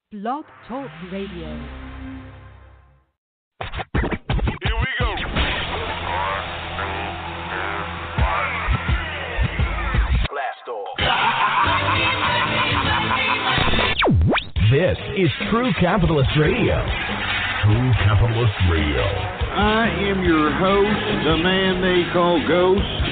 Blog Talk Radio. Here we go. Blast off. This is True Capitalist Radio. True Capitalist Radio. I am your host, the man they call Ghost.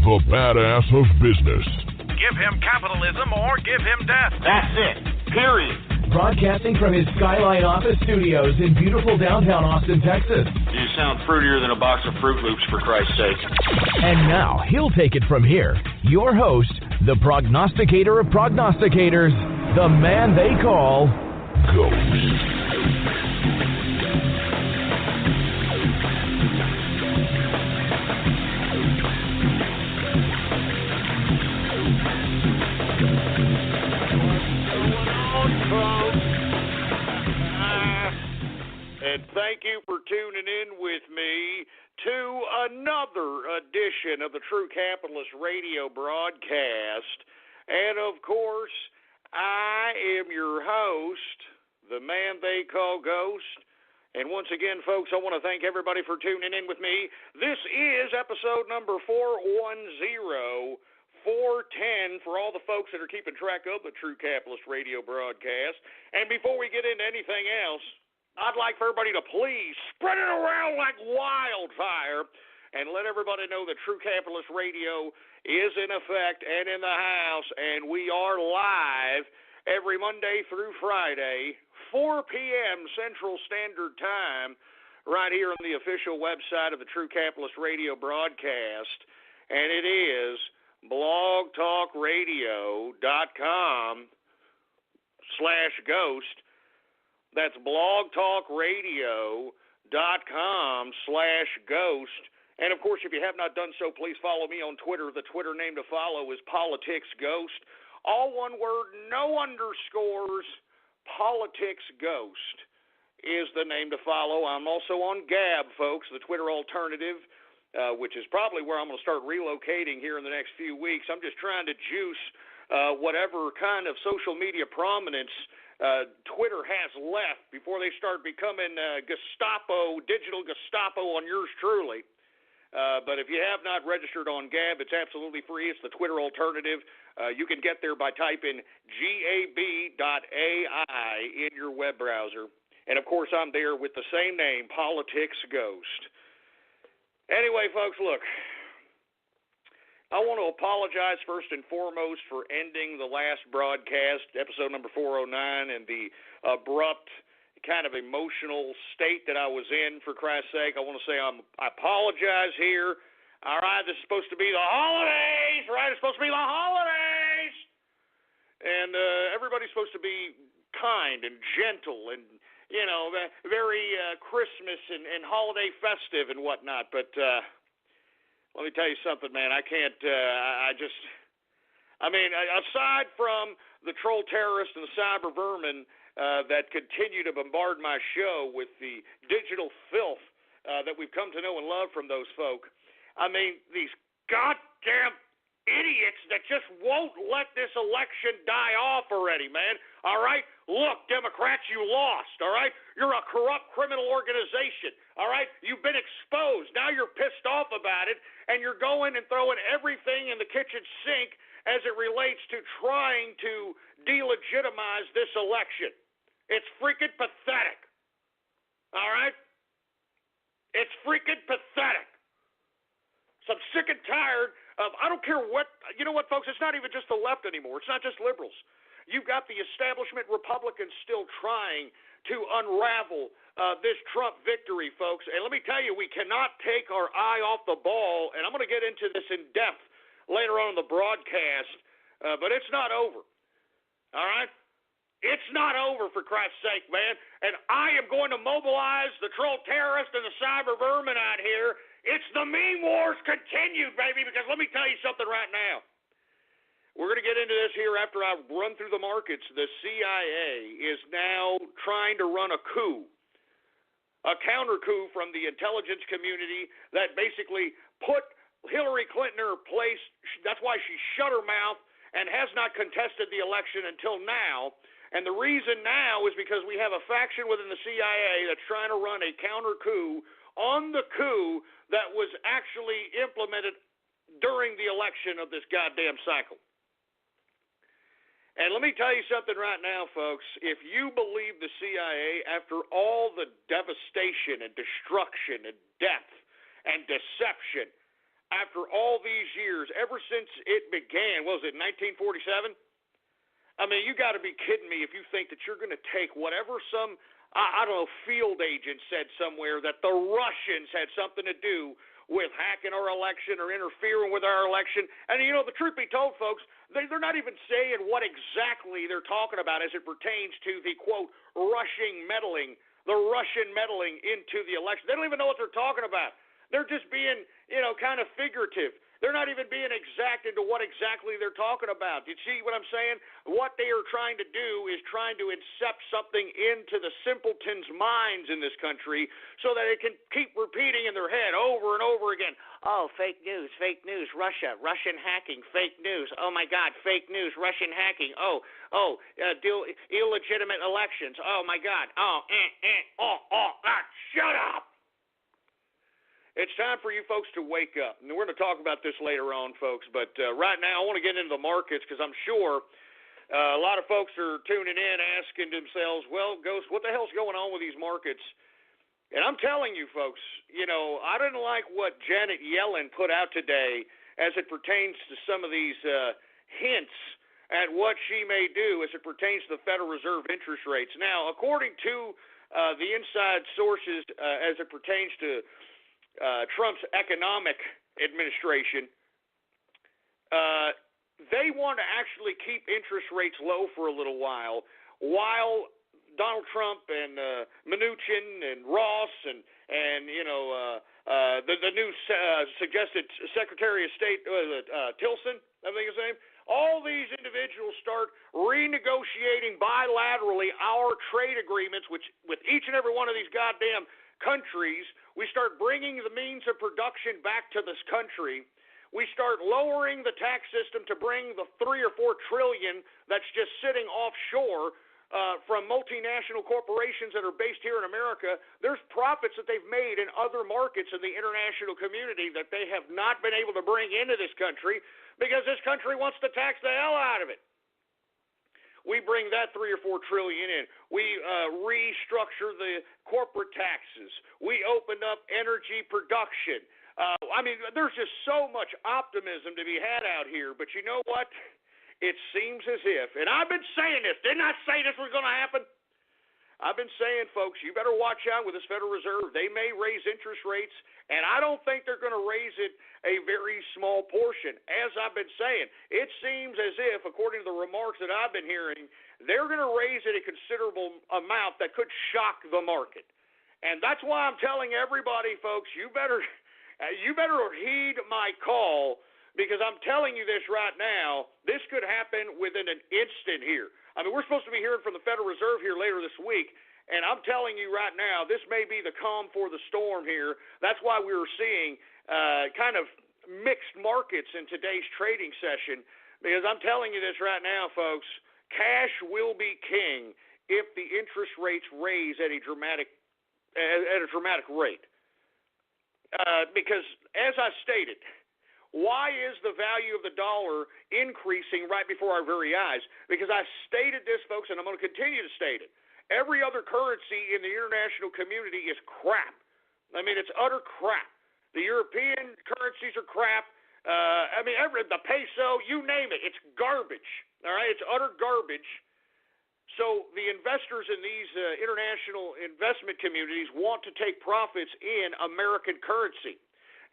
The badass of business. Give him capitalism or give him death. That's it. Period. Broadcasting from his Skyline office studios in beautiful downtown Austin, Texas. You sound fruitier than a box of Fruit Loops, for Christ's sake. And now, he'll take it from here. Your host, the prognosticator of prognosticators, the man they call Ghost. And thank you for tuning in with me to another edition of the True Capitalist Radio broadcast. And of course, I am your host, the man they call Ghost. And once again, folks, I want to thank everybody for tuning in with me. This is episode number 410. 410 for all the folks that are keeping track of the True Capitalist Radio broadcast. And before we get into anything else, I'd like for everybody to please spread it around like wildfire and let everybody know that True Capitalist Radio is in effect and in the house, and we are live every Monday through Friday, 4 p.m. Central Standard Time, right here on the official website of the True Capitalist Radio broadcast, and it is blogtalkradio.com/ghost. That's blogtalkradio.com/ghost. And, of course, if you have not done so, please follow me on Twitter. The Twitter name to follow is PoliticsGhost. All one word, no underscores. PoliticsGhost is the name to follow. I'm also on Gab, folks, the Twitter alternative, which is probably where I'm going to start relocating here in the next few weeks. I'm just trying to juice whatever kind of social media prominence Twitter has left before they start becoming Gestapo, digital Gestapo on yours truly. But if you have not registered on Gab, it's absolutely free. It's the Twitter alternative. You can get there by typing gab.ai in your web browser. And, of course, I'm there with the same name, Politics Ghost. Anyway, folks, look. I want to apologize first and foremost for ending the last broadcast, episode number 409, and the abrupt, kind of emotional state that I was in, for Christ's sake. I want to say I apologize here. All right, this is supposed to be the holidays, right? It's supposed to be the holidays. And everybody's supposed to be kind and gentle and, you know, very Christmas and holiday festive and whatnot, but let me tell you something, man. I can't, aside from the troll terrorists and the cyber vermin that continue to bombard my show with the digital filth that we've come to know and love from those folk, I mean, these goddamn idiots that just won't let this election die off already, man. All right? Look, Democrats, you lost, all right? You're a corrupt criminal organization, all right? You've been exposed. Now you're pissed off about it, and you're going and throwing everything in the kitchen sink as it relates to trying to delegitimize this election. It's freaking pathetic, all right? It's freaking pathetic. So I'm sick and tired of, I don't care what, you know what, folks, it's not even just the left anymore. It's not just liberals. You've got the establishment Republicans still trying to unravel this Trump victory, folks. And let me tell you, we cannot take our eye off the ball, and I'm going to get into this in depth later on in the broadcast, but it's not over, all right? It's not over, for Christ's sake, man. And I am going to mobilize the troll terrorists and the cyber vermin out here. It's the meme wars continued, baby, because let me tell you something right now. We're going to get into this here after I run through the markets. The CIA is now trying to run a coup, a counter coup from the intelligence community that basically put Hillary Clinton in her place. That's why she shut her mouth and has not contested the election until now. And the reason now is because we have a faction within the CIA that's trying to run a counter coup on the coup that was actually implemented during the election of this goddamn cycle. And let me tell you something right now, folks. If you believe the CIA, after all the devastation and destruction and death and deception, after all these years, ever since it began, what was it, 1947? I mean, you got to be kidding me if you think that you're going to take whatever some, I don't know, field agent said somewhere that the Russians had something to do with hacking our election or interfering with our election. And, you know, the truth be told, folks, they're not even saying what exactly they're talking about as it pertains to the, quote, Russian meddling into the election. They don't even know what they're talking about. They're just being, you know, kind of figurative. They're not even being exact into what exactly they're talking about. You see what I'm saying? What they are trying to do is trying to incept something into the simpletons' minds in this country so that it can keep repeating in their head over and over again. Oh, fake news, Russia, Russian hacking, fake news. Oh, my God, fake news, Russian hacking. Illegitimate elections. Oh, my God. Shut up. It's time for you folks to wake up. And we're going to talk about this later on, folks. But right now I want to get into the markets because I'm sure a lot of folks are tuning in asking themselves, well, Ghost, what the hell's going on with these markets? And I'm telling you, folks, you know, I didn't like what Janet Yellen put out today as it pertains to some of these hints at what she may do as it pertains to the Federal Reserve interest rates. Now, according to the inside sources as it pertains to Trump's economic administration, they want to actually keep interest rates low for a little while Donald Trump and Mnuchin and Ross and you know the new suggested Secretary of State Tilson, I think his name. All these individuals start renegotiating bilaterally our trade agreements, with each and every one of these goddamn countries. We start bringing the means of production back to this country. We start lowering the tax system to bring the $3 or $4 trillion that's just sitting offshore from multinational corporations that are based here in America. There's profits that they've made in other markets in the international community that they have not been able to bring into this country because this country wants to tax the hell out of it. We bring that $3 or $4 trillion in. We restructure the corporate taxes. We open up energy production. I mean, there's just so much optimism to be had out here. But you know what? It seems as if, and I've been saying this, didn't I say this was going to happen? I've been saying, folks, you better watch out with this Federal Reserve. They may raise interest rates, and I don't think they're going to raise it a very small portion. As I've been saying, it seems as if, according to the remarks that I've been hearing, they're going to raise it a considerable amount that could shock the market. And that's why I'm telling everybody, folks, you better heed my call, because I'm telling you this right now, this could happen within an instant here. I mean, we're supposed to be hearing from the Federal Reserve here later this week, and I'm telling you right now, this may be the calm for the storm here. That's why we were seeing kind of mixed markets in today's trading session, because I'm telling you this right now, folks, cash will be king if the interest rates raise at a dramatic rate. Because, as I stated, why is the value of the dollar increasing right before our very eyes? Because I stated this, folks, and I'm going to continue to state it. Every other currency in the international community is crap. I mean, it's utter crap. The European currencies are crap. The peso, you name it, it's garbage. All right, it's utter garbage. So the investors in these international investment communities want to take profits in American currency.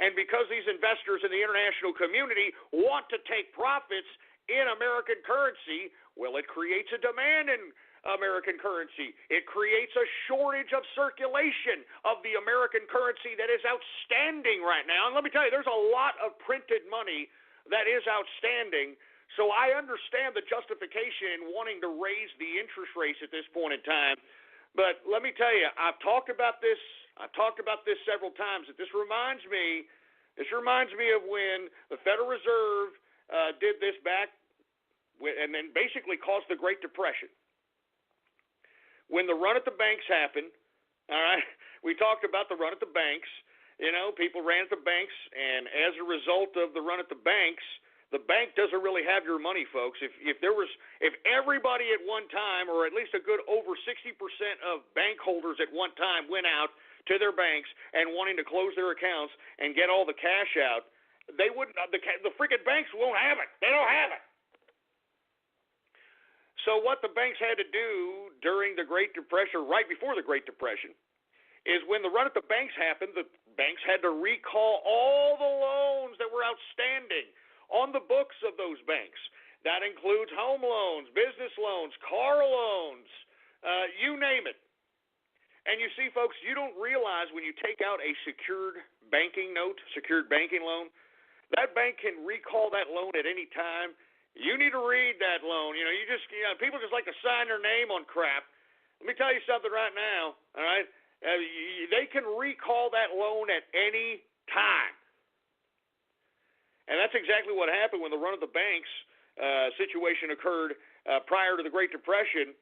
And because these investors in the international community want to take profits in American currency, well, it creates a demand in American currency. It creates a shortage of circulation of the American currency that is outstanding right now. And let me tell you, there's a lot of printed money that is outstanding. So I understand the justification in wanting to raise the interest rates at this point in time. But let me tell you, I've talked about this several times. This reminds me of when the Federal Reserve did this back and then basically caused the Great Depression. When the run at the banks happened, all right, we talked about the run at the banks. You know, people ran at the banks, and as a result of the run at the bank doesn't really have your money, folks. If everybody at one time, or at least a good over 60% of bank holders at one time went out to their banks and wanting to close their accounts and get all the cash out, they wouldn't. The freaking banks won't have it. They don't have it. So what the banks had to do during the Great Depression, right before the Great Depression, is when the run at the banks happened, the banks had to recall all the loans that were outstanding on the books of those banks. That includes home loans, business loans, car loans, you name it. And you see, folks, you don't realize when you take out a secured banking note, secured banking loan, that bank can recall that loan at any time. You need to read that loan. You know, people just like to sign their name on crap. Let me tell you something right now, all right? They can recall that loan at any time. And that's exactly what happened when the run of the banks situation occurred prior to the Great Depression.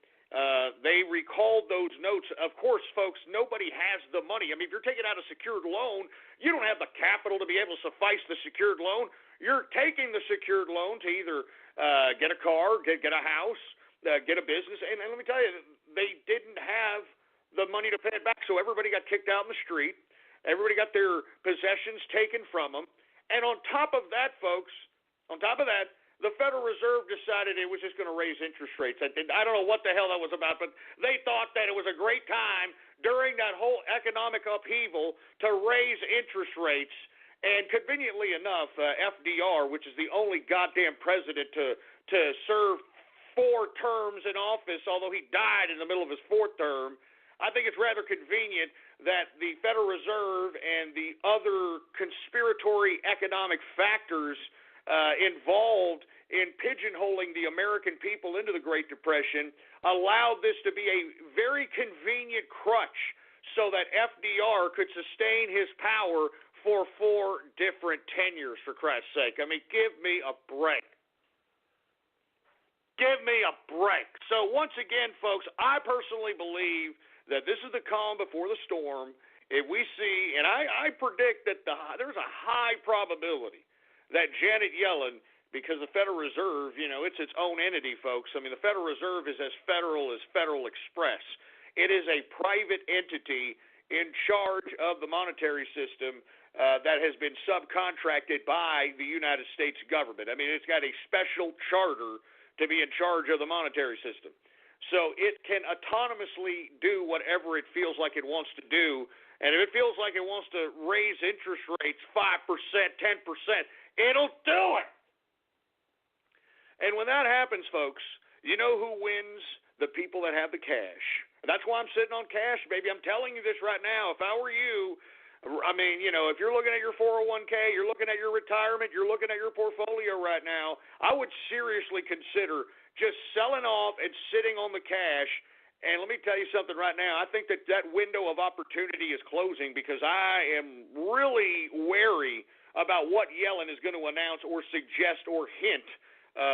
They recalled those notes. Of course, folks, nobody has the money. I mean, if you're taking out a secured loan, you don't have the capital to be able to suffice the secured loan. You're taking the secured loan to either get a car, get a house, get a business. And let me tell you, they didn't have the money to pay it back, so everybody got kicked out in the street. Everybody got their possessions taken from them. And on top of that, folks, the Federal Reserve decided it was just going to raise interest rates. I don't know what the hell that was about, but they thought that it was a great time during that whole economic upheaval to raise interest rates. And conveniently enough, FDR, which is the only goddamn president to serve 4 terms in office, although he died in the middle of his 4th term, I think it's rather convenient that the Federal Reserve and the other conspiratory economic factors involved in pigeonholing the American people into the Great Depression allowed this to be a very convenient crutch so that FDR could sustain his power for 4 different tenures, for Christ's sake. I mean, give me a break. Give me a break. So once again, folks, I personally believe that this is the calm before the storm. If we see, and I predict that there's a high probability that Janet Yellen, because the Federal Reserve, you know, it's its own entity, folks. I mean, the Federal Reserve is as federal as Federal Express. It is a private entity in charge of the monetary system that has been subcontracted by the United States government. I mean, it's got a special charter to be in charge of the monetary system. So it can autonomously do whatever it feels like it wants to do. And if it feels like it wants to raise interest rates 5%, 10%, it'll do it. And when that happens, folks, you know who wins? The people that have the cash. That's why I'm sitting on cash, baby. I'm telling you this right now. If I were you, I mean, you know, if you're looking at your 401k, you're looking at your retirement, you're looking at your portfolio right now, I would seriously consider just selling off and sitting on the cash. And let me tell you something right now. I think that window of opportunity is closing because I am really wary about what Yellen is going to announce or suggest or hint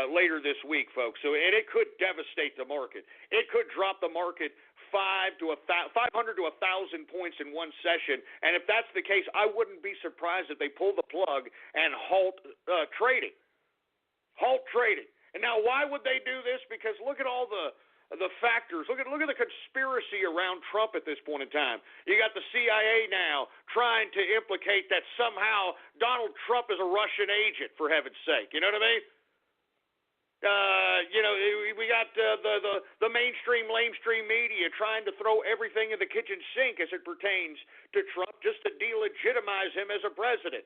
later this week, folks. So, and it could devastate the market. It could drop the market 500 to 1,000 points in one session. And if that's the case, I wouldn't be surprised if they pull the plug and halt trading. Halt trading. And now, why would they do this? Because look at all the factors. Look at the conspiracy around Trump at this point in time. You got the CIA now trying to implicate that somehow Donald Trump is a Russian agent, for heaven's sake. You know what I mean? You know, we got the mainstream, lamestream media trying to throw everything in the kitchen sink as it pertains to Trump just to delegitimize him as a president.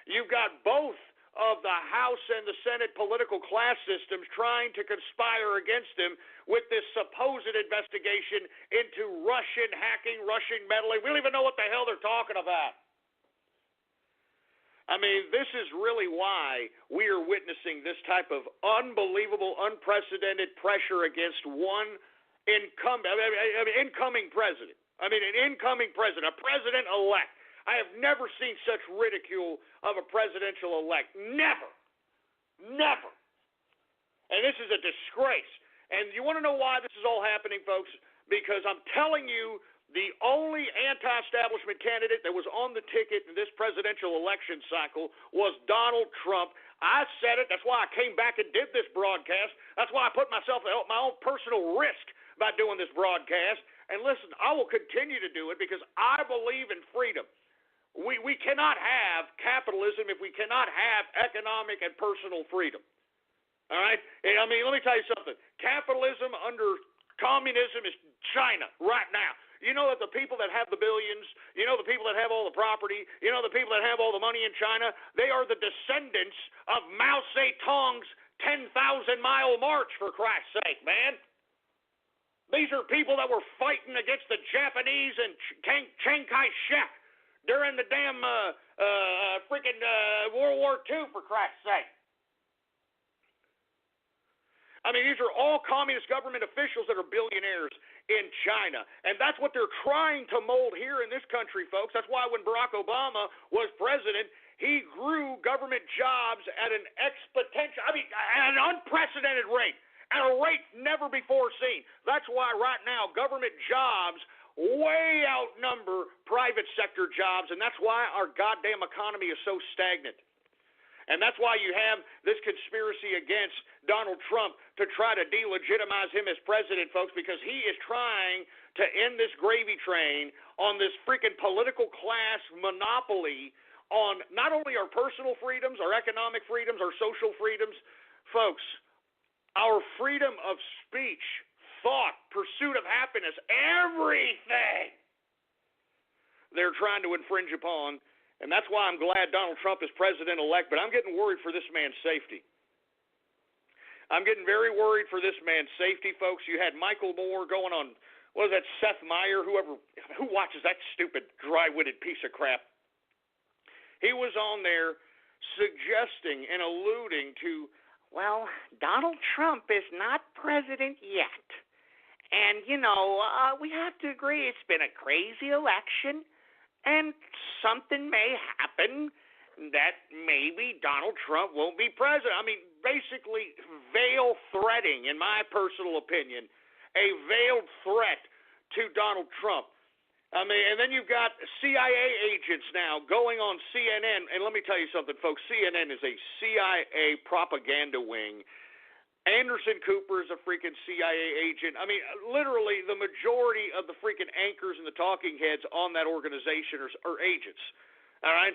You've got both of the House and the Senate political class systems trying to conspire against him with this supposed investigation into Russian hacking, Russian meddling. We don't even know what the hell they're talking about. I mean, this is really why we are witnessing this type of unbelievable, unprecedented pressure against one incoming president. I mean, an incoming president, a president-elect. I have never seen such ridicule of a presidential-elect. Never. Never. And this is a disgrace. And you want to know why this is all happening, folks? Because I'm telling you, the only anti-establishment candidate that was on the ticket in this presidential election cycle was Donald Trump. I said it. That's why I came back and did this broadcast. That's why I put myself at my own personal risk by doing this broadcast. And listen, I will continue to do it because I believe in freedom. We cannot have capitalism if we cannot have economic and personal freedom. All right? I mean, let me tell you something. Capitalism under communism is China right now. You know that the people that have the billions, you know the people that have all the property, you know the people that have all the money in China, they are the descendants of Mao Zedong's 10,000-mile march, for Christ's sake, man. These are people that were fighting against the Japanese and Chiang Kai-shek during the damn freaking World War II, for Christ's sake. I mean, these are all communist government officials that are billionaires in China. And that's what they're trying to mold here in this country, folks. That's why when Barack Obama was president, he grew government jobs at an unprecedented rate, at a rate never before seen. That's why right now government jobs way outnumber private sector jobs, and that's why our goddamn economy is so stagnant. And that's why you have this conspiracy against Donald Trump to try to delegitimize him as president, folks, because he is trying to end this gravy train on this freaking political class monopoly on not only our personal freedoms, our economic freedoms, our social freedoms. Folks, our freedom of speech, thought, pursuit of happiness, everything they're trying to infringe upon. And that's why I'm glad Donald Trump is president-elect, but I'm getting worried for this man's safety. I'm getting very worried for this man's safety, folks. You had Michael Moore going on, what was that, Seth Meyer, who watches that stupid, dry-witted piece of crap. He was on there suggesting and alluding to, well, Donald Trump is not president yet. And, we have to agree it's been a crazy election. And something may happen that maybe Donald Trump won't be president. I mean, basically veiled threatening, in my personal opinion, a veiled threat to Donald Trump. I mean, and then you've got CIA agents now going on CNN. And let me tell you something, folks. CNN is a CIA propaganda wing. Anderson Cooper is a freaking CIA agent. I mean, literally the majority of the freaking anchors and the talking heads on that organization are agents. All right?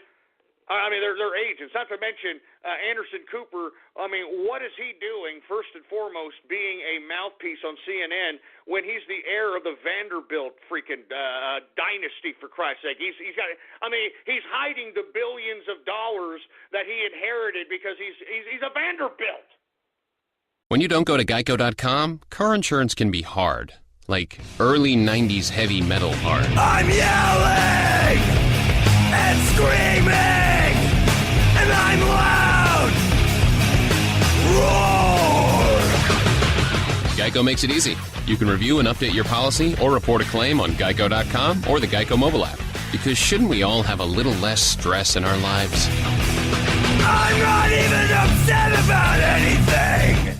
I mean, they're agents. Not to mention Anderson Cooper. I mean, what is he doing, first and foremost, being a mouthpiece on CNN when he's the heir of the Vanderbilt freaking dynasty, for Christ's sake? He's hiding the billions of dollars that he inherited because he's a Vanderbilt. When you don't go to Geico.com, car insurance can be hard. Like early 90s heavy metal hard. I'm yelling and screaming and I'm loud. Roar! Geico makes it easy. You can review and update your policy or report a claim on Geico.com or the Geico mobile app. Because shouldn't we all have a little less stress in our lives? I'm not even upset about anything!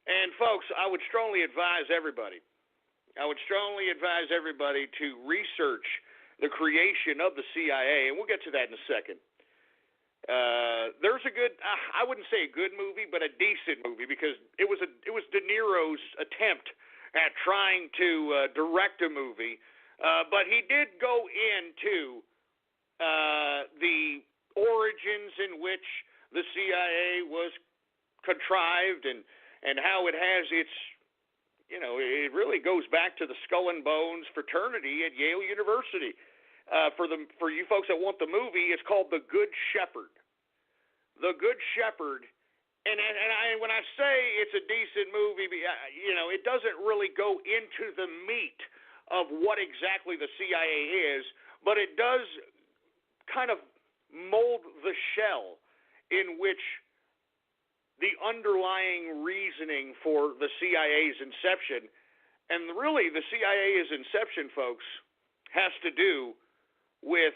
And folks, I would strongly advise everybody to research the creation of the CIA, and we'll get to that in a second. There's a good, I wouldn't say a good movie, but a decent movie, because it was De Niro's attempt at trying to direct a movie, but he did go into the origins in which the CIA was contrived and how it has its, it really goes back to the Skull and Bones fraternity at Yale University. For you folks that want the movie, it's called The Good Shepherd. The Good Shepherd. And when I say it's a decent movie, it doesn't really go into the meat of what exactly the CIA is, but it does kind of mold the shell in which the underlying reasoning for the CIA's inception. And really, the CIA's inception, folks, has to do with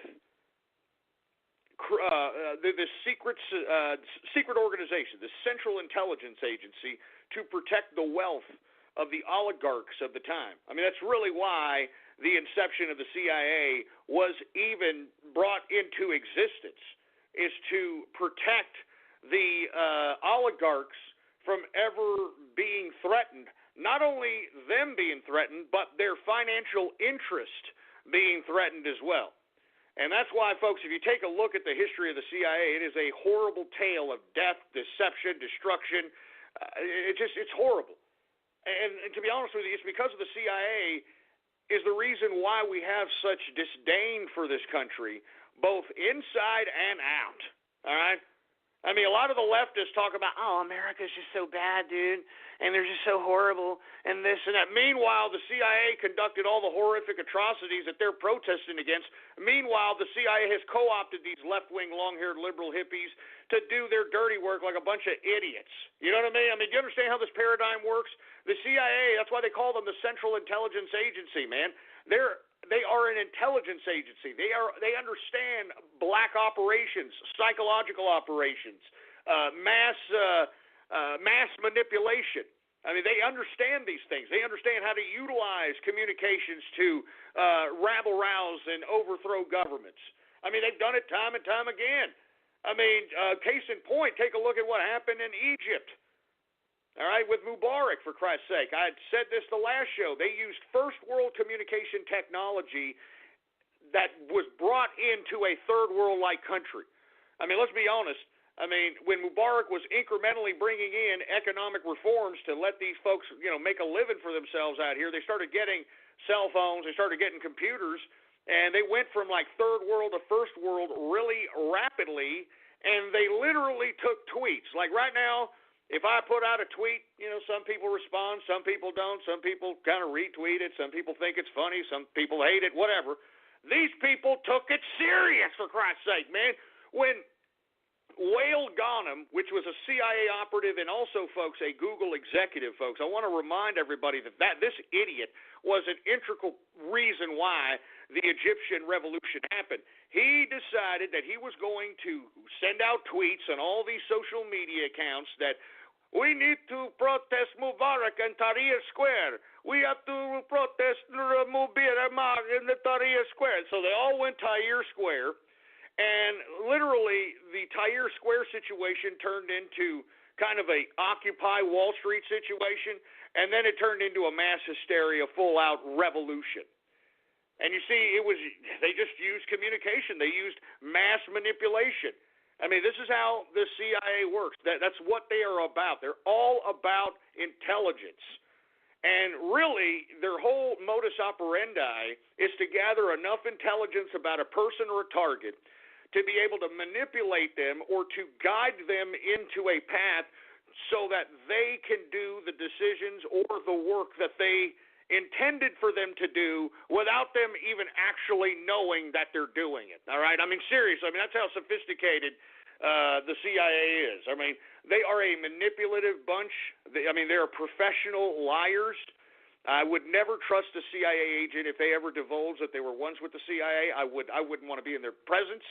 this secret organization, the Central Intelligence Agency, to protect the wealth of the oligarchs of the time. I mean, that's really why the inception of the CIA was even brought into existence, is to protect the oligarchs from ever being threatened. Not only them being threatened, but their financial interest being threatened as well. And that's why, folks, if you take a look at the history of the CIA, it is a horrible tale of death, deception, destruction. It's horrible. And to be honest with you, it's because of the CIA is the reason why we have such disdain for this country, both inside and out. All right? I mean, a lot of the leftists talk about, oh, America's just so bad, dude, and they're just so horrible, and this and that. Meanwhile, the CIA conducted all the horrific atrocities that they're protesting against. Meanwhile, the CIA has co-opted these left-wing, long-haired liberal hippies to do their dirty work like a bunch of idiots. You know what I mean? I mean, do you understand how this paradigm works? The CIA, that's why they call them the Central Intelligence Agency, man. They are an intelligence agency. They understand black operations, psychological operations, mass manipulation. I mean, they understand these things. They understand how to utilize communications to rabble-rouse and overthrow governments. I mean, they've done it time and time again. I mean, case in point, take a look at what happened in Egypt. All right, with Mubarak, for Christ's sake. I had said this the last show. They used first world communication technology that was brought into a third world-like country. I mean, let's be honest. I mean, when Mubarak was incrementally bringing in economic reforms to let these folks, make a living for themselves out here, they started getting cell phones, they started getting computers, and they went from like third world to first world really rapidly, and they literally took tweets. Like right now, if I put out a tweet, some people respond, some people don't, some people kind of retweet it, some people think it's funny, some people hate it, whatever. These people took it serious, for Christ's sake, man. When Wael Ghanem, which was a CIA operative and also, folks, a Google executive, folks, I want to remind everybody that this idiot was an integral reason why the Egyptian revolution happened. He decided that he was going to send out tweets on all these social media accounts that we need to protest Mubarak in Tahrir Square. We have to protest Mubarak in the Tahrir Square. So they all went Tahrir Square, and literally the Tahrir Square situation turned into kind of a Occupy Wall Street situation, and then it turned into a mass hysteria, full-out revolution. And you see, they just used communication. They used mass manipulation. I mean, this is how the CIA works. That's what they are about. They're all about intelligence. And really, their whole modus operandi is to gather enough intelligence about a person or a target to be able to manipulate them or to guide them into a path so that they can do the decisions or the work that they intended for them to do without them even actually knowing that they're doing it. All right? I mean, seriously, that's how sophisticated the CIA is. I mean, they are a manipulative bunch. They're professional liars. I would never trust a CIA agent if they ever divulged that they were once with the CIA. I wouldn't want to be in their presence.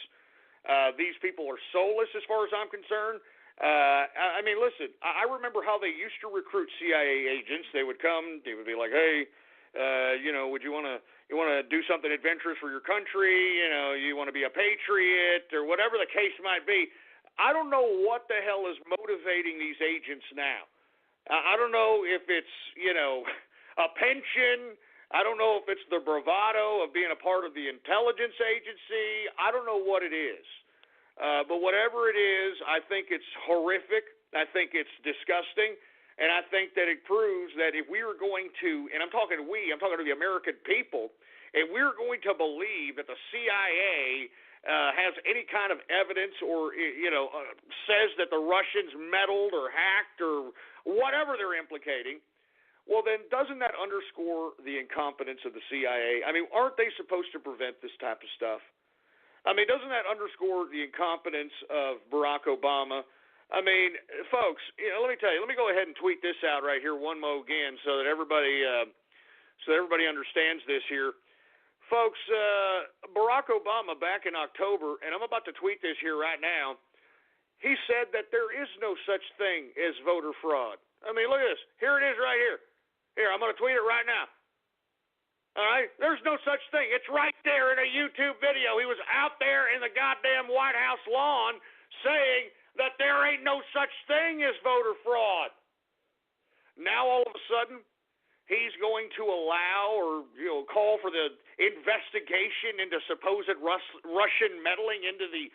These people are soulless as far as I'm concerned. Listen, I remember how they used to recruit CIA agents. They would come, they would be like, hey, would you want to do something adventurous for your country? You want to be a patriot or whatever the case might be. I don't know what the hell is motivating these agents now. I don't know if it's, a pension. I don't know if it's the bravado of being a part of the intelligence agency. I don't know what it is. But whatever it is, I think it's horrific. I think it's disgusting. And I think that it proves that if we were going to, and I'm talking to the American people, if we're going to believe that the CIA has any kind of evidence or, says that the Russians meddled or hacked or whatever they're implicating, well, then doesn't that underscore the incompetence of the CIA? Aren't they supposed to prevent this type of stuff? Doesn't that underscore the incompetence of Barack Obama? Folks, let me tell you. Let me go ahead and tweet this out right here one more again so that everybody understands this here. Folks, Barack Obama back in October, and I'm about to tweet this here right now, he said that there is no such thing as voter fraud. I mean, look at this. Here it is right here. Here, I'm going to tweet it right now. All right? There's no such thing. It's right there in a YouTube video. He was out there in the goddamn White House lawn saying that there ain't no such thing as voter fraud. Now, all of a sudden, he's going to allow or call for the investigation into supposed Russian meddling into the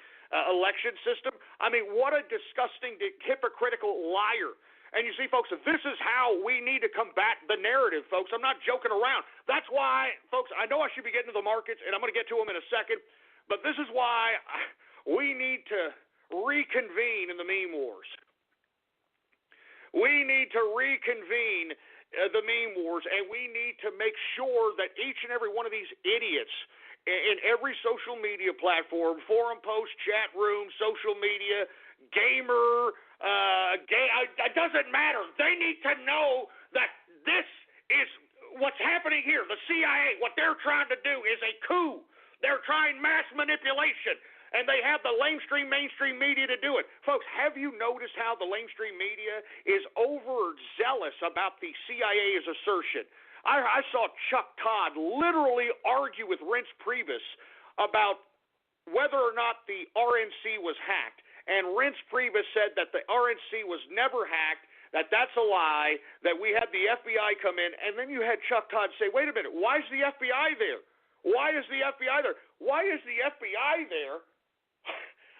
election system. I mean, what a disgusting, hypocritical liar. And you see, folks, this is how we need to combat the narrative, folks. I'm not joking around. That's why, folks, I know I should be getting to the markets, and I'm going to get to them in a second, but this is why we need to reconvene in the meme wars. We need to reconvene the meme wars, and we need to make sure that each and every one of these idiots in every social media platform, forum post, chat room, social media, gamer, it doesn't matter. They need to know that this is what's happening here. The CIA, what they're trying to do is a coup. They're trying mass manipulation. And they have the mainstream media to do it. Folks, have you noticed how the mainstream media is overzealous about the CIA's assertion? I saw Chuck Todd literally argue with Reince Priebus about whether or not the RNC was hacked. And Reince Priebus said that the RNC was never hacked, that's a lie, that we had the FBI come in. And then you had Chuck Todd say, wait a minute, why is the FBI there? Why is the FBI there? Why is the FBI there?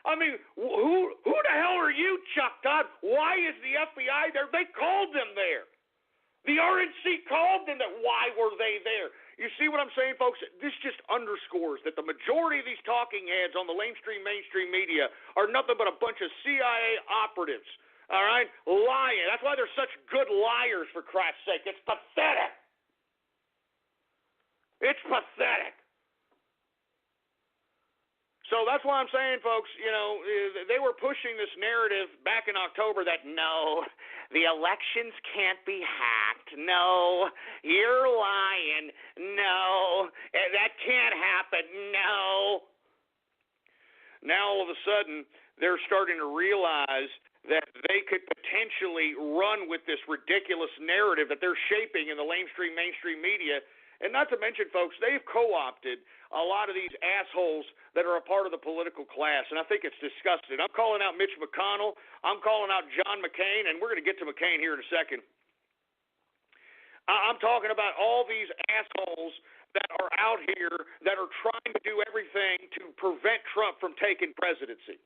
I mean, who the hell are you, Chuck Todd? Why is the FBI there? They called them there. The RNC called them there. Why were they there? You see what I'm saying, folks? This just underscores that the majority of these talking heads on the mainstream media are nothing but a bunch of CIA operatives, all right? Lying. That's why they're such good liars, for Christ's sake. It's pathetic. It's pathetic. So that's why I'm saying, folks, they were pushing this narrative back in October that, no, the elections can't be hacked. No, you're lying. No, that can't happen. No. Now, all of a sudden, they're starting to realize that they could potentially run with this ridiculous narrative that they're shaping in the mainstream media. And not to mention, folks, they've co-opted a lot of these assholes that are a part of the political class, and I think it's disgusting. I'm calling out Mitch McConnell. I'm calling out John McCain, and we're going to get to McCain here in a second. I'm talking about all these assholes that are out here that are trying to do everything to prevent Trump from taking presidency.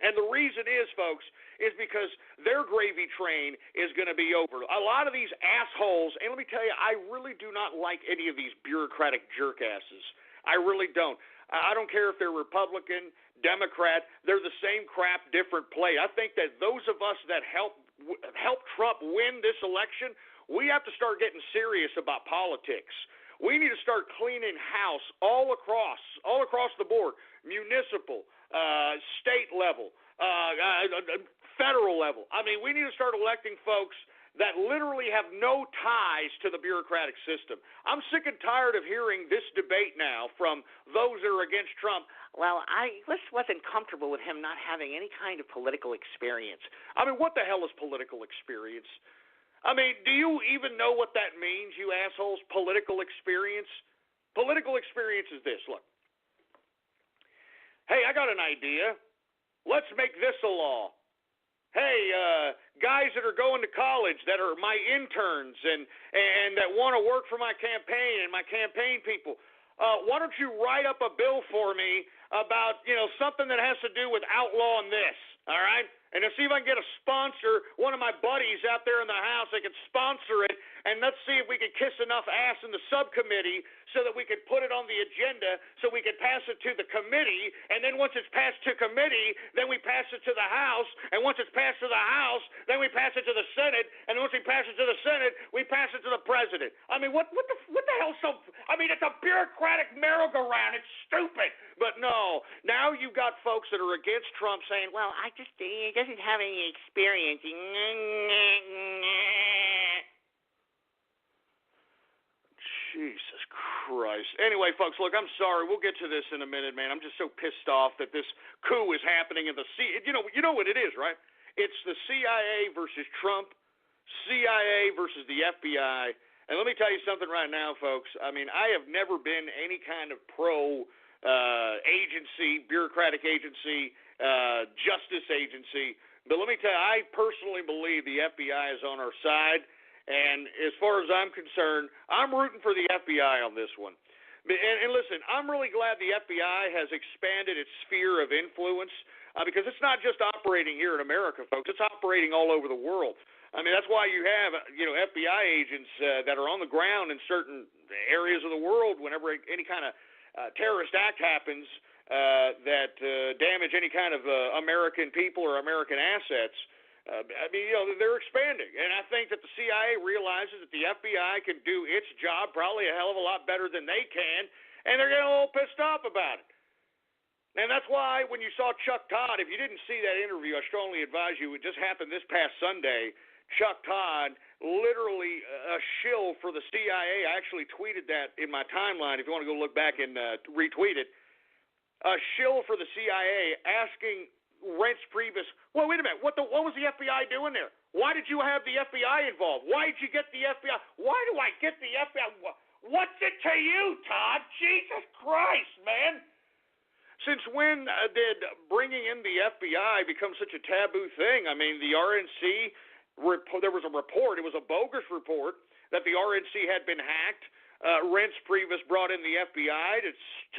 And the reason is, folks, is because their gravy train is going to be over. A lot of these assholes, and let me tell you, I really do not like any of these bureaucratic jerkasses. I really don't. I don't care if they're Republican, Democrat, they're the same crap, different play. I think that those of us that help Trump win this election, we have to start getting serious about politics. We need to start cleaning house all across the board, municipal, state level, federal level. I mean, we need to start electing folks that literally have no ties to the bureaucratic system. I'm sick and tired of hearing this debate now from those that are against Trump. Well, I just wasn't comfortable with him not having any kind of political experience. I mean, what the hell is political experience? I mean, do you even know what that means, you assholes, political experience? Political experience is this. Look. Hey, I got an idea. Let's make this a law. Hey, guys that are going to college that are my interns and that want to work for my campaign and my campaign people, why don't you write up a bill for me about, something that has to do with outlawing this, all right? And to see if I can get a sponsor, one of my buddies out there in the house, they can sponsor it, and let's see if we can kiss enough ass in the subcommittee so that we can put it on the agenda so we can pass it to the committee, and then once it's passed to committee, then we pass it to the House, and once it's passed to the House, then we pass it to the Senate, and once we pass it to the Senate, we pass it to the President. I mean, what the hell? It's a bureaucratic merry-go-round. It's stupid. But no, now you've got folks that are against Trump saying, well, he doesn't have any experience. Jesus Christ. Anyway, folks, look, I'm sorry. We'll get to this in a minute, man. I'm just so pissed off that this coup is happening in the You know what it is, right? It's the CIA versus Trump, CIA versus the FBI. And let me tell you something right now, folks. I mean, I have never been any kind of pro-agency, bureaucratic agency, justice agency. But let me tell you, I personally believe the FBI is on our side. And as far as I'm concerned, I'm rooting for the FBI on this one. And listen, I'm really glad the FBI has expanded its sphere of influence because it's not just operating here in America, folks. It's operating all over the world. I mean, that's why you have, FBI agents that are on the ground in certain areas of the world whenever any kind of terrorist act happens that damage any kind of American people or American assets. They're expanding. And I think that the CIA realizes that the FBI can do its job probably a hell of a lot better than they can, and they're getting a little pissed off about it. And that's why when you saw Chuck Todd, if you didn't see that interview, I strongly advise you. It just happened this past Sunday. Chuck Todd, literally a shill for the CIA. I actually tweeted that in my timeline. If you want to go look back and retweet it. A shill for the CIA asking Reince Priebus, well, wait a minute, what was the FBI doing there? Why did you have the FBI involved? Why did you get the FBI? Why do I get the FBI? What's it to you, Todd? Jesus Christ, man. Since when did bringing in the FBI become such a taboo thing? I mean, the RNC, there was a report, it was a bogus report, that the RNC had been hacked. Reince Priebus brought in the FBI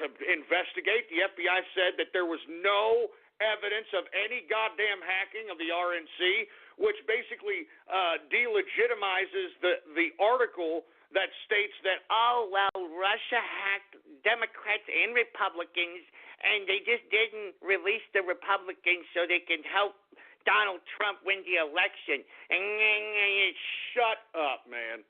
to investigate. The FBI said that there was no evidence of any goddamn hacking of the RNC, which basically delegitimizes the article that states that, Russia hacked Democrats and Republicans, and they just didn't release the Republicans so they can help Donald Trump win the election. Shut up, man.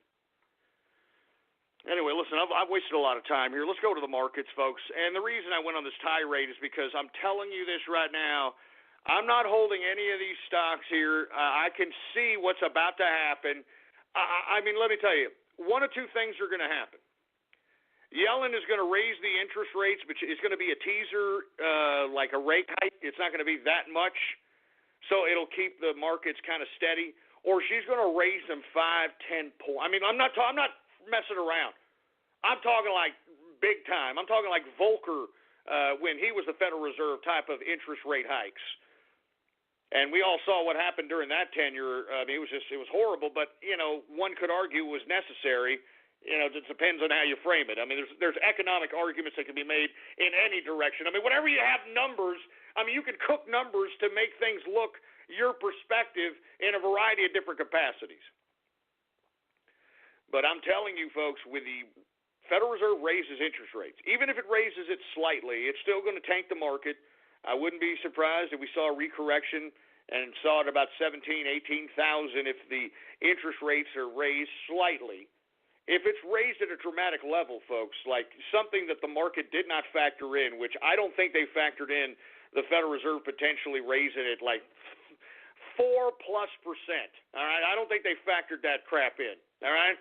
Anyway, listen, I've wasted a lot of time here. Let's go to the markets, folks. And the reason I went on this tirade is because I'm telling you this right now. I'm not holding any of these stocks here. I can see what's about to happen. I mean, let me tell you, one of two things are going to happen. Yellen is going to raise the interest rates, but it's going to be a teaser, like a rate hike. It's not going to be that much, so it'll keep the markets kind of steady. Or she's going to raise them 5-10 points. I mean, I'm not messing around. I'm talking like big time. I'm talking like Volcker when he was the Federal Reserve type of interest rate hikes. And we all saw what happened during that tenure. I mean, it was horrible, but one could argue was necessary. It depends on how you frame it. I mean, there's economic arguments that can be made in any direction. I mean, whenever you have numbers, you can cook numbers to make things look your perspective in a variety of different capacities. But I'm telling you, folks, when the Federal Reserve raises interest rates, even if it raises it slightly, it's still going to tank the market. I wouldn't be surprised if we saw a recorrection and saw it about 17,000, 18,000 if the interest rates are raised slightly. If it's raised at a dramatic level, folks, like something that the market did not factor in, which I don't think they factored in the Federal Reserve potentially raising it like 4+%. All right? I don't think they factored that crap in. All right?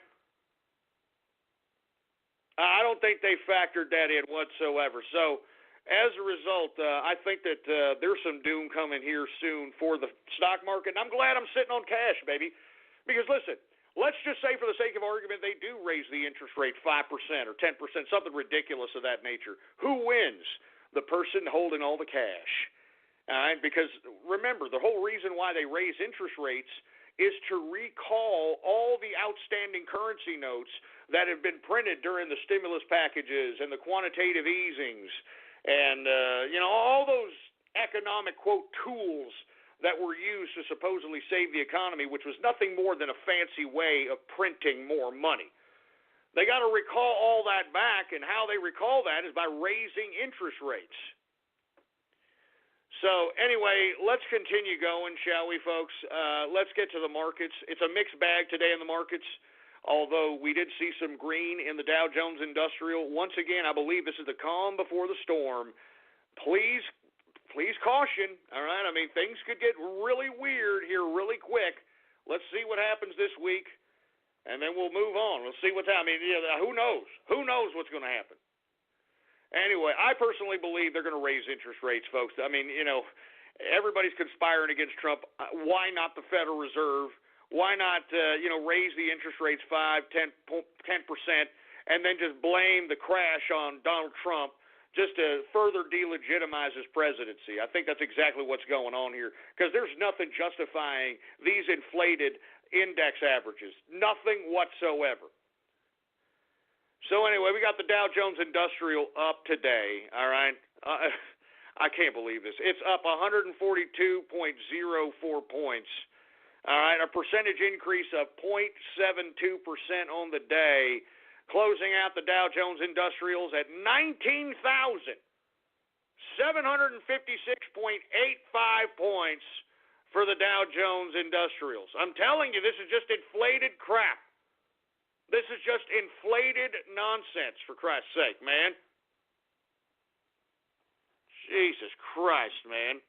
I don't think they factored that in whatsoever. So, as a result, I think that there's some doom coming here soon for the stock market. And I'm glad I'm sitting on cash, baby. Because, listen, let's just say for the sake of argument they do raise the interest rate 5% or 10%, something ridiculous of that nature. Who wins? The person holding all the cash. All right? Because, remember, the whole reason why they raise interest rates is to recall all the outstanding currency notes that have been printed during the stimulus packages and the quantitative easings and, all those economic, quote, tools that were used to supposedly save the economy, which was nothing more than a fancy way of printing more money. They got to recall all that back, and how they recall that is by raising interest rates. So, anyway, let's continue going, shall we, folks? Let's get to the markets. It's a mixed bag today in the markets, although we did see some green in the Dow Jones Industrial. Once again, I believe this is the calm before the storm. Please caution, all right? I mean, things could get really weird here really quick. Let's see what happens this week. and then we'll move on. We'll see what's happening. Who knows? Who knows what's going to happen? Anyway, I personally believe they're going to raise interest rates, folks. I mean, everybody's conspiring against Trump. Why not the Federal Reserve? Why not, raise the interest rates 5, 10%, and then just blame the crash on Donald Trump just to further delegitimize his presidency? I think that's exactly what's going on here, because there's nothing justifying these inflated index averages. Nothing whatsoever. So anyway, we got the Dow Jones Industrial up today, all right? I can't believe this. It's up 142.04 points. All right, a percentage increase of 0.72% on the day, closing out the Dow Jones Industrials at 19,756.85 points for the Dow Jones Industrials. I'm telling you, this is just inflated crap. This is just inflated nonsense, for Christ's sake, man. Jesus Christ, man.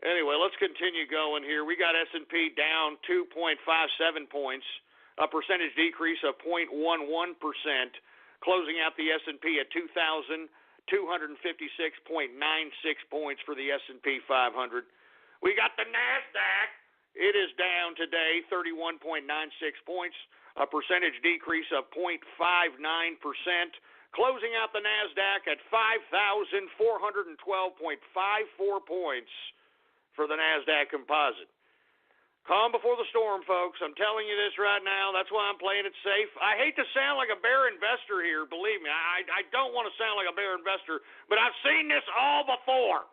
Anyway, let's continue going here. We got S&P down 2.57 points, a percentage decrease of 0.11%, closing out the S&P at 2,256.96 points for the S&P 500. We got the NASDAQ. It is down today 31.96 points, a percentage decrease of 0.59%, closing out the NASDAQ at 5,412.54 points for the NASDAQ composite. Calm before the storm, folks. I'm telling you this right now. That's why I'm playing it safe. I hate to sound like a bear investor here, believe me. I don't want to sound like a bear investor, but I've seen this all before.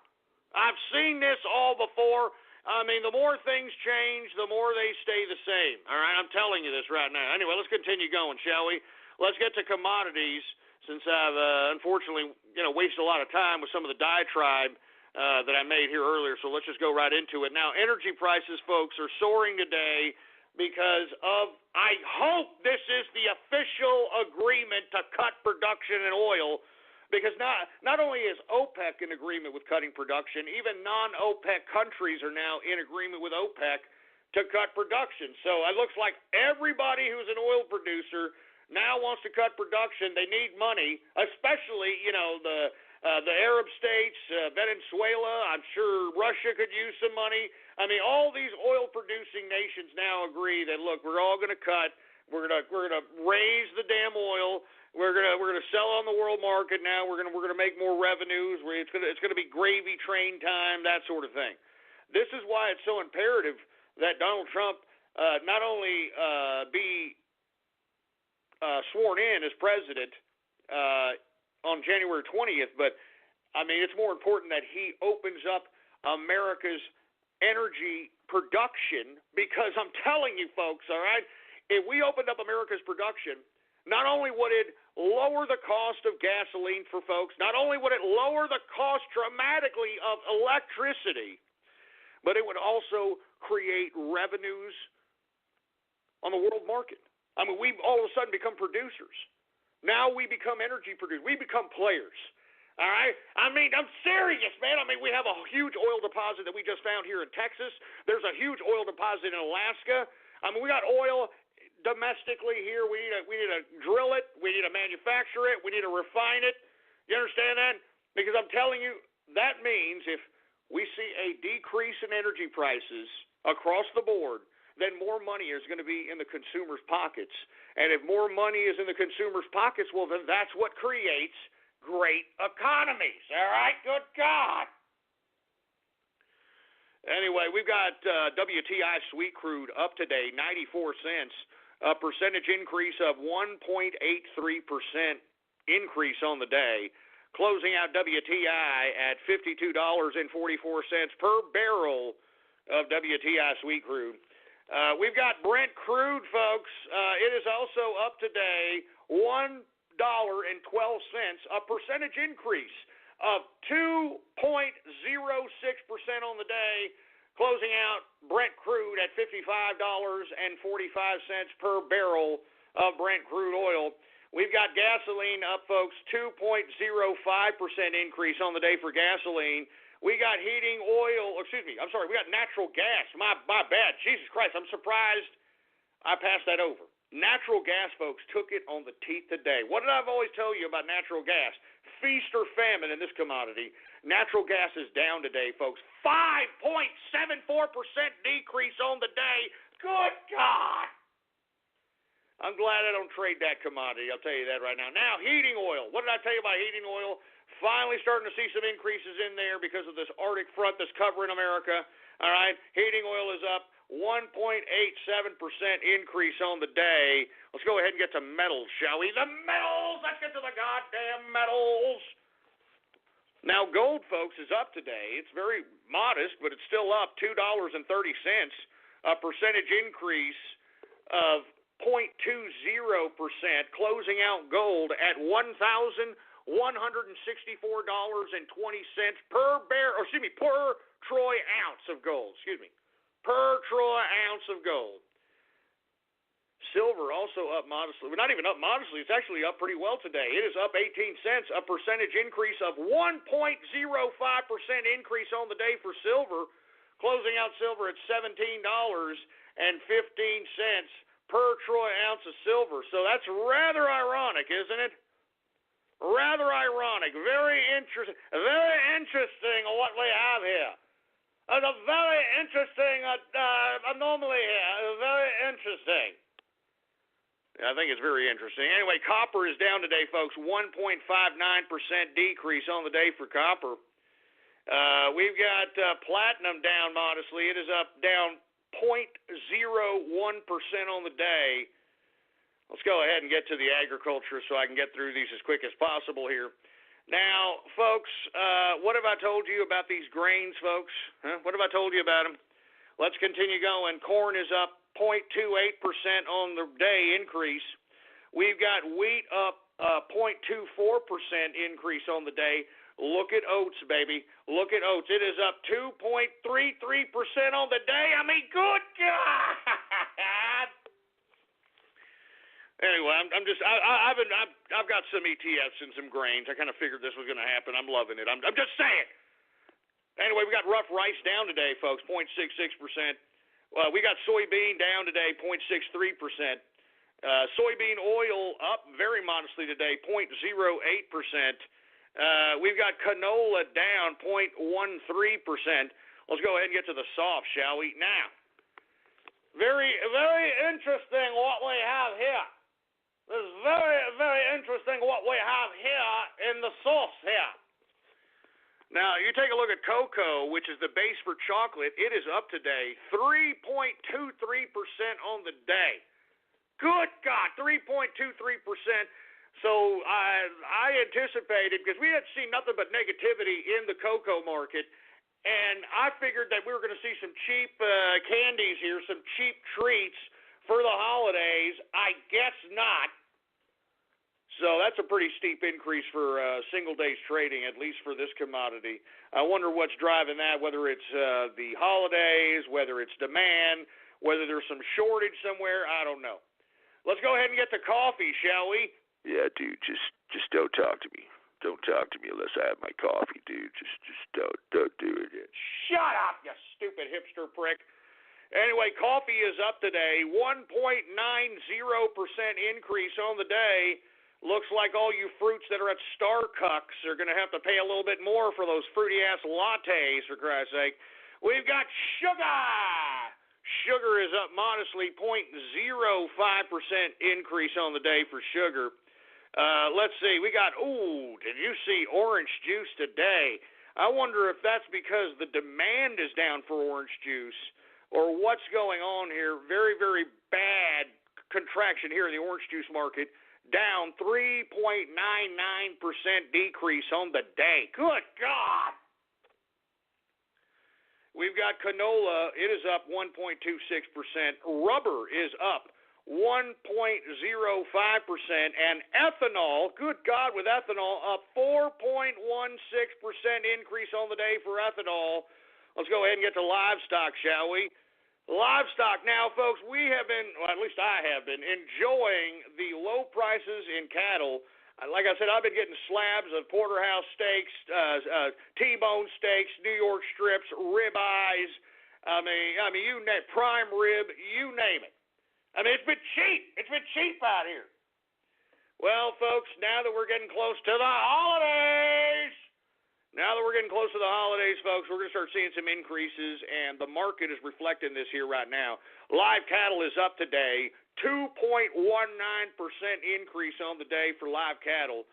I mean, the more things change, the more they stay the same. All right, I'm telling you this right now. Anyway, let's continue going, shall we? Let's get to commodities, since I've unfortunately, wasted a lot of time with some of the diatribe that I made here earlier, so let's just go right into it. Now, energy prices, folks, are soaring today because of, I hope this is the official agreement to cut production in oil, because not only is OPEC in agreement with cutting production, even non-OPEC countries are now in agreement with OPEC to cut production. So it looks like everybody who's an oil producer now wants to cut production. They need money, especially, the Arab states, Venezuela. I'm sure Russia could use some money. I mean, all these oil-producing nations now agree that, look, we're all going to cut. We're going to raise the damn oil. We're going to sell on the world market now. We're going to make more revenues. It's going to be gravy train time, that sort of thing. This is why it's so imperative that Donald Trump not only be sworn in as president on January 20th, but, I mean, it's more important that he opens up America's energy production, because I'm telling you, folks, all right, if we opened up America's production, not only would it lower the cost of gasoline for folks, not only would it lower the cost dramatically of electricity, but it would also create revenues on the world market. I mean, we all of a sudden become producers. Now we become energy producers. We become players. All right? I mean, I'm serious, man. I mean, we have a huge oil deposit that we just found here in Texas. There's a huge oil deposit in Alaska. I mean, we got oil domestically here. We need to drill it. We need to manufacture it. We need to refine it. You understand that? Because I'm telling you, that means if we see a decrease in energy prices across the board, then more money is going to be in the consumer's pockets. And if more money is in the consumer's pockets, well, then that's what creates great economies. All right? Good God. Anyway, we've got WTI sweet crude up today, 94 cents, a percentage increase of 1.83% increase on the day, closing out WTI at $52.44 per barrel of WTI sweet crude. We've got Brent crude, folks. It is also up today, $1.12, a percentage increase of 2.06% on the day, closing out Brent crude at $55.45 per barrel of Brent crude oil. We've got gasoline up, folks, 2.05% increase on the day for gasoline. We got we got natural gas. My bad. Jesus Christ, I'm surprised I passed that over. Natural gas, folks, took it on the teeth today. What did I always tell you about natural gas? Feast or famine in this commodity. Natural gas is down today, folks. 5.74% decrease on the day. Good God! I'm glad I don't trade that commodity. I'll tell you that right now. Now, heating oil. What did I tell you about heating oil? Finally starting to see some increases in there because of this Arctic front that's covering America. All right, heating oil is up 1.87% increase on the day. Let's go ahead and get to metals, shall we? The metals! Let's get to the goddamn metals! Now, gold, folks, is up today. It's very modest, but it's still up $2.30, a percentage increase of 0.20%, closing out gold at $1,164.20 per troy ounce of gold. Per troy ounce of gold. Silver also up modestly. Well, not even up modestly. It's actually up pretty well today. It is up 18 cents, a percentage increase of 1.05% increase on the day for silver, closing out silver at $17.15 per troy ounce of silver. So that's rather ironic, isn't it? Rather ironic. Very interesting what we have here. A very interesting anomaly here. Very interesting. I think it's very interesting. Anyway, copper is down today, folks. 1.59% decrease on the day for copper. We've got platinum down modestly. It is up down 0.01% on the day. Let's go ahead and get to the agriculture so I can get through these as quick as possible here. Now, folks, what have I told you about these grains, folks? What have I told you about them? Let's continue going. Corn is up 0.28% on the day increase. We've got wheat up 0.24% increase on the day. Look at oats, baby. Look at oats. It is up 2.33% on the day. I mean, good God. Anyway, I've got some ETFs and some grains. I kind of figured this was going to happen. I'm loving it. I'm just saying. Anyway, we got rough rice down today, folks, 0.66%. We got soybean down today, 0.63%. Soybean oil up very modestly today, 0.08%. We've got canola down 0.13%. Let's go ahead and get to the soft, shall we? Now, very, very interesting what we have here. This is very, very interesting what we have here in the sauce here. Now, you take a look at cocoa, which is the base for chocolate. It is up today 3.23% on the day. Good God, 3.23%. So I anticipated, because we had seen nothing but negativity in the cocoa market, and I figured that we were going to see some cheap candies here, some cheap treats for the holidays. I guess not. So that's a pretty steep increase for single days trading, at least for this commodity. I wonder what's driving that, whether it's the holidays, whether it's demand, whether there's some shortage somewhere. I don't know. Let's go ahead and get to coffee, shall we? Yeah, dude, just don't talk to me. Don't talk to me unless I have my coffee, dude. Just don't do it yet. Shut up, you stupid hipster prick. Anyway, coffee is up today, 1.90% increase on the day. Looks like all you fruits that are at Starbucks are going to have to pay a little bit more for those fruity-ass lattes, for Christ's sake. We've got sugar. Sugar is up modestly, 0.05% increase on the day for sugar. Let's see. We got, did you see orange juice today? I wonder if that's because the demand is down for orange juice or what's going on here. Very, very bad contraction here in the orange juice market. Down 3.99% decrease on the day. Good God. We've got canola. It is up 1.26%. Rubber is up 1.05%. And ethanol, good God, with ethanol, up 4.16% increase on the day for ethanol. Let's go ahead and get to livestock, shall we? Livestock. Now, folks, we have been, well, at least I have been, enjoying the low prices in cattle. Like I said, I've been getting slabs of porterhouse steaks, T-bone steaks, New York strips, rib eyes. I mean, you name prime rib, you name it. I mean, it's been cheap. It's been cheap out here. Well, folks, now that we're getting close to the holidays, folks, we're going to start seeing some increases, and the market is reflecting this here right now. Live cattle is up today, 2.19% increase on the day for live cattle.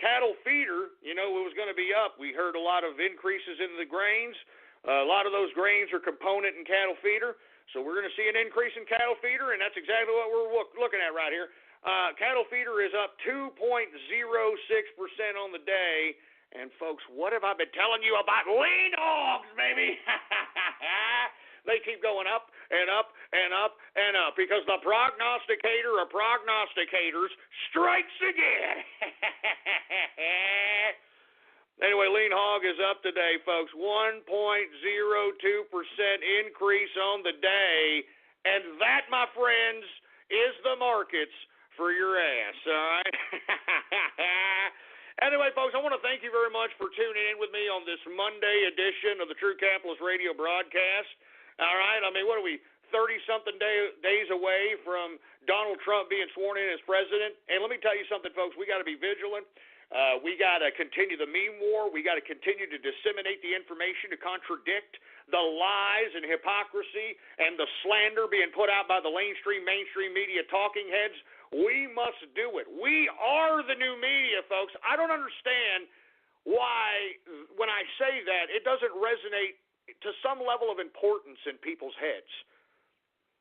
Cattle feeder, it was going to be up. We heard a lot of increases in the grains. A lot of those grains are component in cattle feeder. So we're going to see an increase in cattle feeder, and that's exactly what we're looking at right here. Cattle feeder is up 2.06% on the day. And, folks, what have I been telling you about lean hogs, baby? They keep going up and up and up and up because the prognosticator of prognosticators strikes again. Anyway, lean hog is up today, folks. 1.02% increase on the day. And that, my friends, is the markets for your ass, all right? Anyway, folks, I want to thank you very much for tuning in with me on this Monday edition of the True Capitalist Radio broadcast. All right? I mean, what are we, 30-something days away from Donald Trump being sworn in as president? And let me tell you something, folks. We got to be vigilant. We got to continue the meme war. We got to continue to disseminate the information to contradict the lies and hypocrisy and the slander being put out by the mainstream media talking heads. We must do it. We are the new media, folks. I don't understand why, when I say that, it doesn't resonate to some level of importance in people's heads.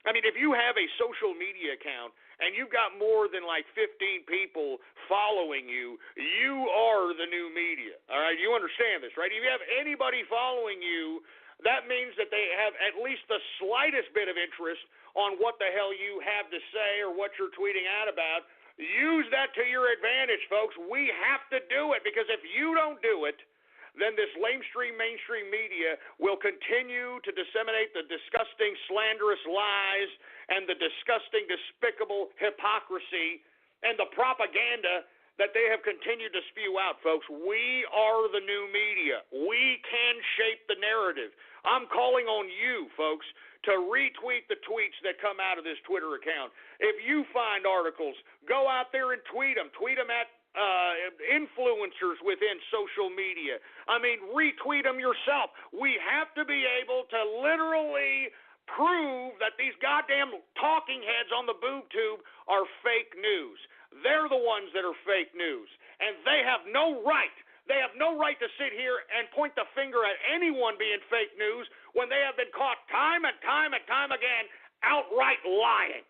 I mean, if you have a social media account and you've got more than like 15 people following you, you are the new media. All right? You understand this, right? If you have anybody following you, that means that they have at least the slightest bit of interest on what the hell you have to say or what you're tweeting out about. Use that to your advantage, folks. We have to do it, because if you don't do it, then this mainstream media will continue to disseminate the disgusting, slanderous lies and the disgusting, despicable hypocrisy and the propaganda that they have continued to spew out, folks. We are the new media. We can shape the narrative. I'm calling on you, folks, to retweet the tweets that come out of this Twitter account. If you find articles, go out there and tweet them. Tweet them at influencers within social media. I mean, retweet them yourself. We have to be able to literally prove that these goddamn talking heads on the boob tube are fake news. They're the ones that are fake news. And they have no right. They have no right to sit here and point the finger at anyone being fake news when they have been caught time and time and time again outright lying.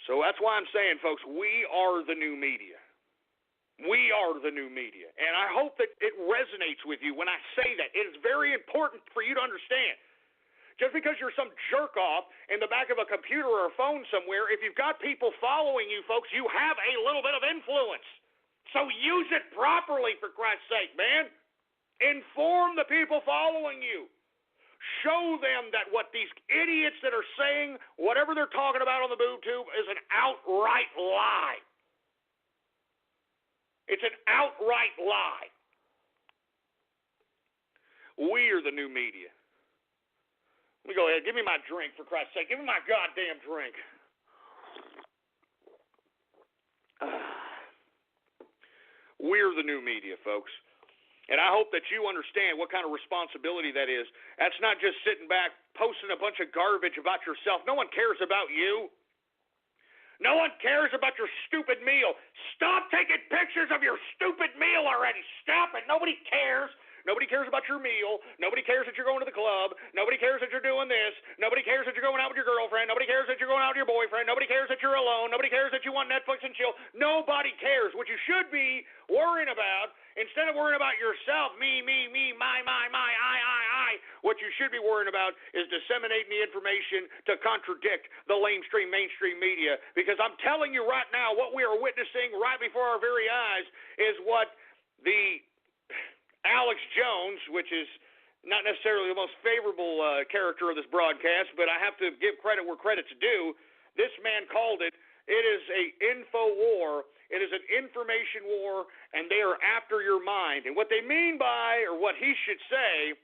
So that's why I'm saying, folks, we are the new media. We are the new media. And I hope that it resonates with you when I say that. It is very important for you to understand. Just because you're some jerk-off in the back of a computer or a phone somewhere, if you've got people following you, folks, you have a little bit of influence. So use it properly, for Christ's sake, man. Inform the people following you. Show them that what these idiots that are saying, whatever they're talking about on the boob tube, is an outright lie. It's an outright lie. We are the new media. Let me go ahead. Give me my drink, for Christ's sake. Give me my goddamn drink. We're the new media, folks. And I hope that you understand what kind of responsibility that is. That's not just sitting back posting a bunch of garbage about yourself. No one cares about you. No one cares about your stupid meal. Stop taking pictures of your stupid meal already. Stop it. Nobody cares. Nobody cares about your meal. Nobody cares that you're going to the club. Nobody cares that you're doing this. Nobody cares that you're going out with your girlfriend. Nobody cares that you're going out with your boyfriend. Nobody cares that you're alone. Nobody cares that you want Netflix and chill. Nobody cares. What you should be worrying about, instead of worrying about yourself, me, my, I, what you should be worrying about is disseminating the information to contradict the mainstream media. Because I'm telling you right now, what we are witnessing right before our very eyes is what the Alex Jones, which is not necessarily the most favorable character of this broadcast, but I have to give credit where credit's due. This man called it. It is an info war. It is an information war, and they are after your mind. And what they mean by, or what he should say,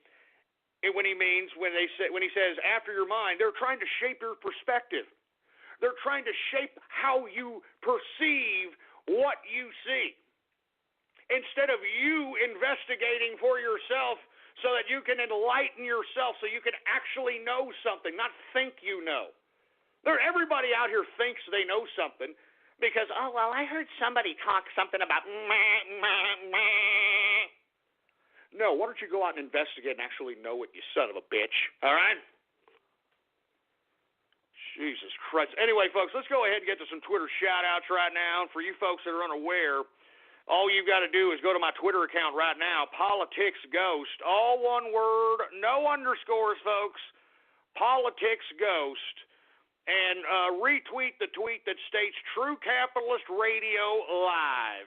when he says after your mind, they're trying to shape your perspective. They're trying to shape how you perceive what you see. Instead of you investigating for yourself so that you can enlighten yourself, so you can actually know something, not think you know. Everybody out here thinks they know something because, oh, well, I heard somebody talk something about No, why don't you go out and investigate and actually know it, you son of a bitch, all right? Jesus Christ. Anyway, folks, let's go ahead and get to some Twitter shout-outs right now. For you folks that are unaware, all you've got to do is go to my Twitter account right now, Politics Ghost. All one word, no underscores, folks. Politics Ghost. And retweet the tweet that states True Capitalist Radio Live.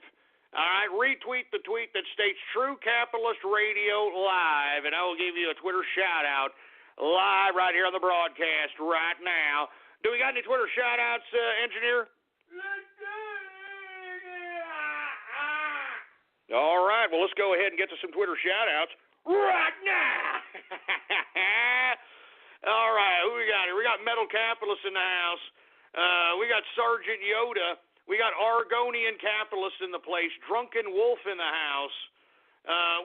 All right, retweet the tweet that states True Capitalist Radio Live, and I will give you a Twitter shout-out live right here on the broadcast right now. Do we got any Twitter shout-outs, engineer? All right, well, let's go ahead and get to some Twitter shout-outs right now. All right, who we got here? We got Metal Capitalist in the house. We got Sergeant Yoda. We got Argonian Capitalist in the place. Drunken Wolf in the house.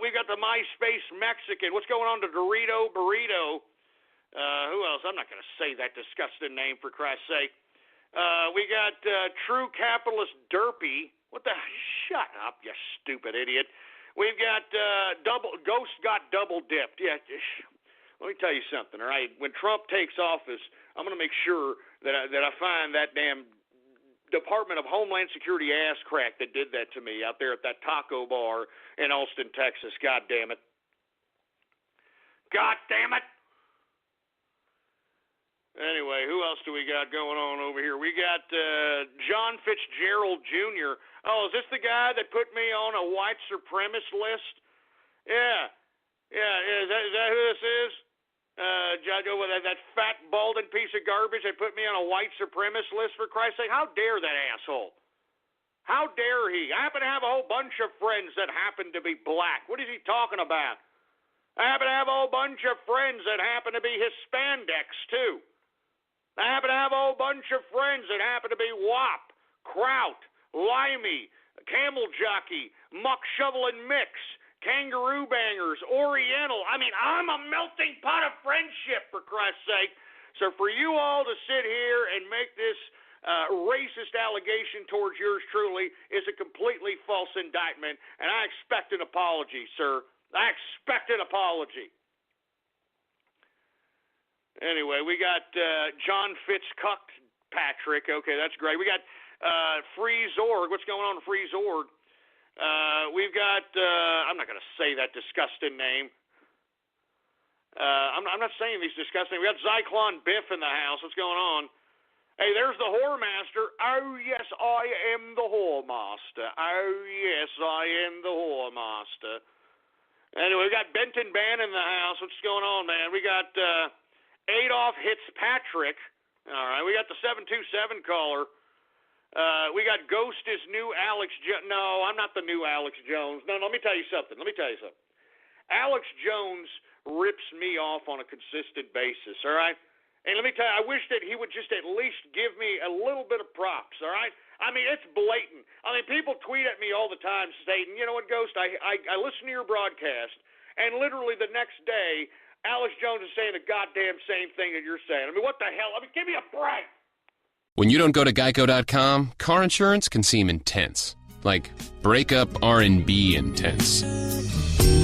We got the MySpace Mexican. What's going on to Dorito Burrito? Who else? I'm not going to say that disgusting name, for Christ's sake. We got True Capitalist Derpy. What the? Shut up, you stupid idiot. We've got Ghost got double dipped. Yeah, let me tell you something, all right? When Trump takes office, I'm going to make sure that I find that damn Department of Homeland Security ass crack that did that to me out there at that taco bar in Austin, Texas. God damn it. God damn it. Anyway, who else do we got going on over here? We got John Fitzgerald Jr. Oh, is this the guy that put me on a white supremacist list? Yeah. Is that who this is? That fat, balding piece of garbage that put me on a white supremacist list, for Christ's sake. How dare that asshole? How dare he? I happen to have a whole bunch of friends that happen to be black. What is he talking about? I happen to have a whole bunch of friends that happen to be Hispanics, too. I happen to have a whole bunch of friends that happen to be WAP, Kraut, Limey, Camel Jockey, Muck Shovel and Mix, Kangaroo Bangers, Oriental. I mean, I'm a melting pot of friendship, for Christ's sake. So for you all to sit here and make this racist allegation towards yours truly is a completely false indictment, and I expect an apology, sir. I expect an apology. Anyway, we got John Fitzpatrick. Okay, that's great. We got Free Zorg. What's going on, Free Zorg? We've got, I'm not going to say that disgusting name. I'm not saying these disgusting. We got Zyklon Biff in the house. What's going on? Hey, there's the Whore Master. Oh, yes, I am the Whore Master. Oh, yes, I am the Whore Master. Anyway, we got Benton Ban in the house. What's going on, man? We got Adolf Fitzpatrick. All right, we got the 727 caller. We got Ghost is new Alex Jones. No, I'm not the new Alex Jones. No, let me tell you something. Alex Jones rips me off on a consistent basis, all right? And let me tell you, I wish that he would just at least give me a little bit of props, all right? I mean, it's blatant. I mean, people tweet at me all the time saying, you know what, Ghost, I listen to your broadcast, and literally the next day, Alex Jones is saying the goddamn same thing that you're saying. I mean, what the hell? I mean, give me a break. When you don't go to Geico.com, car insurance can seem intense. Like breakup R&B intense.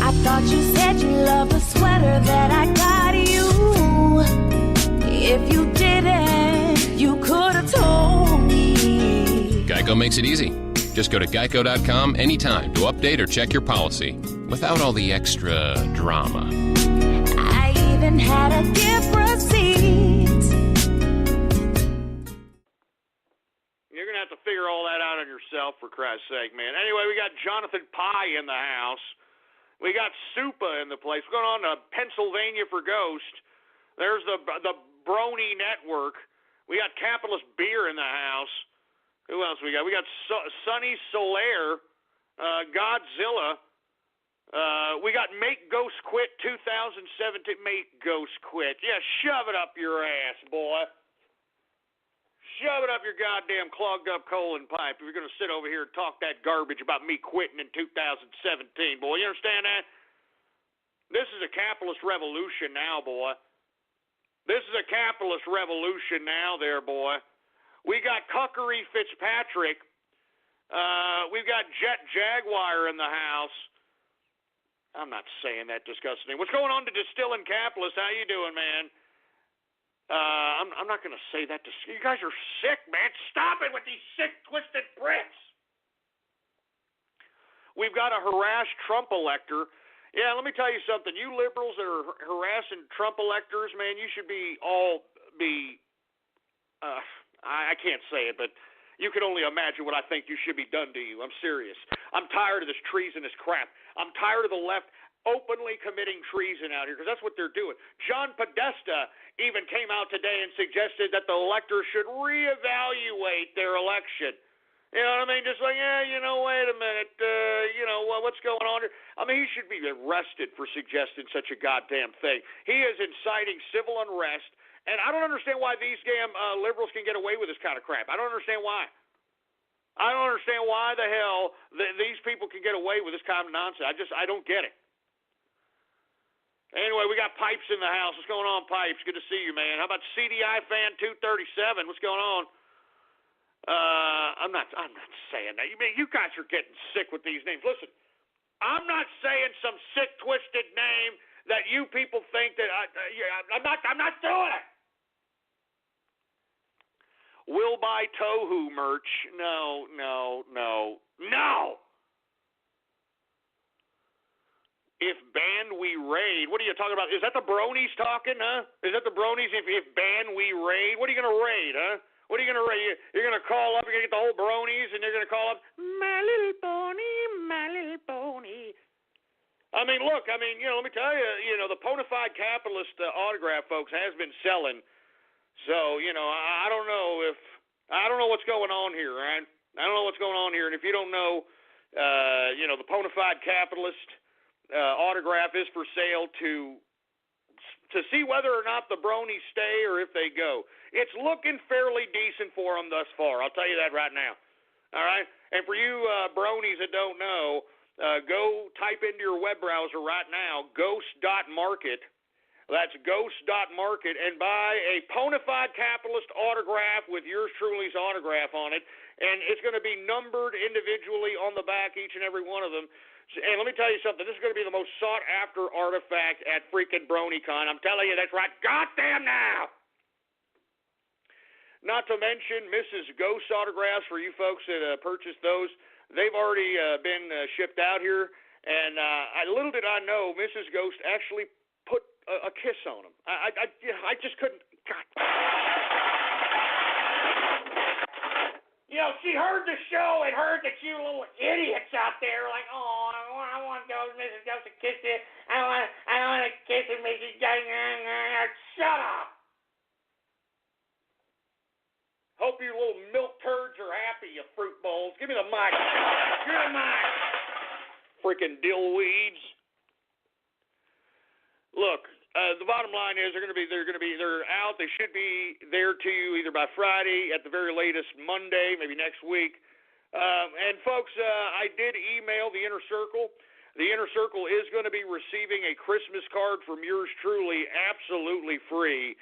I thought you said you loved the sweater that I got you. If you didn't, you could have told me. Geico makes it easy. Just go to Geico.com anytime to update or check your policy without all the extra drama. I even had a gift receipt. You're going to have to figure all that out on yourself, for Christ's sake, man. Anyway, we got Jonathan Pye in the house. We got Supa in the place. What's going on to Pennsylvania for Ghost? There's the Brony Network. We got Capitalist Beer in the house. Who else we got? We got Sunny Solaire, Godzilla. We got Make Ghost Quit 2017. Make Ghost Quit. Yeah, shove it up your ass, boy. Shove it up your goddamn clogged up colon pipe if you're going to sit over here and talk that garbage about me quitting in 2017, boy. You understand that? This is a capitalist revolution now, boy. This is a capitalist revolution now there, boy. We got Cuckery Fitzpatrick. We've got Jet Jaguar in the house. I'm not saying that disgusting. What's going on to Distilling Capitalist? How you doing, man? I'm not going to say that. You guys are sick, man. Stop it with these sick, twisted Brits. We've got a harassed Trump elector. Yeah, let me tell you something. You liberals that are harassing Trump electors, man, you should I can't say it, but you can only imagine what I think you should be done to you. I'm serious. I'm tired of this treasonous crap. I'm tired of the left openly committing treason out here, because that's what they're doing. John Podesta even came out today and suggested that the electors should reevaluate their election. You know what I mean? Just like, wait a minute, what's going on here? I mean, he should be arrested for suggesting such a goddamn thing. He is inciting civil unrest, and I don't understand why these damn liberals can get away with this kind of crap. I don't understand why. I don't understand why the hell these people can get away with this kind of nonsense. I don't get it. Anyway, we got Pipes in the house. What's going on, Pipes? Good to see you, man. How about CDI Fan 237? What's going on? I'm not saying that. You guys are getting sick with these names. Listen, I'm not saying some sick, twisted name that you people think that I'm not doing it. Will buy Tohu merch. No. If banned, we raid. What are you talking about? Is that the bronies talking, huh? Is that the bronies? If banned, we raid. What are you going to raid, huh? What are you going to raid? You're going to call up, you're going to get the whole bronies, and you're going to call up, my little pony. I mean, look, let me tell you, the Bonafide Capitalist autograph, folks, has been selling. So, I don't know what's going on here, right? I don't know what's going on here. And if you don't know, the Bonafide Capitalist autograph is for sale to see whether or not the bronies stay or if they go. It's looking fairly decent for them thus far. I'll tell you that right now. All right? And for you bronies that don't know, go type into your web browser right now, ghost.market. That's ghost.market, and buy a Bonafide Capitalist autograph with yours truly's autograph on it. And it's going to be numbered individually on the back, each and every one of them. And let me tell you something. This is going to be the most sought-after artifact at freaking BronyCon. I'm telling you, that's right. Goddamn now! Not to mention Mrs. Ghost autographs for you folks that purchased those. They've already been shipped out here. And little did I know, Mrs. Ghost actually put a kiss on them. I just couldn't. God. She heard the show and heard that you little idiots out there like, oh, I want Mrs. Ghost to kiss you. I want to kiss him, Mrs. Ghost. Shut up. Hope you little milk turds are happy, you fruit bowls. Give me the mic. Give me the mic. Freaking dillweeds. Look, the bottom line is they're out. They should be there to you either by Friday, at the very latest Monday, maybe next week. And folks, I did email the Inner Circle. The Inner Circle is going to be receiving a Christmas card from yours truly, absolutely free.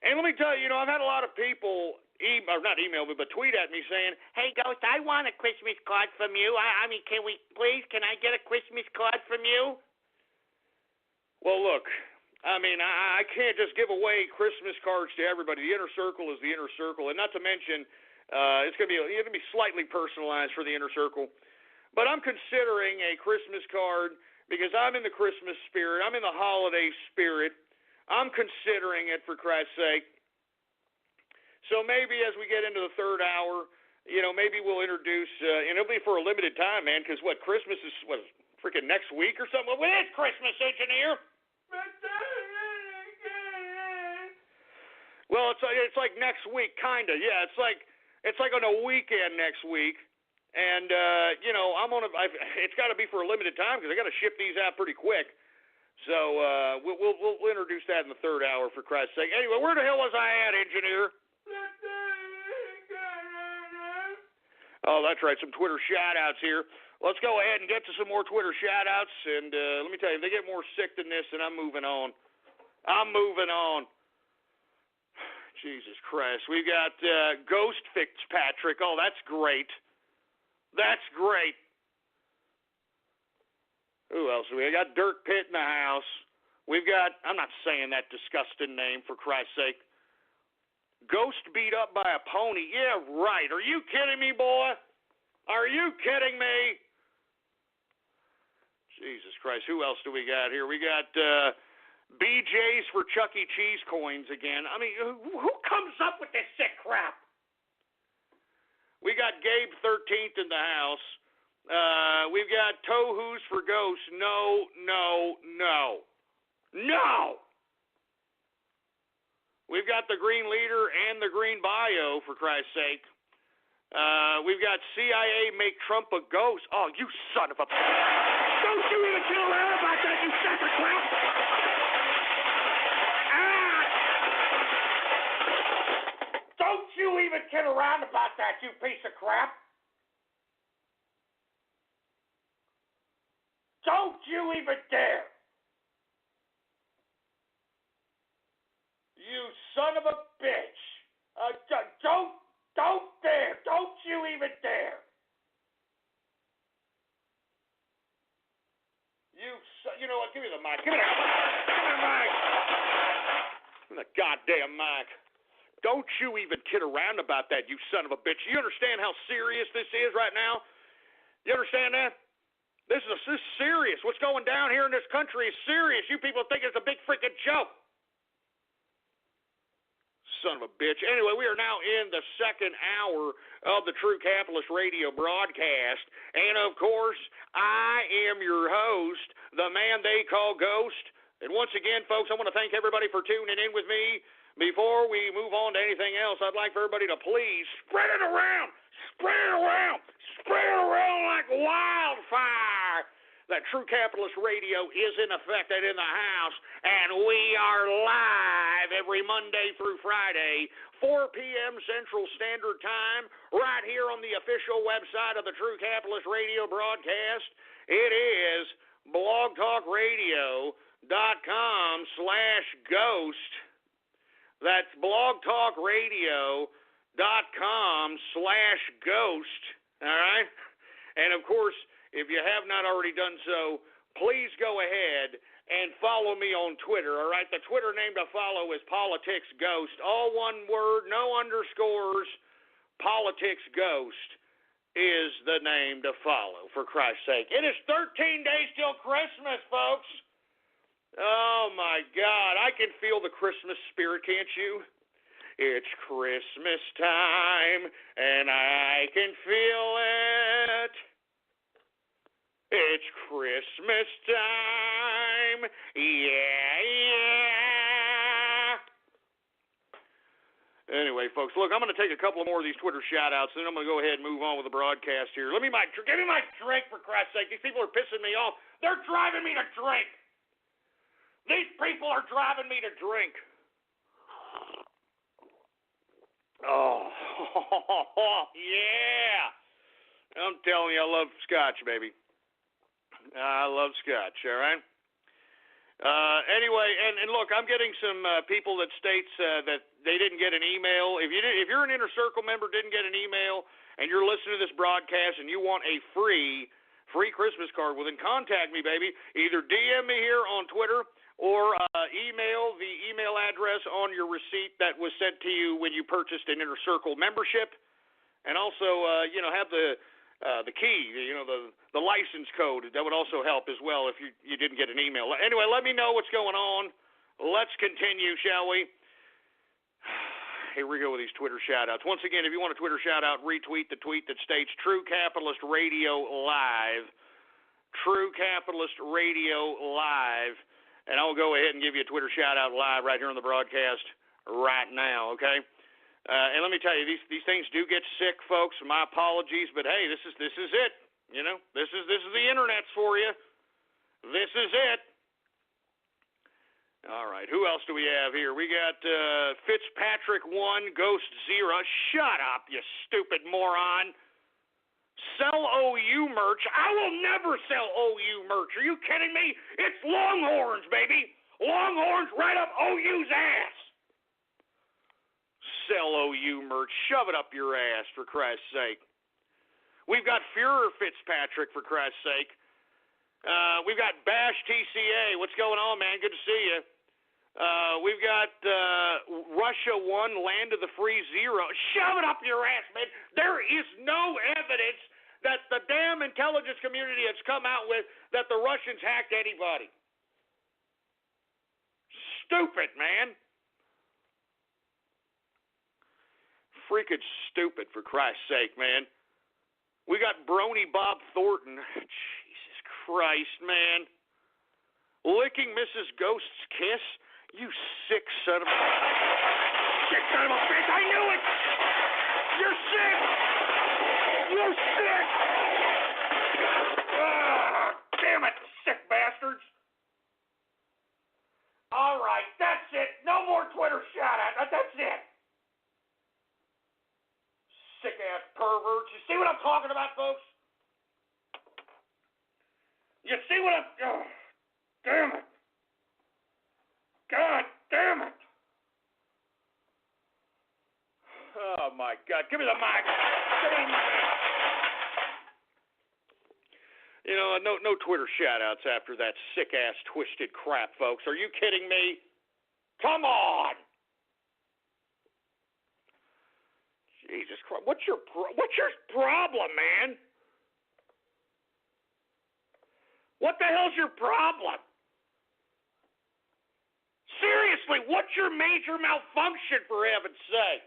And let me tell you, I've had a lot of people not email me, but tweet at me saying, hey, Ghost, I want a Christmas card from you. I mean, can I get a Christmas card from you? Well, look, I mean, I can't just give away Christmas cards to everybody. The Inner Circle is the Inner Circle, and not to mention, it's going to be slightly personalized for the Inner Circle. But I'm considering a Christmas card because I'm in the Christmas spirit. I'm in the holiday spirit. I'm considering it, for Christ's sake. So maybe as we get into the third hour, maybe we'll introduce, and it'll be for a limited time, man, because Christmas is, freaking next week or something? Well, it's Christmas, engineer. Well, it's like next week, kind of. Yeah, it's like on a weekend next week, And, it's got to be for a limited time because I got to ship these out pretty quick. So we'll introduce that in the third hour, for Christ's sake. Anyway, where the hell was I at, engineer? Oh, that's right, some Twitter shout-outs here. Let's go ahead and get to some more Twitter shout-outs. And let me tell you, if they get more sick than this, then I'm moving on. Jesus Christ. We've got Ghost Fitzpatrick. Oh, that's great. That's great. Who else? We got Dirt Pit in the house. We've got, I'm not saying that disgusting name, for Christ's sake. Ghost beat up by a pony. Yeah, right. Are you kidding me, boy? Are you kidding me? Jesus Christ. Who else do we got here? We got BJ's for Chuck E. Cheese coins again. I mean, who comes up with this sick crap? We got Gabe 13th in the house. We've got Tohus for Ghosts. No. We've got the Green Leader and the Green Bio, for Christ's sake. We've got CIA make Trump a ghost. Oh, you son of a... Don't you even get around about that, you sack of crap! Don't you even kid around about that, you piece of crap! Don't you even dare! You son of a bitch! Don't dare! Don't you even dare! You know what? Give me the mic. Give me the mic. Give me the goddamn mic. Don't you even kid around about that, you son of a bitch. You understand how serious this is right now? You understand that? This is serious. What's going down here in this country is serious. You people think it's a big freaking joke. Son of a bitch. Anyway, we are now in the second hour of the True Capitalist Radio broadcast. And, of course, I am your host, the man they call Ghost. And once again, folks, I want to thank everybody for tuning in with me. Before we move on to anything else, I'd like for everybody to please spread it around. Spread it around. Spread it around like wildfire. That True Capitalist Radio is in effect and in the house, and we are live every Monday through Friday, 4 p.m. Central Standard Time, right here on the official website of the True Capitalist Radio broadcast. It is blogtalkradio.com/ghost. That's blogtalkradio.com/ghost. All right? And, of course, if you have not already done so, please go ahead and follow me on Twitter, all right? The Twitter name to follow is Politics Ghost. All one word, no underscores. Politics Ghost is the name to follow, for Christ's sake. It is 13 days till Christmas, folks. Oh, my God. I can feel the Christmas spirit, can't you? It's Christmas time, and I can feel it. It's Christmas time, yeah. Anyway, folks, look, I'm going to take a couple more of these Twitter shout-outs, and then I'm going to go ahead and move on with the broadcast here. Give me my drink, for Christ's sake. These people are pissing me off. They're driving me to drink. These people are driving me to drink. Oh, yeah. I'm telling you, I love scotch, baby. I love scotch, all right? Anyway, and look, I'm getting some people that states that they didn't get an email. If you're an Inner Circle member, didn't get an email, and you're listening to this broadcast and you want a free Christmas card, well, then contact me, baby. Either DM me here on Twitter or email the email address on your receipt that was sent to you when you purchased an Inner Circle membership, and also, have the key, the license code. That would also help as well if you didn't get an email. Anyway, let me know what's going on. Let's continue, shall we? Here we go with these Twitter shout-outs. Once again, if you want a Twitter shout-out, retweet the tweet that states True Capitalist Radio Live. True Capitalist Radio Live. And I'll go ahead and give you a Twitter shout-out live right here on the broadcast right now, okay? And let me tell you, these things do get sick, folks. My apologies, but hey, this is it. You know, this is the internet for you. This is it. All right, who else do we have here? We got Fitzpatrick 1, Ghost 0. Shut up, you stupid moron. Sell OU merch. I will never sell OU merch. Are you kidding me? It's Longhorns, baby. Longhorns right up OU's ass. Sell OU merch. Shove it up your ass, for Christ's sake. We've got Führer Fitzpatrick, for Christ's sake. We've got Bash TCA. What's going on, man? Good to see you. We've got Russia 1, Land of the Free 0. Shove it up your ass, man. There is no evidence that the damn intelligence community has come out with that the Russians hacked anybody. Stupid, man. Freaking stupid, for Christ's sake, man. We got Brony Bob Thornton. Jesus Christ, man. Licking Mrs. Ghost's kiss? You sick son of a bitch. I knew it. You're sick. You're sick. Damn it, sick bastards. All right, that's it. No more Twitter shout-out. That's it. Sick-ass perverts. You see what I'm talking about, folks? You see what I'm... Oh, damn it. God damn it. Oh, my God. Give me the mic. Give me the mic. You know, no Twitter shout-outs after that sick-ass twisted crap, folks. Are you kidding me? Come on. Jesus Christ. What's your problem, man? What the hell's your problem? Seriously, what's your major malfunction, for heaven's sake?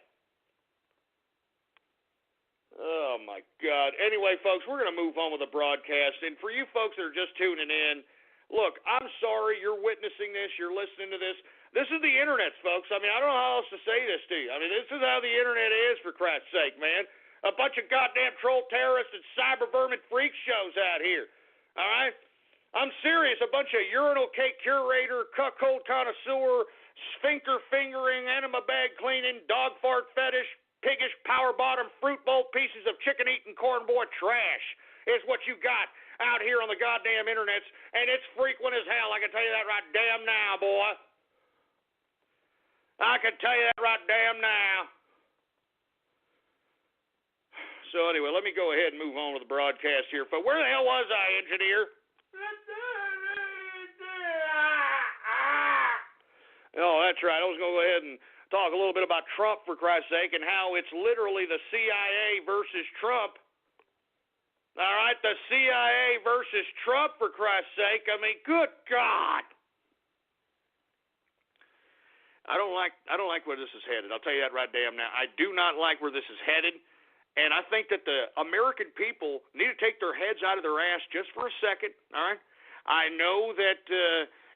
Oh, my God. Anyway, folks, we're going to move on with the broadcast. And for you folks that are just tuning in, look, I'm sorry you're witnessing this, you're listening to this. This is the internet, folks. I mean, I don't know how else to say this to you. I mean, this is how the internet is, for Christ's sake, man. A bunch of goddamn troll terrorists and cyber vermin freak shows out here. All right? I'm serious. A bunch of urinal cake curator, cuckold connoisseur, sphincter fingering, enema bag cleaning, dog fart fetish, piggish power bottom, fruit bowl pieces of chicken eating corn boy trash is what you got out here on the goddamn internets, and it's frequent as hell. I can tell you that right damn now, boy. I can tell you that right damn now. So anyway, let me go ahead and move on with the broadcast here. But where the hell was I, engineer? Oh, that's right. I was going to go ahead and talk a little bit about Trump, for Christ's sake, and how it's literally the CIA versus Trump. All right, the CIA versus Trump, for Christ's sake. I mean, good God. I don't like where this is headed. I'll tell you that right damn now. I do not like where this is headed, and I think that the American people need to take their heads out of their ass just for a second, all right? I know that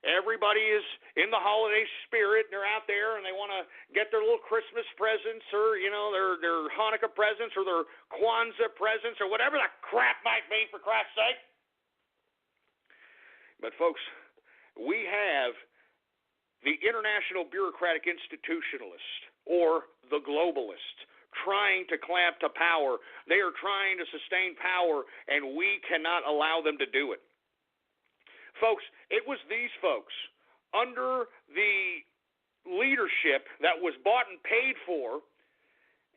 everybody is in the holiday spirit, and they're out there, and they want to get their little Christmas presents or, you know, their Hanukkah presents or their Kwanzaa presents or whatever the crap might be, for Christ's sake. But, folks, we have the international bureaucratic institutionalists, or the globalists, trying to clamp to power. They are trying to sustain power, and we cannot allow them to do it. Folks, it was these folks, under the leadership that was bought and paid for,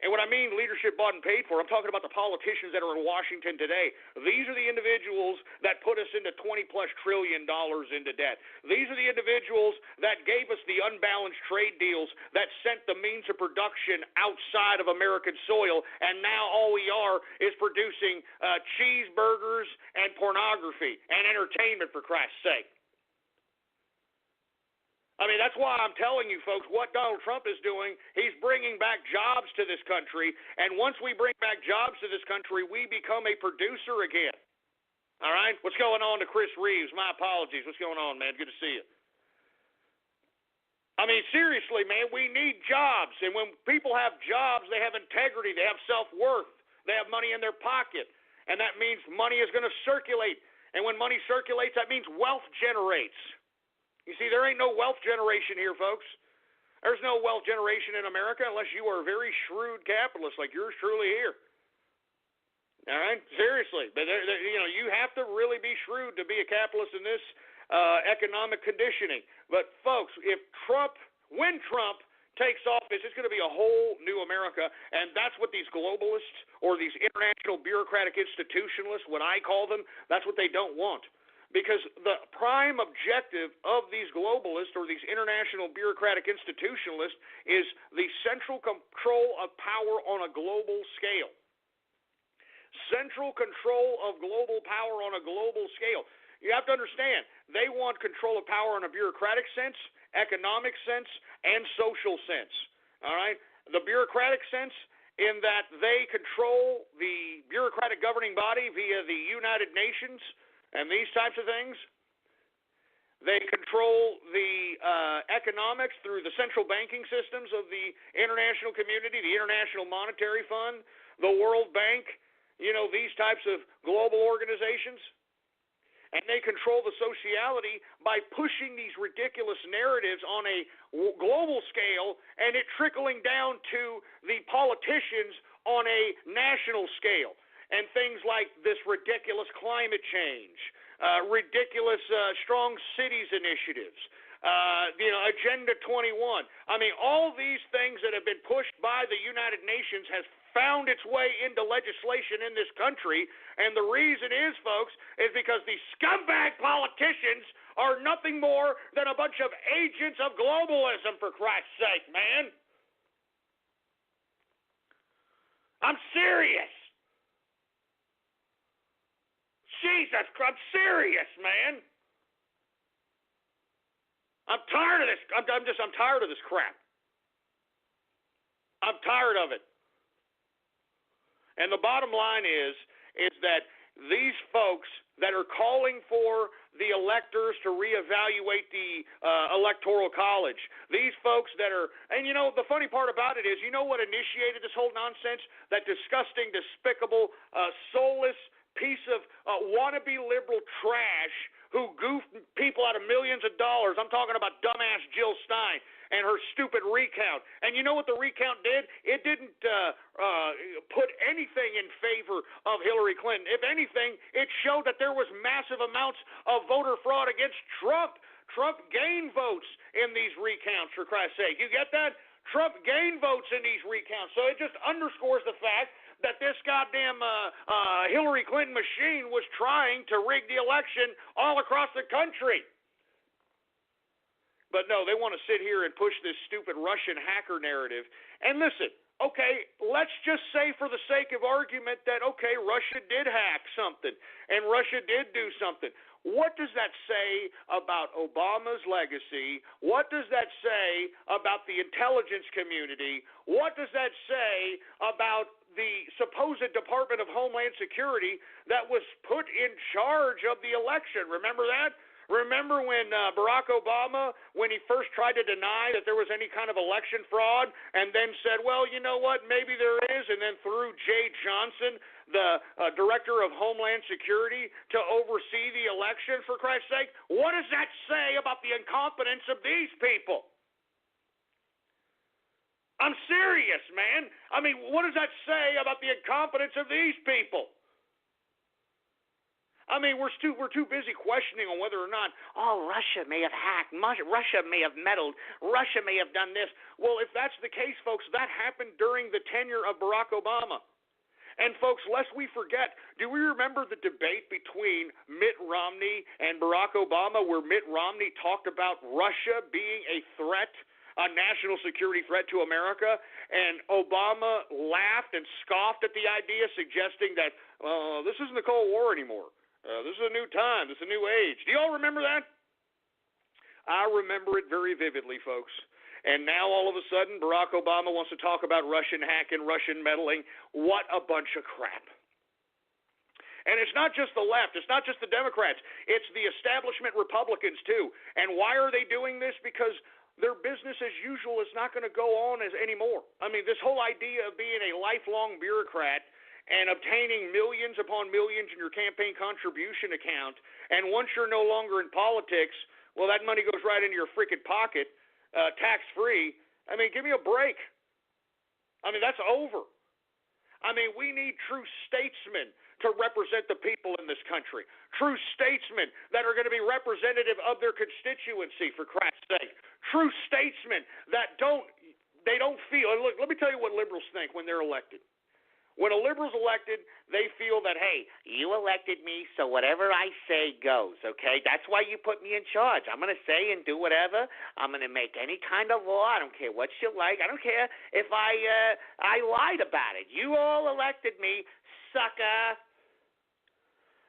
and what I mean leadership bought and paid for, I'm talking about the politicians that are in Washington today. These are the individuals that put us into $20+ trillion into debt. These are the individuals that gave us the unbalanced trade deals that sent the means of production outside of American soil, and now all we are is producing cheeseburgers and pornography and entertainment, for Christ's sake. I mean, that's why I'm telling you, folks, what Donald Trump is doing, he's bringing back jobs to this country, and once we bring back jobs to this country, we become a producer again. All right? What's going on to Chris Reeves? My apologies. What's going on, man? Good to see you. I mean, seriously, man, we need jobs. And when people have jobs, they have integrity, they have self-worth, they have money in their pocket. And that means money is going to circulate. And when money circulates, that means wealth generates. You see, there ain't no wealth generation here, folks. There's no wealth generation in America unless you are a very shrewd capitalist like yours truly here. All right? Seriously. But, you have to really be shrewd to be a capitalist in this economic conditioning. But, folks, when Trump takes office, it's going to be a whole new America, and that's what these globalists or these international bureaucratic institutionalists, what I call them, that's what they don't want. Because the prime objective of these globalists or these international bureaucratic institutionalists is the central control of power on a global scale. Central control of global power on a global scale. You have to understand, they want control of power in a bureaucratic sense, economic sense, and social sense. All right? The bureaucratic sense in that they control the bureaucratic governing body via the United Nations and these types of things. They control the economics through the central banking systems of the international community, the International Monetary Fund, the World Bank, these types of global organizations. And they control the sociality by pushing these ridiculous narratives on a global scale and it trickling down to the politicians on a national scale. And things like this ridiculous climate change, ridiculous strong cities initiatives, Agenda 21. I mean, all these things that have been pushed by the United Nations has found its way into legislation in this country, and the reason is, folks, is because these scumbag politicians are nothing more than a bunch of agents of globalism, for Christ's sake, man. I'm serious. Jesus Christ, I'm serious, man. I'm tired of this. I'm tired of this crap. I'm tired of it. And the bottom line is that these folks that are calling for the electors to reevaluate the Electoral College, these folks that are, and the funny part about it is, what initiated this whole nonsense? That disgusting, despicable, soulless piece of wannabe liberal trash who goofed people out of millions of dollars. I'm talking about dumbass Jill Stein and her stupid recount. And you know what the recount did? It didn't put anything in favor of Hillary Clinton. If anything, it showed that there was massive amounts of voter fraud against Trump. Trump gained votes in these recounts, for Christ's sake. You get that? Trump gained votes in these recounts. So it just underscores the fact that this goddamn Hillary Clinton machine was trying to rig the election all across the country. But no, they want to sit here and push this stupid Russian hacker narrative. And listen, okay, let's just say for the sake of argument that, okay, Russia did hack something and Russia did do something. What does that say about Obama's legacy? What does that say about the intelligence community? What does that say about the supposed Department of Homeland Security that was put in charge of the election? Remember that? Remember when Barack Obama, when he first tried to deny that there was any kind of election fraud and then said, well, you know what, maybe there is, and then threw Jay Johnson, the Director of Homeland Security, to oversee the election, for Christ's sake? What does that say about the incompetence of these people? I'm serious, man. I mean, what does that say about the incompetence of these people? I mean, we're too busy questioning on whether or not, Russia may have hacked, Russia may have meddled, Russia may have done this. Well, if that's the case, folks, that happened during the tenure of Barack Obama. And, folks, lest we forget, do we remember the debate between Mitt Romney and Barack Obama where Mitt Romney talked about Russia being a threat, a national security threat to America, and Obama laughed and scoffed at the idea, suggesting that, this isn't the Cold War anymore. This is a new time. This is a new age. Do you all remember that? I remember it very vividly, folks. And now all of a sudden, Barack Obama wants to talk about Russian hacking, Russian meddling. What a bunch of crap. And it's not just the left. It's not just the Democrats. It's the establishment Republicans, too. And why are they doing this? Because their business as usual is not going to go on anymore. I mean, this whole idea of being a lifelong bureaucrat and obtaining millions upon millions in your campaign contribution account, and once you're no longer in politics, well, that money goes right into your freaking pocket, tax-free. I mean, give me a break. I mean, that's over. I mean, we need true statesmen to represent the people in this country. True statesmen that are going to be representative of their constituency, for Christ's sake. True statesmen that don't feel, and look, let me tell you what liberals think when they're elected. When a liberal's elected, they feel that, hey, you elected me, so whatever I say goes, okay? That's why you put me in charge. I'm going to say and do whatever. I'm going to make any kind of law. I don't care what you like. I don't care if I lied about it. You all elected me, sucker.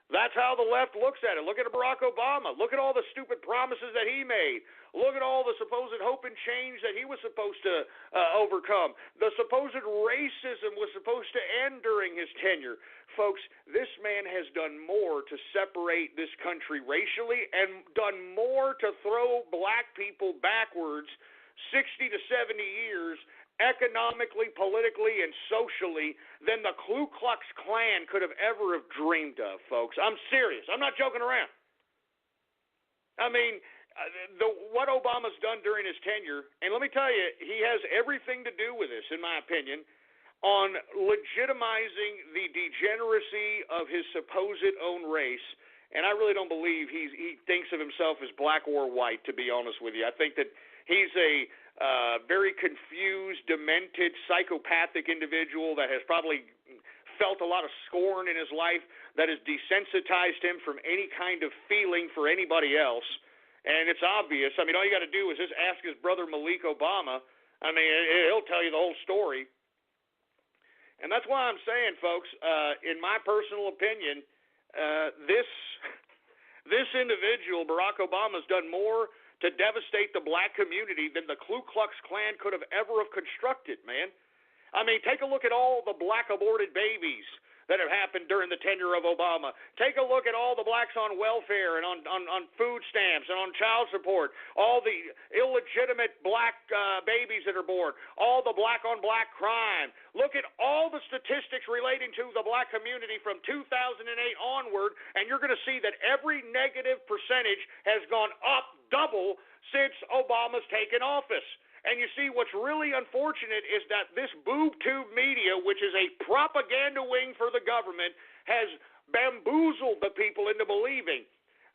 That's how the left looks at it. Look at Barack Obama. Look at all the stupid promises that he made. Look at all the supposed hope and change that he was supposed to overcome. The supposed racism was supposed to end during his tenure. Folks, this man has done more to separate this country racially and done more to throw black people backwards 60 to 70 years economically, politically, and socially than the Ku Klux Klan could have ever have dreamed of, folks. I'm serious. I'm not joking around. I mean, what Obama's done during his tenure, and let me tell you, he has everything to do with this, in my opinion, on legitimizing the degeneracy of his supposed own race. And I really don't believe he thinks of himself as black or white, to be honest with you. I think that he's a very confused, demented, psychopathic individual that has probably felt a lot of scorn in his life that has desensitized him from any kind of feeling for anybody else. And it's obvious. I mean, all you got to do is just ask his brother Malik Obama. I mean, he'll tell you the whole story. And that's why I'm saying, folks, in my personal opinion, this individual, Barack Obama, has done more to devastate the black community than the Ku Klux Klan could have ever have constructed, man. I mean, take a look at all the black aborted babies that have happened during the tenure of Obama. Take a look at all the blacks on welfare and on food stamps and on child support, all the illegitimate black babies that are born, all the black-on-black crime. Look at all the statistics relating to the black community from 2008 onward, and you're going to see that every negative percentage has gone up double since Obama's taken office. And you see, what's really unfortunate is that this boob tube media, which is a propaganda wing for the government, has bamboozled the people into believing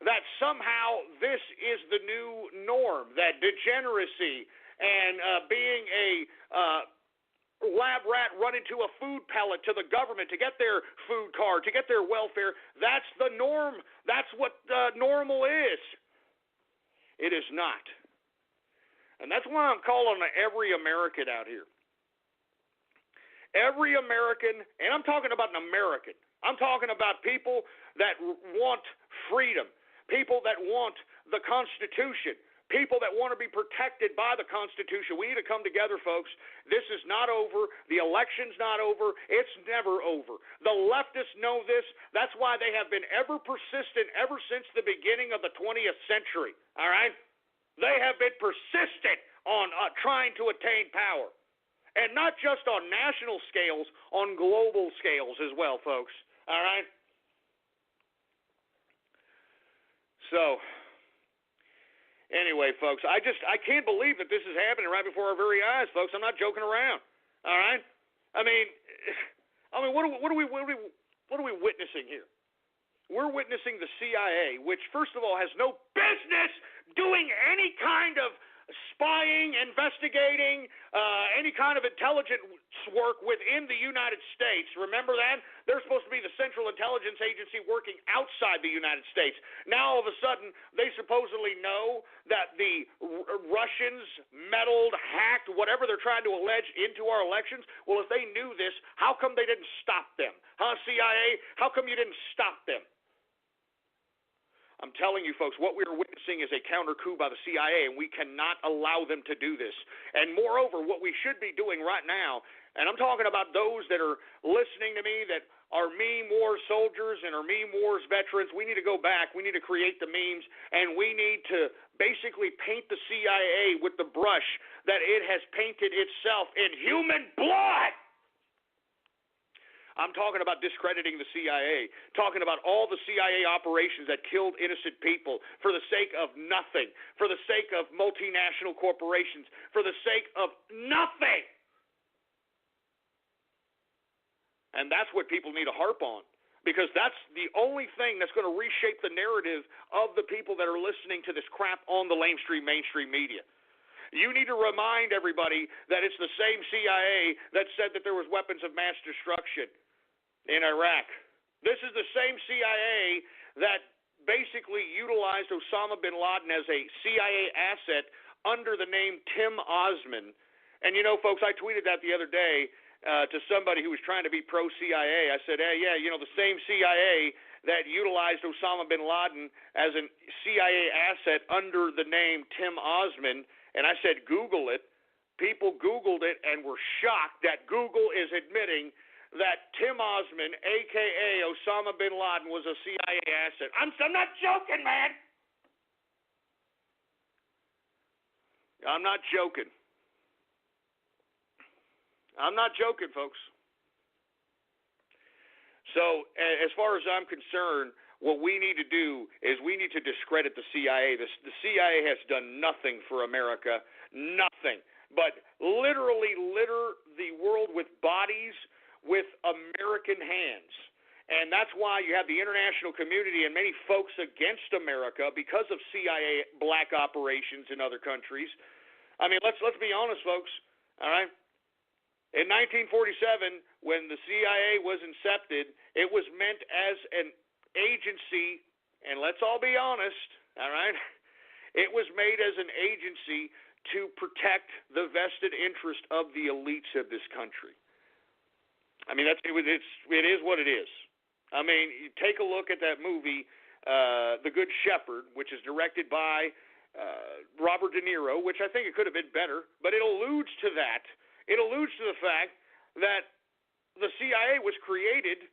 that somehow this is the new norm, that degeneracy and being a lab rat running to a food pellet to the government to get their food card, to get their welfare, that's the norm. That's what normal is. It is not. And that's why I'm calling on every American out here. Every American, and I'm talking about an American. I'm talking about people that want freedom, people that want the Constitution, people that want to be protected by the Constitution. We need to come together, folks. This is not over. The election's not over. It's never over. The leftists know this. That's why they have been ever persistent ever since the beginning of the 20th century. All right? They have been persistent on trying to attain power. And not just on national scales, on global scales as well, folks. All right? So, anyway, folks, I can't believe that this is happening right before our very eyes, folks. I'm not joking around. All right? I mean, what are we witnessing here? We're witnessing the CIA, which, first of all, has no business doing any kind of spying, investigating, any kind of intelligence work within the United States. Remember that? They're supposed to be the Central Intelligence Agency working outside the United States. Now, all of a sudden, they supposedly know that the Russians meddled, hacked, whatever they're trying to allege into our elections. Well, if they knew this, how come they didn't stop them? Huh, CIA? How come you didn't stop them? I'm telling you, folks, what we are witnessing is a counter-coup by the CIA, and we cannot allow them to do this. And moreover, what we should be doing right now, And I'm talking about those that are listening to me that are meme war soldiers and are meme wars veterans. We need to go back. We need to create the memes, and we need to basically paint the CIA with the brush that it has painted itself in human blood. I'm talking about discrediting the CIA, talking about all the CIA operations that killed innocent people for the sake of nothing, for the sake of multinational corporations, for the sake of nothing. And that's what people need to harp on, because that's the only thing that's going to reshape the narrative of the people that are listening to this crap on the mainstream media. You need to remind everybody that it's the same CIA that said that there was weapons of mass destruction in Iraq. This is the same CIA that basically utilized Osama bin Laden as a CIA asset under the name Tim Osman. And you know, folks, I tweeted that the other day to somebody who was trying to be pro-CIA. I said, hey, yeah, you know, the same CIA that utilized Osama bin Laden as a CIA asset under the name Tim Osman, and I said, Google it. People Googled it and were shocked that Google is admitting that Tim Osman, a.k.a. Osama bin Laden, was a CIA asset. I'm not joking, man. I'm not joking. I'm not joking, folks. So as far as I'm concerned, what we need to do is we need to discredit the CIA. The CIA has done nothing for America, nothing, but literally litter the world with bodies with American hands. And that's why you have the international community and many folks against America because of CIA black operations in other countries. I mean, let's be honest, folks, all right? In 1947, when the CIA was incepted, it was meant as an agency, and let's all be honest, all right? It was made as an agency to protect the vested interest of the elites of this country. I mean, it is what it is. I mean, you take a look at that movie, The Good Shepherd, which is directed by Robert De Niro, which I think it could have been better, but it alludes to that. It alludes to the fact that the CIA was created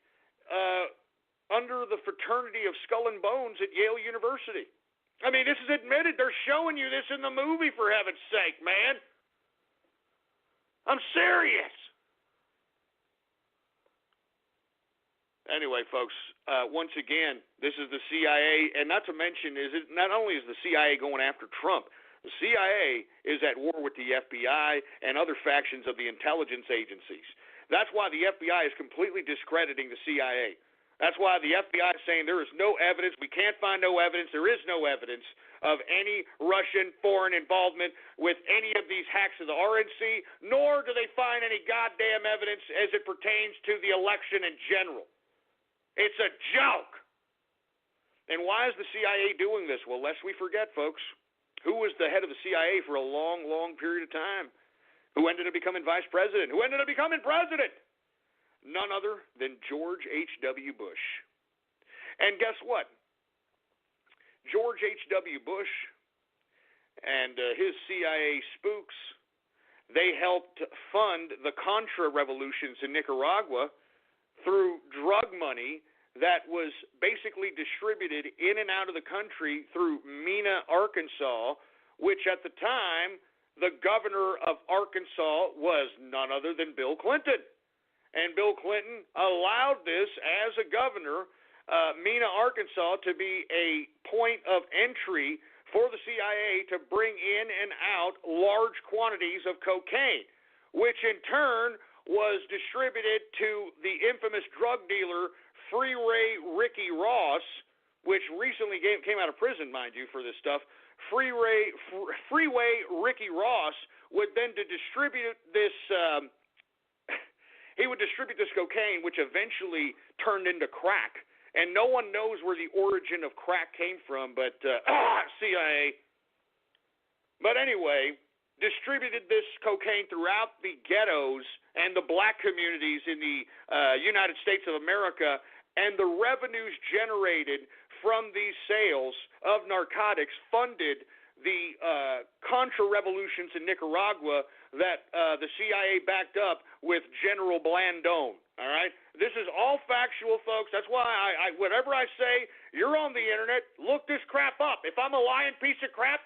under the fraternity of Skull and Bones at Yale University. I mean, this is admitted. They're showing you this in the movie, for heaven's sake, man. I'm serious. Anyway, folks, once again, this is the CIA, and not to mention, not only is the CIA going after Trump, the CIA is at war with the FBI and other factions of the intelligence agencies. That's why the FBI is completely discrediting the CIA. That's why the FBI is saying there is no evidence. We can't find no evidence. There is no evidence of any Russian foreign involvement with any of these hacks of the RNC, nor do they find any goddamn evidence as it pertains to the election in general. It's a joke. And why is the CIA doing this? Well, lest we forget, folks, who was the head of the CIA for a long, long period of time? Who ended up becoming vice president? Who ended up becoming president? None other than George H.W. Bush. And guess what? George H.W. Bush and his CIA spooks, they helped fund the Contra revolutions in Nicaragua through drug money that was basically distributed in and out of the country through Mena, Arkansas, which at the time, the governor of Arkansas was none other than Bill Clinton. And Bill Clinton allowed this as a governor, Mena, Arkansas, to be a point of entry for the CIA to bring in and out large quantities of cocaine, which in turn was distributed to the infamous drug dealer Freeway Ricky Ross, which recently came out of prison, mind you, for this stuff. Freeway Ricky Ross would then distribute this. He would distribute this cocaine, which eventually turned into crack. And no one knows where the origin of crack came from, but CIA. But anyway, distributed this cocaine throughout the ghettos and the black communities in the United States of America, and the revenues generated from these sales of narcotics funded the Contra-revolutions in Nicaragua that the CIA backed up with General Blandón. All right? This is all factual, folks. That's why I whatever I say, you're on the internet. Look this crap up. If I'm a lying piece of crap,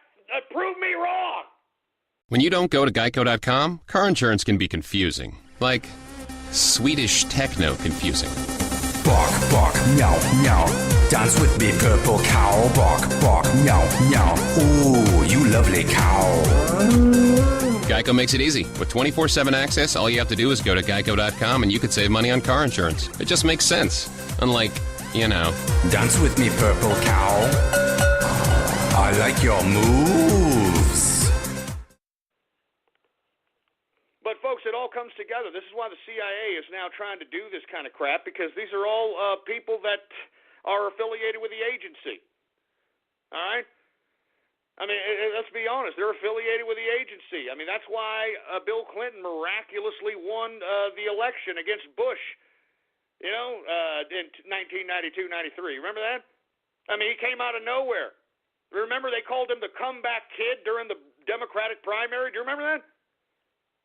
prove me wrong. When you don't go to geico.com, car insurance can be confusing. Like Swedish techno confusing. Bark, bark, meow, meow. Dance with me, purple cow. Bark, bark, meow, meow. Ooh, you lovely cow. Geico makes it easy. With 24/7 access, all you have to do is go to geico.com and you could save money on car insurance. It just makes sense. Unlike, you know. Dance with me, purple cow. I like your moves. But, folks, it all comes together. This is why the CIA is now trying to do this kind of crap, because these are all people that are affiliated with the agency. All right? I mean, let's be honest. They're affiliated with the agency. I mean, that's why Bill Clinton miraculously won the election against Bush, you know, in 1992-93. Remember that? I mean, he came out of nowhere. Remember they called him the comeback kid during the Democratic primary? Do you remember that?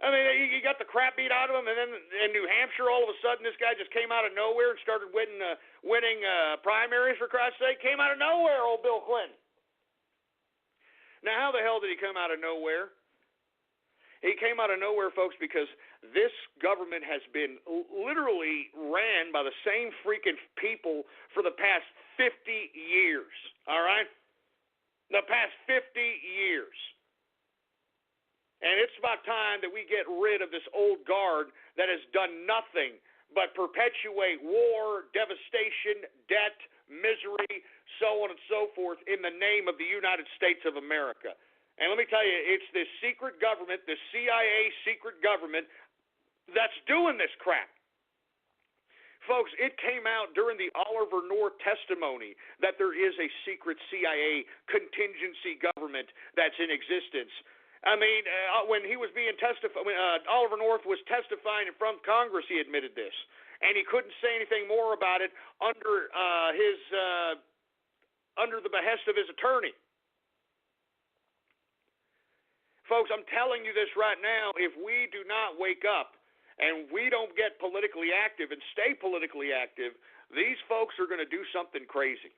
I mean, he got the crap beat out of him, and then in New Hampshire, all of a sudden, this guy just came out of nowhere and started winning primaries, for Christ's sake. Came out of nowhere, old Bill Clinton. Now, how the hell did he come out of nowhere? He came out of nowhere, folks, because this government has been literally ran by the same freaking people for the past 50 years, all right? The past 50 years. And it's about time that we get rid of this old guard that has done nothing but perpetuate war, devastation, debt, misery, so on and so forth in the name of the United States of America. And let me tell you, it's this secret government, the CIA secret government, that's doing this crap. Folks, it came out during the Oliver North testimony that there is a secret CIA contingency government that's in existence. I mean, when he was being Oliver North was testifying in front of Congress, he admitted this, and he couldn't say anything more about it under the behest of his attorney. Folks, I'm telling you this right now. If we do not wake up and we don't get politically active and stay politically active, these folks are going to do something crazy.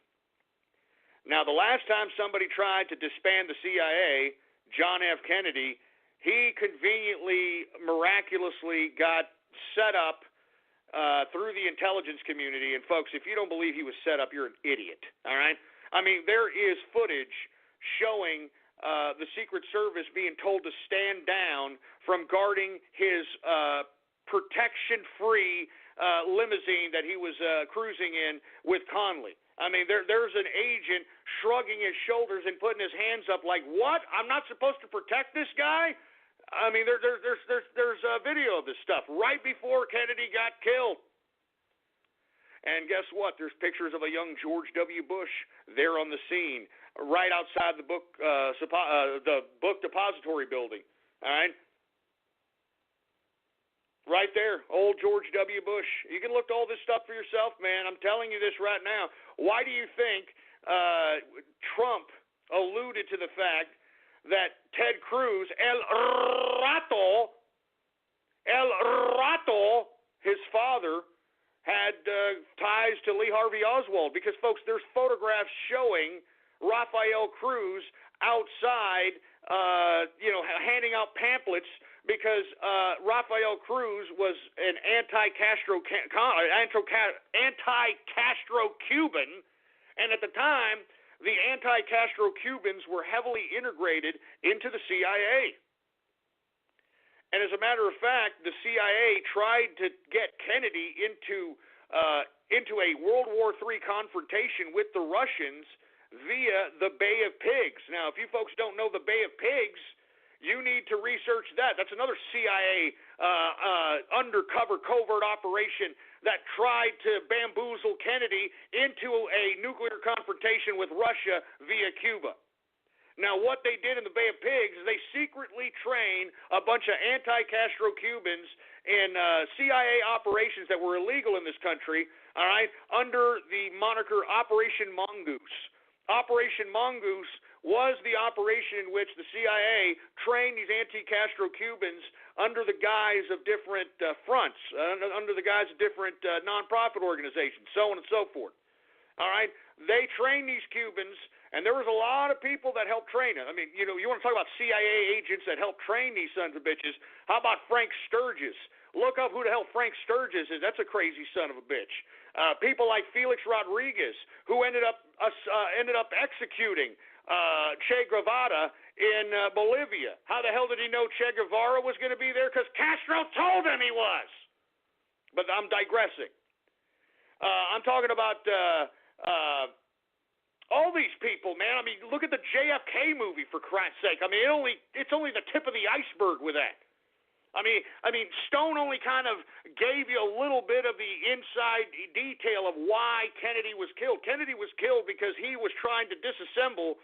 Now, the last time somebody tried to disband the CIA, John F. Kennedy, he conveniently, miraculously got set up through the intelligence community. And, folks, if you don't believe he was set up, you're an idiot, all right? I mean, there is footage showing the Secret Service being told to stand down from guarding his protection-free limousine that he was cruising in with Conley. I mean, there's an agent shrugging his shoulders and putting his hands up like, what? I'm not supposed to protect this guy? I mean, there's a video of this stuff right before Kennedy got killed. And guess what? There's pictures of a young George W. Bush there on the scene, right outside the book depository building. All right? Right there, old George W. Bush. You can look at all this stuff for yourself, man. I'm telling you this right now. Why do you think Trump alluded to the fact that Ted Cruz, El Rato, his father, had ties to Lee Harvey Oswald? Because, folks, there's photographs showing Rafael Cruz outside, handing out pamphlets, because Rafael Cruz was an anti-Castro Cuban, and at the time, the anti-Castro Cubans were heavily integrated into the CIA. And as a matter of fact, the CIA tried to get Kennedy into a World War III confrontation with the Russians via the Bay of Pigs. Now, if you folks don't know the Bay of Pigs, you need to research that. That's another CIA undercover covert operation that tried to bamboozle Kennedy into a nuclear confrontation with Russia via Cuba. Now, what they did in the Bay of Pigs is they secretly trained a bunch of anti-Castro Cubans in CIA operations that were illegal in this country, all right, under the moniker Operation Mongoose. Operation Mongoose was the operation in which the CIA trained these anti-Castro Cubans under the guise of different fronts, under the guise of different nonprofit organizations, so on and so forth. All right? They trained these Cubans, and there was a lot of people that helped train them. I mean, you want to talk about CIA agents that helped train these sons of bitches. How about Frank Sturgis? Look up who the hell Frank Sturgis is. That's a crazy son of a bitch. People like Felix Rodriguez, who ended up executing Che Guevara in Bolivia. How the hell did he know Che Guevara was going to be there? Because Castro told him he was. But I'm digressing. I'm talking about all these people, man. I mean, look at the JFK movie, for Christ's sake. I mean, it's only the tip of the iceberg with that. I mean, Stone only kind of gave you a little bit of the inside detail of why Kennedy was killed. Kennedy was killed because he was trying to disassemble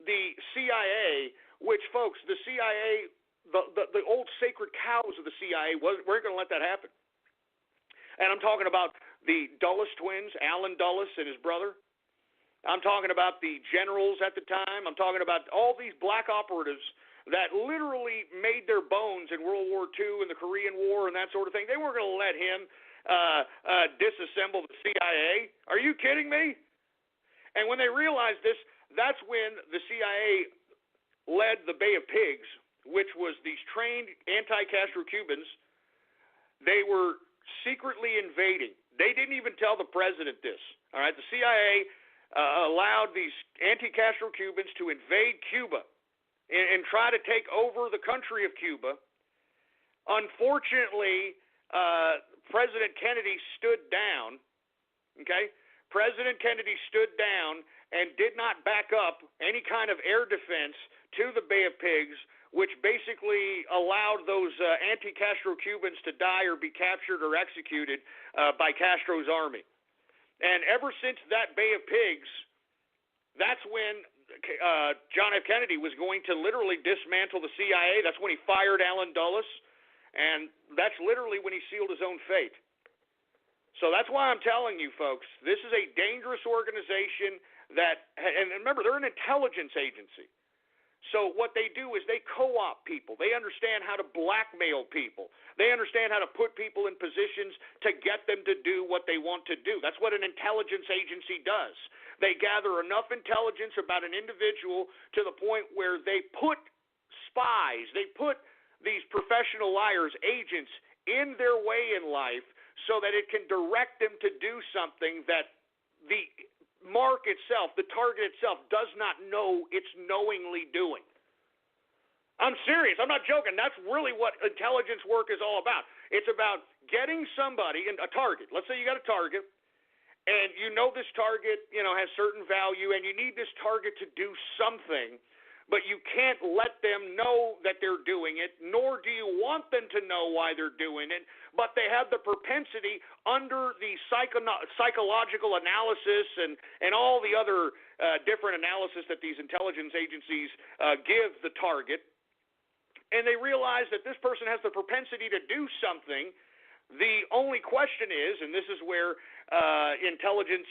the CIA, which, folks, the CIA, the old sacred cows of the CIA, weren't going to let that happen. And I'm talking about the Dulles twins, Alan Dulles and his brother. I'm talking about the generals at the time. I'm talking about all these black operatives that literally made their bones in World War II and the Korean War and that sort of thing. They weren't going to let him disassemble the CIA. Are you kidding me? And when they realized this, that's when the CIA led the Bay of Pigs, which was these trained anti-Castro Cubans. They were secretly invading. They didn't even tell the president this. All right, the CIA allowed these anti-Castro Cubans to invade Cuba and try to take over the country of Cuba. Unfortunately, President Kennedy stood down, okay? President Kennedy stood down and did not back up any kind of air defense to the Bay of Pigs, which basically allowed those anti-Castro Cubans to die or be captured or executed by Castro's army. And ever since that Bay of Pigs, that's when John F. Kennedy was going to literally dismantle the CIA. That's when he fired Alan Dulles, and that's literally when he sealed his own fate. So that's why I'm telling you, folks, this is a dangerous organization that, and remember, they're an intelligence agency. So what they do is they co-opt people. They understand how to blackmail people. They understand how to put people in positions to get them to do what they want to do. That's what an intelligence agency does. They gather enough intelligence about an individual to the point where they put spies, they put these professional liars, agents, in their way in life so that it can direct them to do something that the mark itself, the target itself, does not know it's knowingly doing. I'm serious. I'm not joking. That's really what intelligence work is all about. It's about getting somebody, a target. Let's say you got a target, and you know this target, has certain value, and you need this target to do something, but you can't let them know that they're doing it, nor do you want them to know why they're doing it, but they have the propensity under the psychological analysis and all the other different analysis that these intelligence agencies give the target, and they realize that this person has the propensity to do something. The only question is, and this is where intelligence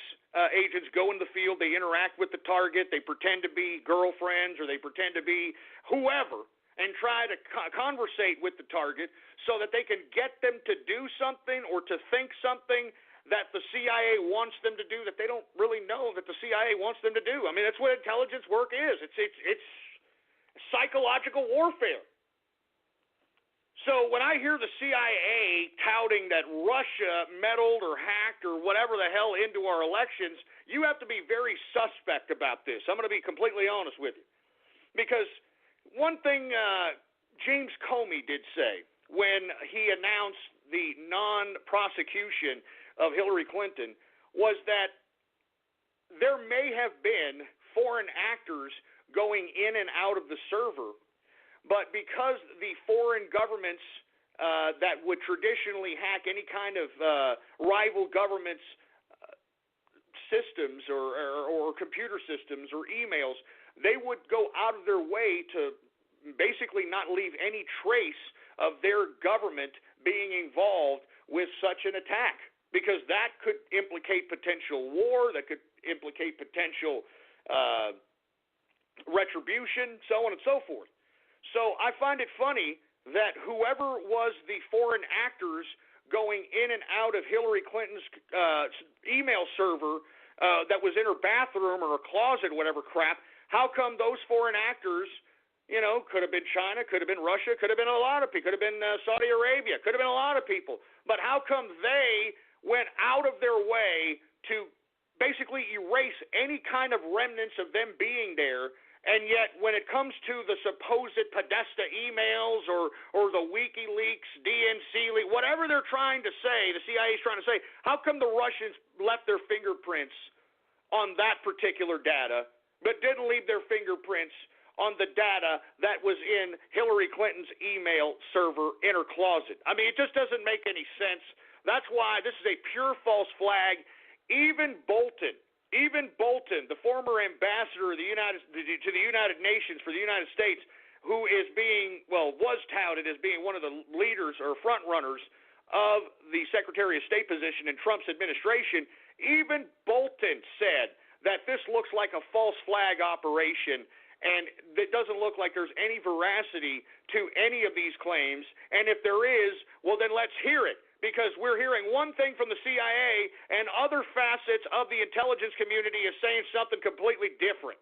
agents go in the field, they interact with the target, they pretend to be girlfriends or they pretend to be whoever, and try to conversate with the target so that they can get them to do something or to think something that the CIA wants them to do that they don't really know that the CIA wants them to do. I mean, that's what intelligence work is. It's psychological warfare. So when I hear the CIA touting that Russia meddled or hacked or whatever the hell into our elections, you have to be very suspect about this. I'm going to be completely honest with you. Because one thing James Comey did say when he announced the non-prosecution of Hillary Clinton was that there may have been foreign actors going in and out of the server, but because the foreign governments that would traditionally hack any kind of rival governments' systems or computer systems or emails, they would go out of their way to basically not leave any trace of their government being involved with such an attack, because that could implicate potential war, that could implicate potential retribution, so on and so forth. So I find it funny that whoever was the foreign actors going in and out of Hillary Clinton's email server that was in her bathroom or her closet, whatever crap, how come those foreign actors, you know, could have been China, could have been Russia, could have been a lot of people, could have been Saudi Arabia, could have been a lot of people, but how come they went out of their way to basically erase any kind of remnants of them being there? And yet, when it comes to the supposed Podesta emails or the WikiLeaks, DNC leak, whatever they're trying to say, the CIA is trying to say, how come the Russians left their fingerprints on that particular data, but didn't leave their fingerprints on the data that was in Hillary Clinton's email server in her closet? I mean, it just doesn't make any sense. That's why this is a pure false flag. Even Bolton, the former ambassador of to the United Nations for the United States, who is was touted as being one of the leaders or front runners of the Secretary of State position in Trump's administration, even Bolton said that this looks like a false flag operation, and it doesn't look like there's any veracity to any of these claims. And if there is, well, then let's hear it. Because we're hearing one thing from the CIA and other facets of the intelligence community is saying something completely different.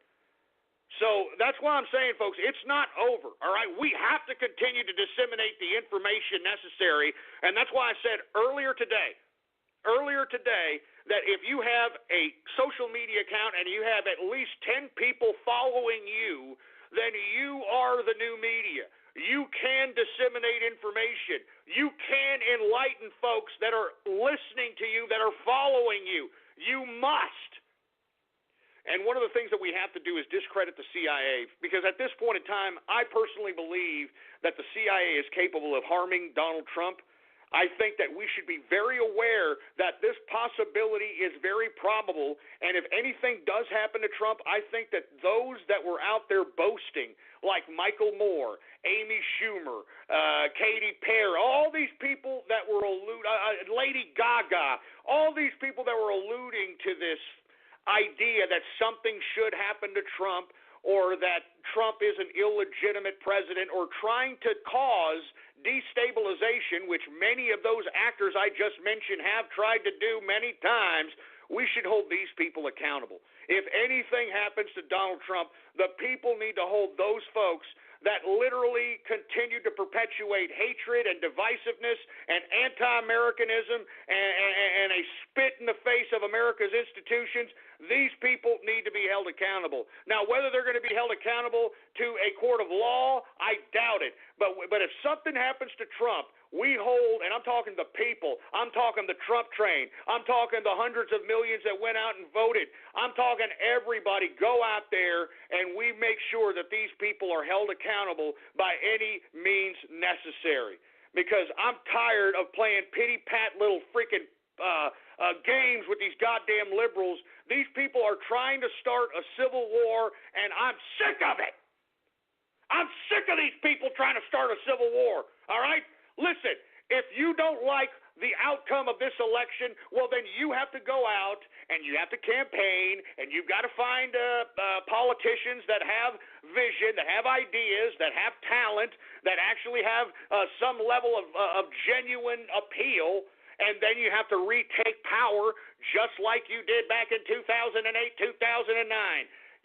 So that's why I'm saying, folks, it's not over, all right? We have to continue to disseminate the information necessary, and that's why I said earlier today, that if you have a social media account and you have at least 10 people following you, then you are the new media. You can disseminate information. You can enlighten folks that are listening to you, that are following you. You must. And one of the things that we have to do is discredit the CIA, because at this point in time, I personally believe that the CIA is capable of harming Donald Trump. I think that we should be very aware that this possibility is very probable, and if anything does happen to Trump, I think that those that were out there boasting, like Michael Moore, Amy Schumer, Katy Perry, all these people that were Lady Gaga, all these people that were alluding to this idea that something should happen to Trump, or that Trump is an illegitimate president, or trying to cause destabilization, which many of those actors I just mentioned have tried to do many times, we should hold these people accountable. If anything happens to Donald Trump, the people need to hold those folks that literally continue to perpetuate hatred and divisiveness and anti-Americanism and a spit in the face of America's institutions. These people need to be held accountable. Now, whether they're going to be held accountable to a court of law, I doubt it. But if something happens to Trump, we hold, and I'm talking the people, I'm talking the Trump train, I'm talking the hundreds of millions that went out and voted, I'm talking everybody, go out there and we make sure that these people are held accountable by any means necessary. Because I'm tired of playing pity-pat little freaking games with these goddamn liberals. These people are trying to start a civil war, and I'm sick of it. I'm sick of these people trying to start a civil war, all right? Listen, if you don't like the outcome of this election, well, then you have to go out and you have to campaign, and you've got to find politicians that have vision, that have ideas, that have talent, that actually have some level of genuine appeal, and then you have to retake power just like you did back in 2008, 2009.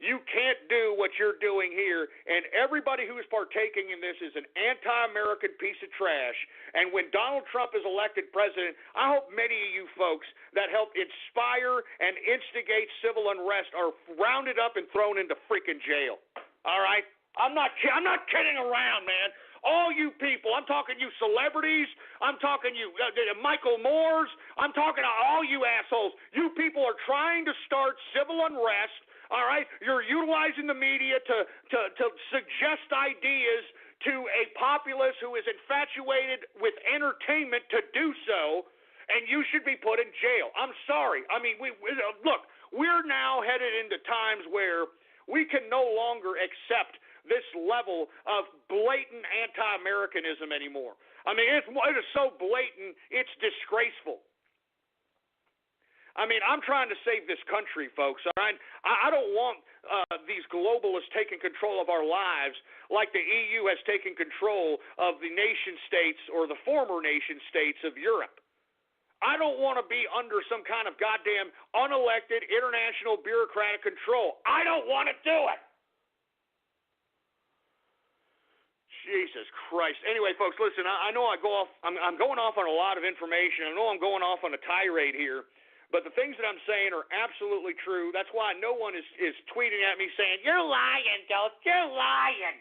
You can't do what you're doing here, and everybody who is partaking in this is an anti-American piece of trash. And when Donald Trump is elected president, I hope many of you folks that helped inspire and instigate civil unrest are rounded up and thrown into freaking jail. All right? I'm not kidding around, man. All you people, I'm talking you celebrities, I'm talking you Michael Moores, I'm talking to all you assholes. You people are trying to start civil unrest. All right, you're utilizing the media to suggest ideas to a populace who is infatuated with entertainment to do so, and you should be put in jail. I'm sorry. I mean, look, we're now headed into times where we can no longer accept this level of blatant anti-Americanism anymore. I mean, it is so blatant, it's disgraceful. I mean, I'm trying to save this country, folks, all right? I don't want these globalists taking control of our lives like the EU has taken control of the nation states or the former nation states of Europe. I don't want to be under some kind of goddamn unelected international bureaucratic control. I don't want to do it. Jesus Christ. Anyway, folks, listen, I know I go off, I'm going off on a lot of information. I know I'm going off on a tirade here, but the things that I'm saying are absolutely true. That's why no one is tweeting at me saying, you're lying, Ghost, you're lying.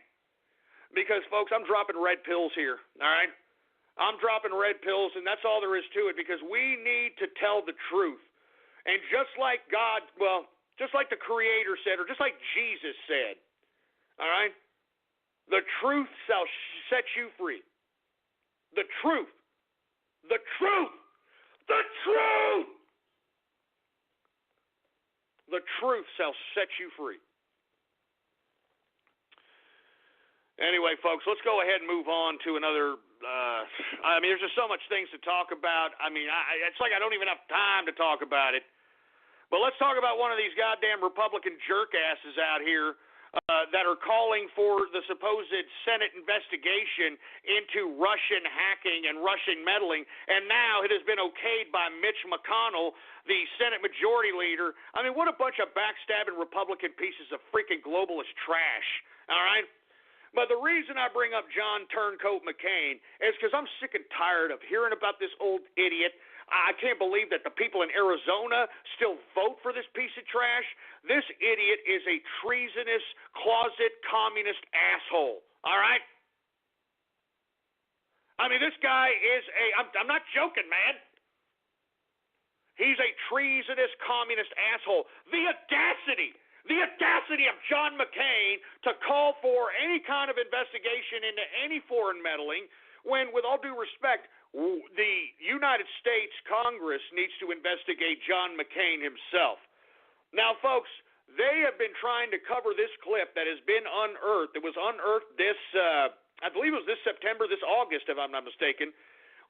Because, folks, I'm dropping red pills here, all right? I'm dropping red pills, and that's all there is to it, because we need to tell the truth. And just like God, well, just like the Creator said, or just like Jesus said, all right? The truth shall set you free. The truth. The truth. The truth. The truth shall set you free. Anyway, folks, let's go ahead and move on to another. I mean, there's just so much things to talk about. I mean, it's like I don't even have time to talk about it. But let's talk about one of these goddamn Republican jerkasses out here that are calling for the supposed Senate investigation into Russian hacking and Russian meddling, and now it has been okayed by Mitch McConnell, the Senate Majority Leader. I mean, what a bunch of backstabbing Republican pieces of freaking globalist trash, all right? But the reason I bring up John Turncoat McCain is because I'm sick and tired of hearing about this old idiot. I can't believe that the people in Arizona still vote for this piece of trash. This idiot is a treasonous, closet communist asshole, all right? I mean, this guy is I'm not joking, man. He's a treasonous communist asshole. The audacity of John McCain to call for any kind of investigation into any foreign meddling when, with all due respect, the United States Congress needs to investigate John McCain himself. Now, folks, they have been trying to cover this clip that has been unearthed. It was unearthed this, I believe it was this September, this August, if I'm not mistaken,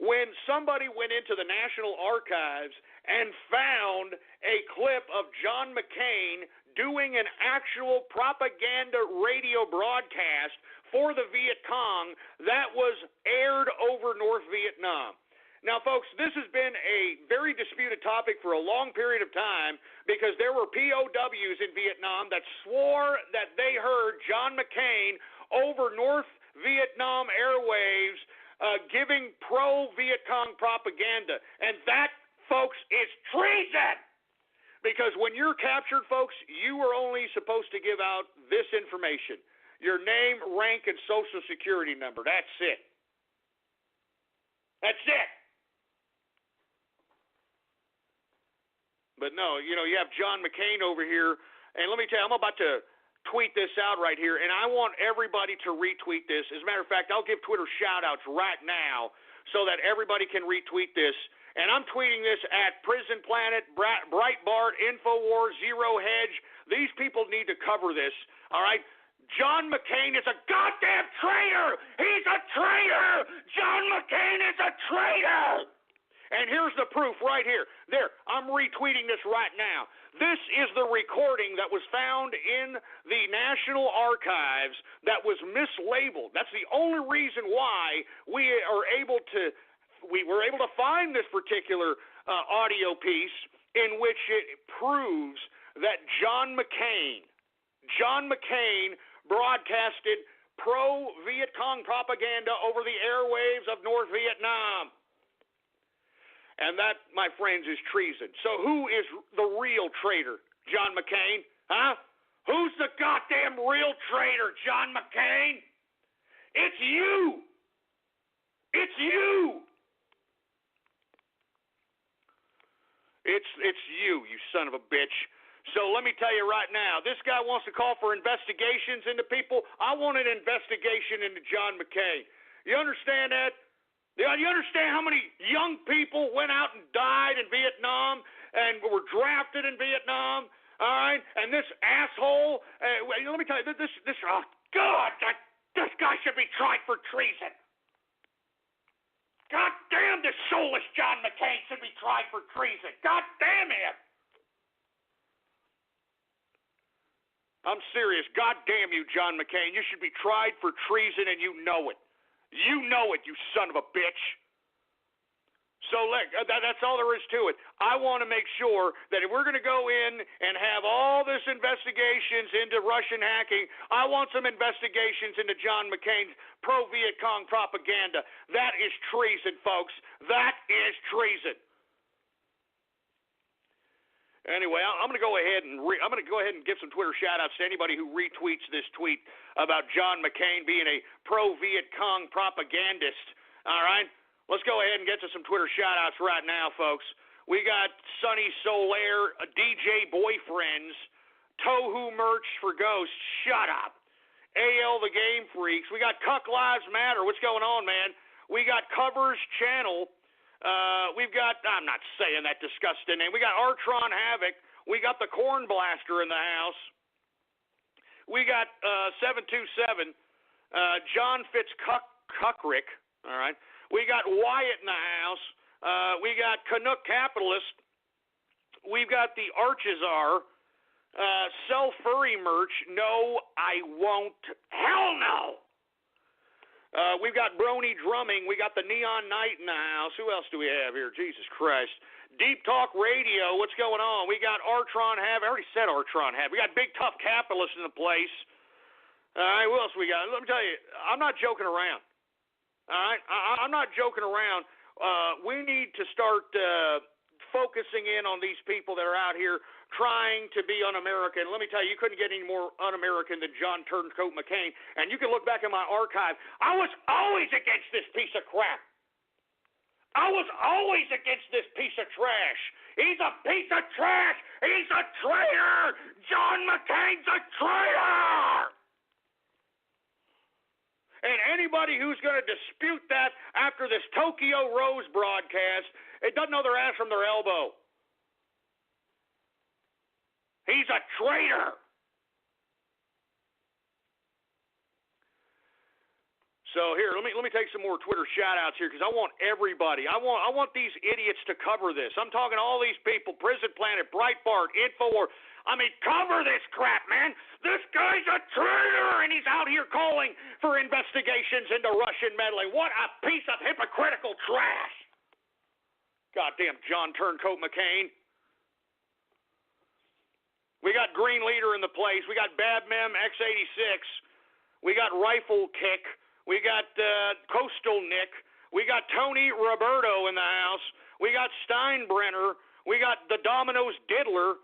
when somebody went into the National Archives and found a clip of John McCain doing an actual propaganda radio broadcast for the Viet Cong that was aired over North Vietnam. Now, folks, this has been a very disputed topic for a long period of time because there were POWs in Vietnam that swore that they heard John McCain over North Vietnam airwaves giving pro-Viet Cong propaganda. And that, folks, is treason! Because when you're captured, folks, you are only supposed to give out this information. Your name, rank, and social security number. That's it. That's it. But no, you have John McCain over here, and let me tell you, I'm about to tweet this out right here, and I want everybody to retweet this. As a matter of fact, I'll give Twitter shout-outs right now so that everybody can retweet this. And I'm tweeting this at Prison Planet, Breitbart, InfoWars, Zero Hedge. These people need to cover this, all right? John McCain is a goddamn traitor! He's a traitor! John McCain is a traitor! And here's the proof right here. There, I'm retweeting this right now. This is the recording that was found in the National Archives that was mislabeled. That's the only reason why we were able to find this particular audio piece in which it proves that John McCain broadcasted pro-Viet Cong propaganda over the airwaves of North Vietnam. And that, my friends, is treason. So who is the real traitor? John McCain? Huh? Who's the goddamn real traitor? John McCain? It's you! It's you! It's you, you son of a bitch. So let me tell you right now, this guy wants to call for investigations into people. I want an investigation into John McCain. You understand that? You understand how many young people went out and died in Vietnam and were drafted in Vietnam? All right? And this asshole, let me tell you, oh, God, this guy should be tried for treason. God damn, this soulless John McCain should be tried for treason. God damn him. I'm serious. God damn you, John McCain. You should be tried for treason, and you know it. You know it, you son of a bitch. So that's all there is to it. I want to make sure that if we're going to go in and have all this investigations into Russian hacking, I want some investigations into John McCain's pro-Viet Cong propaganda. That is treason, folks. That is treason. Anyway, I'm going to go ahead and give some Twitter shout-outs to anybody who retweets this tweet about John McCain being a pro-Viet Cong propagandist. All right? Let's go ahead and get to some Twitter shout-outs right now, folks. We got Sunny Solaire, DJ Boyfriends, Tohu Merch for Ghosts, shut up. AL The Game Freaks. We got Cuck Lives Matter. What's going on, man? We got Covers Channel. We've got, I'm not saying that disgusting name. We got Artron Havoc. We got the Corn Blaster in the house. We got 727, John Fitzcuckrick. All right. We got Wyatt in the house. We got Canuck Capitalist. We've got the Archizar. Sell furry merch. No, I won't. Hell no. We've got Brony Drumming. We got the Neon Knight in the house. Who else do we have here? Jesus Christ. Deep Talk Radio. What's going on? We got Artron Have. I already said Artron Have. We got Big Tough Capitalist in the place. All right, what else we got? Let me tell you, I'm not joking around. All right? I'm not joking around. We need to start focusing in on these people that are out here trying to be un-American. Let me tell you, you couldn't get any more un-American than John Turncoat McCain. And you can look back in my archive. I was always against this piece of crap. I was always against this piece of trash. He's a piece of trash. He's a traitor. John McCain's a traitor. And anybody who's going to dispute that after this Tokyo Rose broadcast, it doesn't know their ass from their elbow. He's a traitor. So here, let me take some more Twitter shout-outs here because I want everybody. I want these idiots to cover this. I'm talking to all these people, Prison Planet, Breitbart, Infowar. I mean, cover this crap, man. This guy's a traitor, and he's out here calling for investigations into Russian meddling. What a piece of hypocritical trash. Goddamn John Turncoat McCain. We got Green Leader in the place. We got Bad Mem X86. We got Rifle Kick. We got Coastal Nick. We got Tony Roberto in the house. We got Steinbrenner. We got the Domino's Diddler.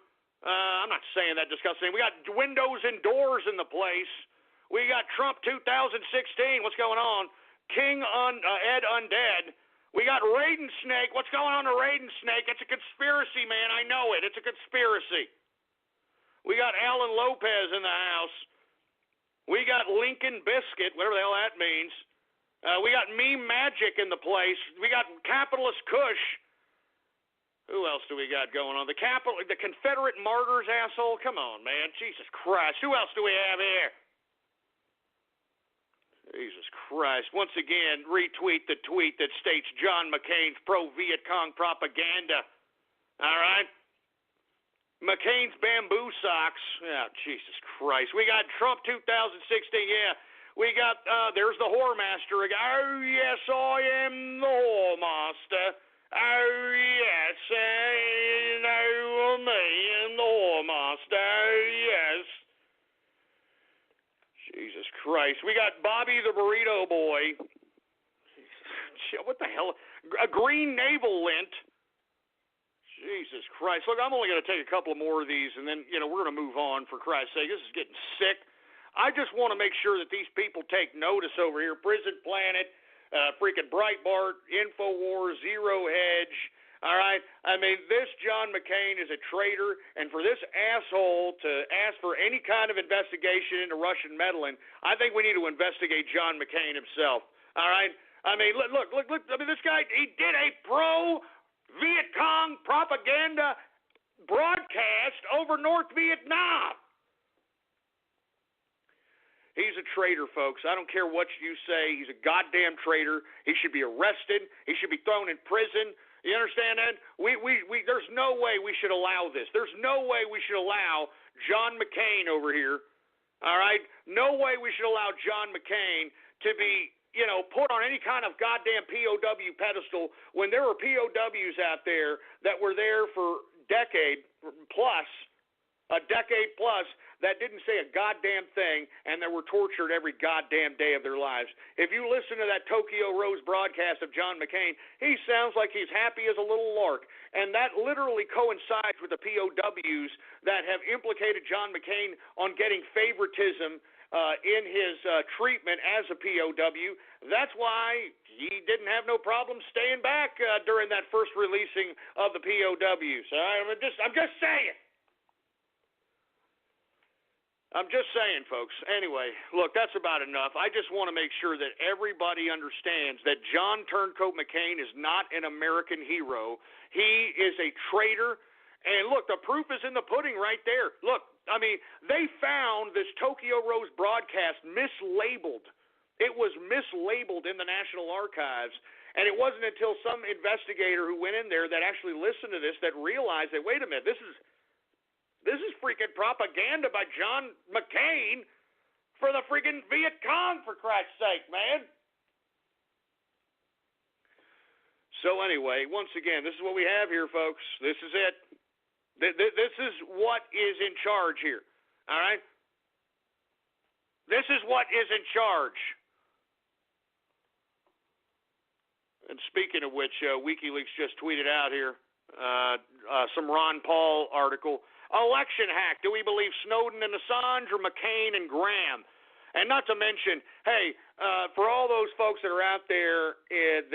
I'm not saying that disgusting. We got Windows and Doors in the place. We got Trump 2016. What's going on? King Ed Undead. We got Raiden Snake. What's going on to Raiden Snake? It's a conspiracy, man. I know it. It's a conspiracy. We got Alan Lopez in the house. We got Lincoln Biscuit, whatever the hell that means. We got Meme Magic in the place. We got Capitalist Kush. Who else do we got going on? The Confederate Martyrs, asshole. Come on, man. Jesus Christ. Who else do we have here? Jesus Christ. Once again, retweet the tweet that states John McCain's pro-Viet Cong propaganda. All right? McCain's bamboo socks. Oh, Jesus Christ. We got Trump 2016. Yeah. We got, there's the whore master. Oh, yes, I am the whore master. Oh, yes, you know me and the whore master. Oh, yes. Jesus Christ. We got Bobby the Burrito Boy. What the hell? A green navel lint. Jesus Christ. Look, I'm only going to take a couple more of these, and then, we're going to move on, for Christ's sake. This is getting sick. I just want to make sure that these people take notice over here. Prison Planet, freaking Breitbart, Infowars, Zero Hedge. All right? I mean, this John McCain is a traitor, and for this asshole to ask for any kind of investigation into Russian meddling, I think we need to investigate John McCain himself. All right? I mean, look. I mean, this guy, he did a pro-Viet Cong propaganda broadcast over North Vietnam. He's a traitor, folks. I don't care what you say. He's a goddamn traitor. He should be arrested. He should be thrown in prison. You understand that? There's no way we should allow this. There's no way we should allow John McCain over here, all right? No way we should allow John McCain to be, put on any kind of goddamn POW pedestal when there were POWs out there that were there for a decade plus, that didn't say a goddamn thing and that were tortured every goddamn day of their lives. If you listen to that Tokyo Rose broadcast of John McCain, he sounds like he's happy as a little lark. And that literally coincides with the POWs that have implicated John McCain on getting favoritism in his treatment as a POW. That's why he didn't have no problem staying back during that first releasing of the POWs. All right? I'm just saying. I'm just saying, folks. Anyway, look, that's about enough. I just want to make sure that everybody understands that John Turncoat McCain is not an American hero. He is a traitor. And look, the proof is in the pudding right there. Look, I mean, they found this Tokyo Rose broadcast mislabeled. It was mislabeled in the National Archives. And it wasn't until some investigator who went in there that actually listened to this that realized that, wait a minute, this is freaking propaganda by John McCain for the freaking Viet Cong, for Christ's sake, man. So anyway, once again, this is what we have here, folks. This is it. This is what is in charge here, all right? This is what is in charge. And speaking of which, WikiLeaks just tweeted out here some Ron Paul article. Election hack. Do we believe Snowden and Assange or McCain and Graham? And not to mention, hey, for all those folks that are out there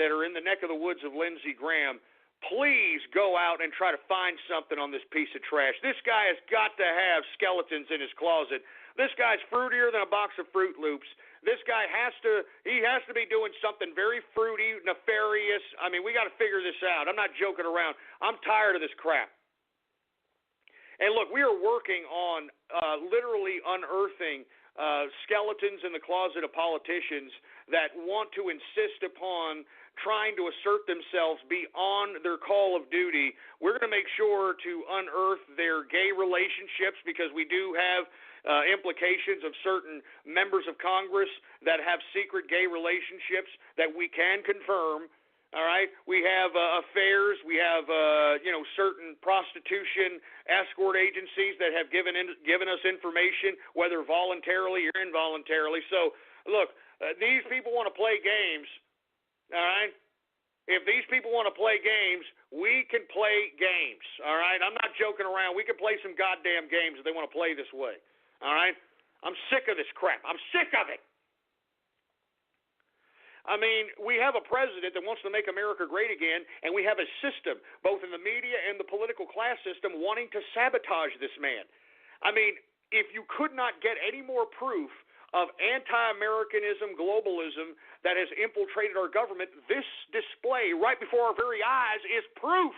that are in the neck of the woods of Lindsey Graham, please go out and try to find something on this piece of trash. This guy has got to have skeletons in his closet. This guy's fruitier than a box of Fruit Loops. This guy has to be doing something very fruity, nefarious. I mean, we got to figure this out. I'm not joking around. I'm tired of this crap. And look, we are working on literally unearthing skeletons in the closet of politicians that want to insist upon trying to assert themselves beyond their call of duty. We're going to make sure to unearth their gay relationships because we do have implications of certain members of Congress that have secret gay relationships that we can confirm. All right, we have affairs. We have certain prostitution escort agencies that have given us information, whether voluntarily or involuntarily. So, look, these people want to play games. All right, if these people want to play games, we can play games. All right, I'm not joking around. We can play some goddamn games if they want to play this way. All right, I'm sick of this crap. I'm sick of it. I mean, we have a president that wants to make America great again, and we have a system, both in the media and the political class system, wanting to sabotage this man. I mean, if you could not get any more proof of anti-Americanism, globalism that has infiltrated our government, this display right before our very eyes is proof.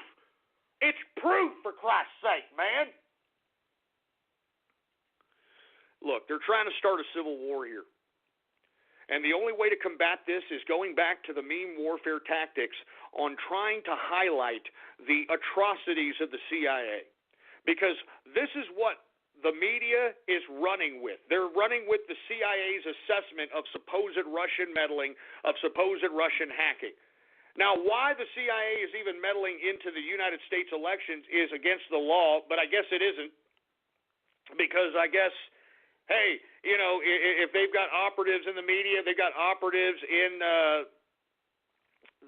It's proof, for Christ's sake, man. Look, they're trying to start a civil war here. And the only way to combat this is going back to the meme warfare tactics on trying to highlight the atrocities of the CIA. Because this is what the media is running with. They're running with the CIA's assessment of supposed Russian meddling, of supposed Russian hacking. Now, why the CIA is even meddling into the United States elections is against the law, but I guess it isn't. Because I guess, hey, you know, if they've got operatives in the media, they've got operatives in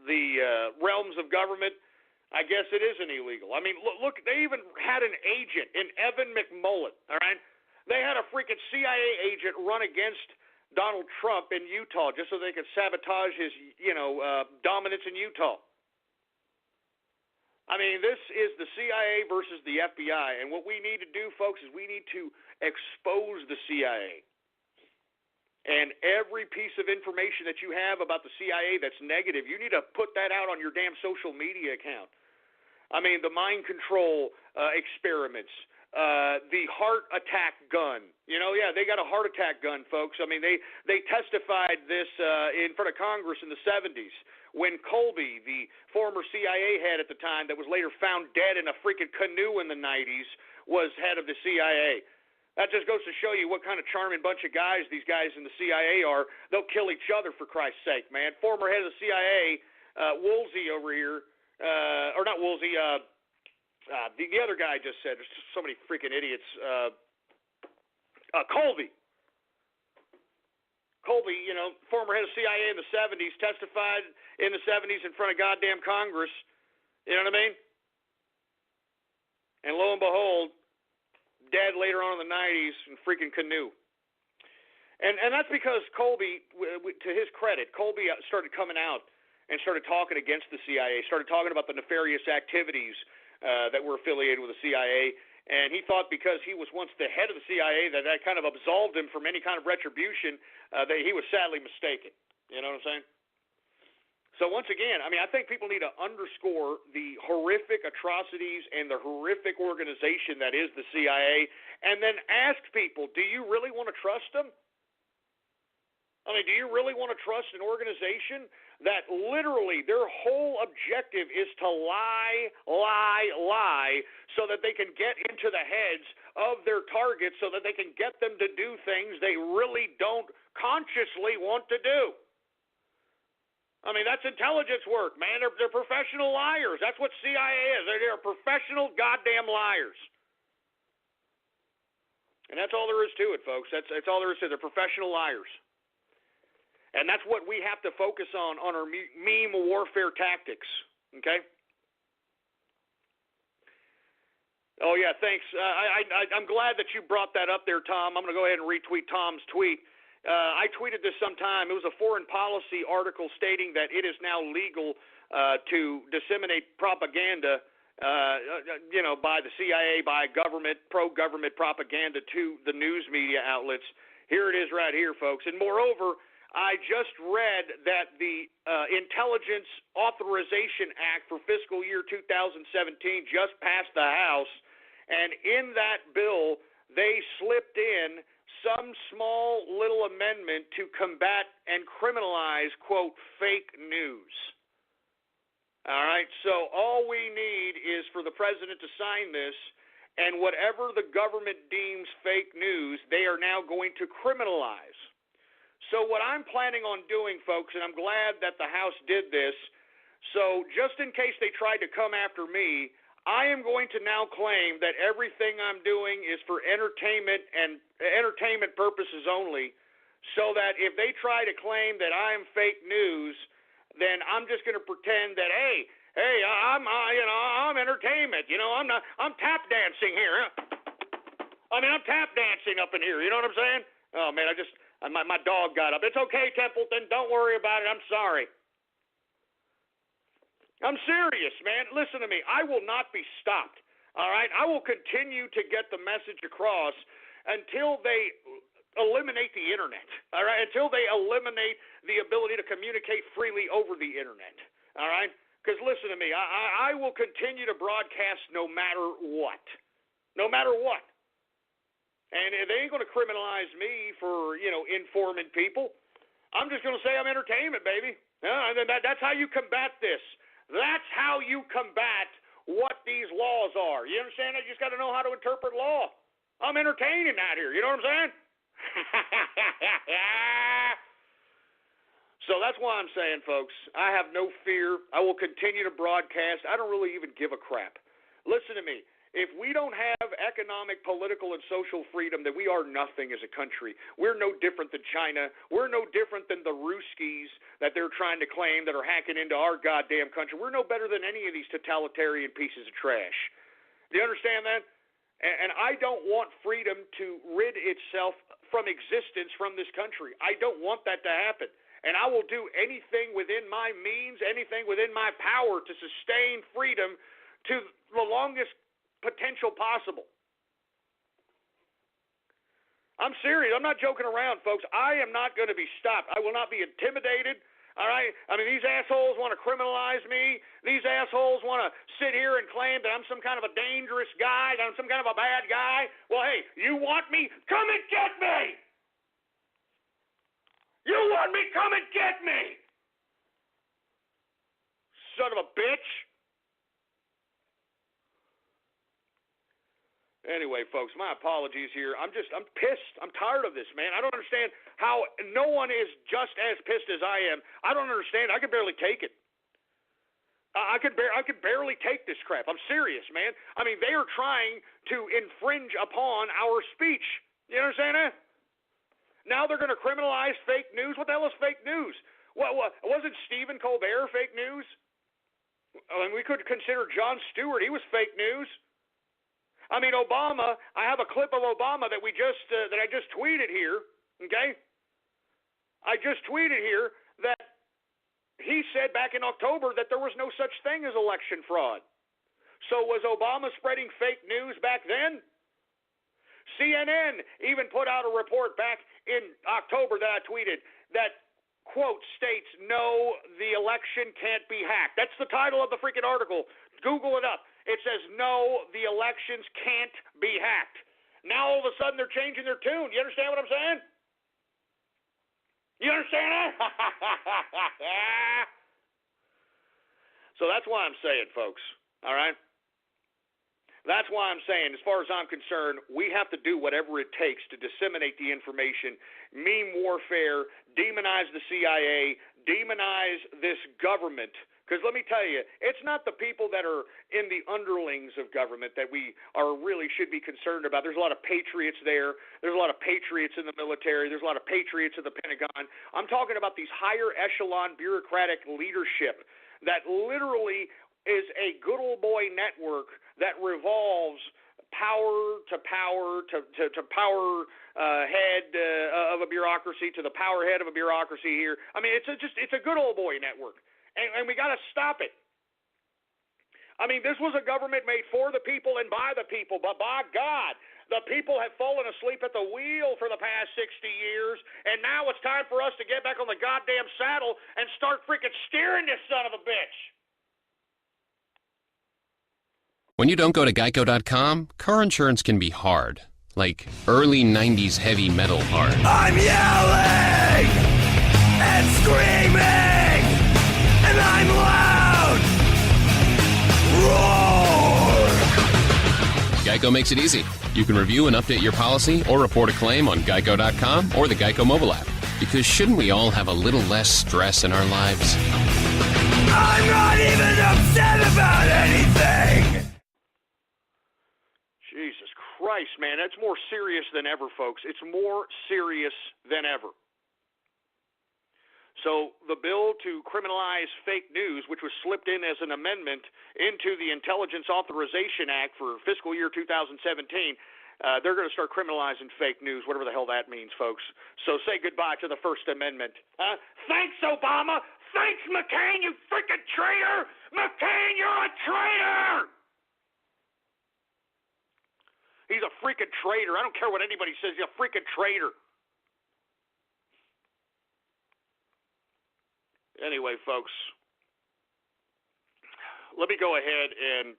the realms of government, I guess it isn't illegal. I mean, look, they even had an agent in Evan McMullen, all right? They had a freaking CIA agent run against Donald Trump in Utah just so they could sabotage his, dominance in Utah. I mean, this is the CIA versus the FBI, and what we need to do, folks, is we need to expose the CIA. And every piece of information that you have about the CIA that's negative, you need to put that out on your damn social media account. I mean, the mind control experiments, the heart attack gun. You know, yeah, they got a heart attack gun, folks. I mean, they testified this in front of Congress in the 70s when Colby, the former CIA head at the time that was later found dead in a freaking canoe in the 90s, was head of the CIA. That just goes to show you what kind of charming bunch of guys these guys in the CIA are. They'll kill each other, for Christ's sake, man. Former head of the CIA, Woolsey over here, or not Woolsey, the other guy just said, there's so many freaking idiots. Colby, you know, former head of CIA in the 70s, testified in the 70s in front of goddamn Congress. You know what I mean? And lo and behold, dead later on in the 90s in freaking canoe. And that's because Colby, to his credit, Colby started coming out and started talking against the CIA, started talking about the nefarious activities that were affiliated with the CIA. And he thought because he was once the head of the CIA that kind of absolved him from any kind of retribution, that he was sadly mistaken. You know what I'm saying? So once again, I mean, I think people need to underscore the horrific atrocities and the horrific organization that is the CIA, and then ask people, do you really want to trust them? I mean, do you really want to trust an organization that literally their whole objective is to lie, so that they can get into the heads of their targets, so that they can get them to do things they really don't consciously want to do? I mean, that's intelligence work, man. They're professional liars. That's what CIA is. They're professional goddamn liars. And that's all there is to it, folks. That's all there is to it. They're professional liars. And that's what we have to focus on our meme warfare tactics, okay? Oh, yeah, thanks. I'm glad that you brought that up there, Tom. I'm going to go ahead and retweet Tom's tweet. I tweeted this sometime. It was a foreign policy article stating that it is now legal to disseminate propaganda, by the CIA, by government, pro-government propaganda to the news media outlets. Here it is right here, folks. And moreover, I just read that the Intelligence Authorization Act for fiscal year 2017 just passed the House, and in that bill, they slipped in some small little amendment to combat and criminalize, quote, fake news. All right, so all we need is for the president to sign this, and whatever the government deems fake news, they are now going to criminalize. So what I'm planning on doing, folks, and I'm glad that the House did this, so just in case they tried to come after me, I am going to now claim that everything I'm doing is for entertainment and entertainment purposes only, so that if they try to claim that I'm fake news, then I'm just going to pretend that hey, I'm entertainment. You know, I'm tap dancing here. I mean, I'm tap dancing up in here. You know what I'm saying? Oh man, my dog got up. It's okay, Templeton. Don't worry about it. I'm sorry. I'm serious, man. Listen to me. I will not be stopped, all right? I will continue to get the message across until they eliminate the internet, all right? Until they eliminate the ability to communicate freely over the internet, all right? Because listen to me. I will continue to broadcast no matter what. No matter what. And they ain't going to criminalize me for, informing people. I'm just going to say I'm entertainment, baby. That's how you combat this. That's how you combat what these laws are. You understand? You just got to know how to interpret law. I'm entertaining out here. You know what I'm saying? So that's why I'm saying, folks, I have no fear. I will continue to broadcast. I don't really even give a crap. Listen to me. If we don't have economic, political, and social freedom, then we are nothing as a country. We're no different than China. We're no different than the Ruskies that they're trying to claim that are hacking into our goddamn country. We're no better than any of these totalitarian pieces of trash. Do you understand that? And I don't want freedom to rid itself from existence from this country. I don't want that to happen. And I will do anything within my means, anything within my power to sustain freedom to the longest potential possible. I'm serious. I'm not joking around, folks. I am not going to be stopped. I will not be intimidated. All right? I mean, these assholes want to criminalize me. These assholes want to sit here and claim that I'm some kind of a dangerous guy, that I'm some kind of a bad guy. Well, hey, you want me? Come and get me! You want me? Come and get me! Son of a bitch. Anyway, folks, my apologies here. I'm pissed. I'm tired of this, man. I don't understand how no one is just as pissed as I am. I don't understand. I can barely take it. I could barely take this crap. I'm serious, man. I mean, they are trying to infringe upon our speech. You understand that? Now they're going to criminalize fake news. What the hell is fake news? What wasn't Stephen Colbert fake news? I mean, we could consider Jon Stewart. He was fake news. I mean, Obama, I have a clip of Obama that I just tweeted here, okay? I just tweeted here that he said back in October that there was no such thing as election fraud. So was Obama spreading fake news back then? CNN even put out a report back in October that I tweeted that, quote, states, no, the election can't be hacked. That's the title of the freaking article. Google it up. It says, no, the elections can't be hacked. Now, all of a sudden, they're changing their tune. You understand what I'm saying? You understand that? So that's why I'm saying, folks, all right? That's why I'm saying, as far as I'm concerned, we have to do whatever it takes to disseminate the information, meme warfare, demonize the CIA, demonize this government. Because let me tell you, it's not the people that are in the underlings of government that we really should be concerned about. There's a lot of patriots there. There's a lot of patriots in the military. There's a lot of patriots in the Pentagon. I'm talking about these higher echelon bureaucratic leadership that literally is a good old boy network that revolves power to power to power head of a bureaucracy to the power head of a bureaucracy here. I mean, it's a good old boy network. And we got to stop it. I mean, this was a government made for the people and by the people, but by God, the people have fallen asleep at the wheel for the past 60 years, and now it's time for us to get back on the goddamn saddle and start freaking steering this son of a bitch. When you don't go to Geico.com, car insurance can be hard. Like early 90s heavy metal hard. I'm yelling and screaming, and I'm loud. Roar! Geico makes it easy. You can review and update your policy or report a claim on Geico.com or the Geico mobile app. Because shouldn't we all have a little less stress in our lives? I'm not even upset about anything. Jesus Christ, man, that's more serious than ever, folks. It's more serious than ever. So the bill to criminalize fake news, which was slipped in as an amendment into the Intelligence Authorization Act for fiscal year 2017, they're going to start criminalizing fake news, whatever the hell that means, folks. So say goodbye to the First Amendment. Thanks, Obama. Thanks, McCain, you freaking traitor. McCain, you're a traitor. He's a freaking traitor. I don't care what anybody says. He's a freaking traitor. Anyway, folks, let me go ahead and,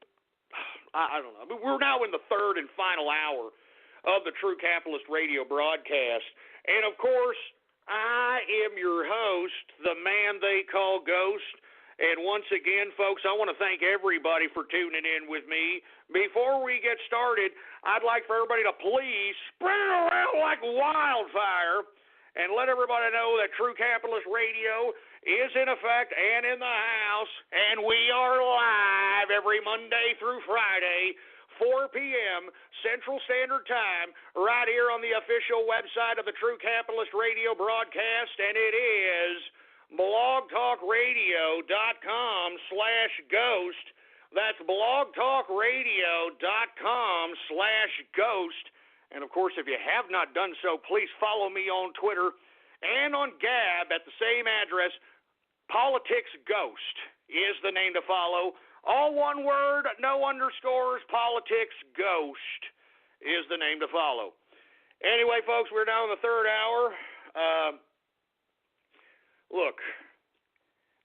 I don't know. I mean, we're now in the third and final hour of the True Capitalist Radio broadcast. And, of course, I am your host, the man they call Ghost. And once again, folks, I want to thank everybody for tuning in with me. Before we get started, I'd like for everybody to please spread it around like wildfire and let everybody know that True Capitalist Radio is in effect and in the house, and we are live every Monday through Friday, 4 p.m. Central Standard Time, right here on the official website of the True Capitalist Radio broadcast, and it is blogtalkradio.com/ghost. That's blogtalkradio.com/ghost. And, of course, if you have not done so, please follow me on Twitter and on Gab at the same address. Politics Ghost is the name to follow. All one word, no underscores. Politics Ghost is the name to follow. Anyway, folks, we're now in the third hour. Look,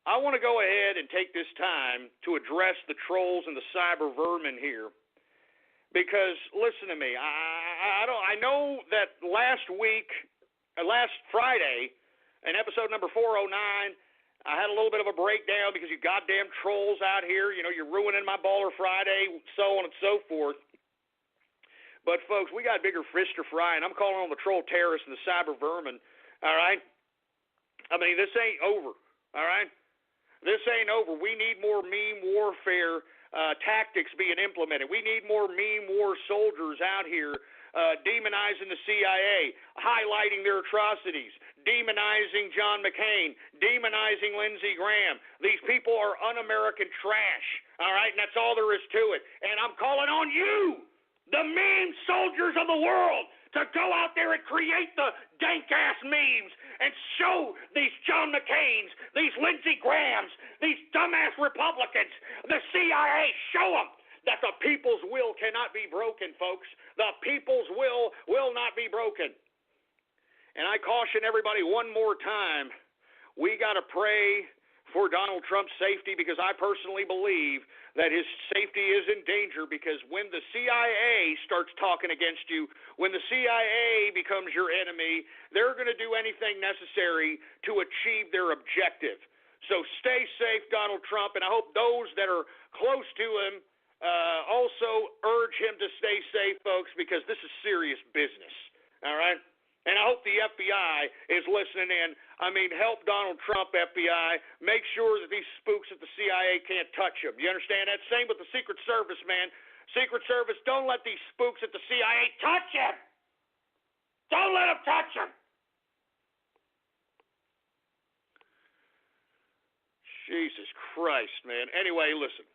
I want to go ahead and take this time to address the trolls and the cyber vermin here, because listen to me. I know that last Friday, in episode number 409, I had a little bit of a breakdown because you goddamn trolls out here, you know, you're ruining my Baller Friday, so on and so forth. But folks, we got bigger fish to fry, and I'm calling on the troll terrorists and the cyber vermin. All right. I mean, this ain't over. All right. This ain't over. We need more meme warfare tactics being implemented. We need more meme war soldiers out here demonizing the CIA, highlighting their atrocities, demonizing John McCain, demonizing Lindsey Graham. These people are un-American trash, all right, and that's all there is to it. And I'm calling on you, the meme soldiers of the world, to go out there and create the dank-ass memes and show these John McCains, these Lindsey Grahams, these dumbass Republicans, the CIA, show them that the people's will cannot be broken, folks. The people's will not be broken. And I caution everybody one more time, we got to pray for Donald Trump's safety, because I personally believe that his safety is in danger, because when the CIA starts talking against you, when the CIA becomes your enemy, they're going to do anything necessary to achieve their objective. So stay safe, Donald Trump, and I hope those that are close to him also urge him to stay safe, folks, because this is serious business, all right? And I hope the FBI is listening in. I mean, help Donald Trump, FBI. Make sure that these spooks at the CIA can't touch him. You understand that? Same with the Secret Service, man. Secret Service, don't let these spooks at the CIA touch him. Don't let them touch him. Jesus Christ, man. Anyway, listen.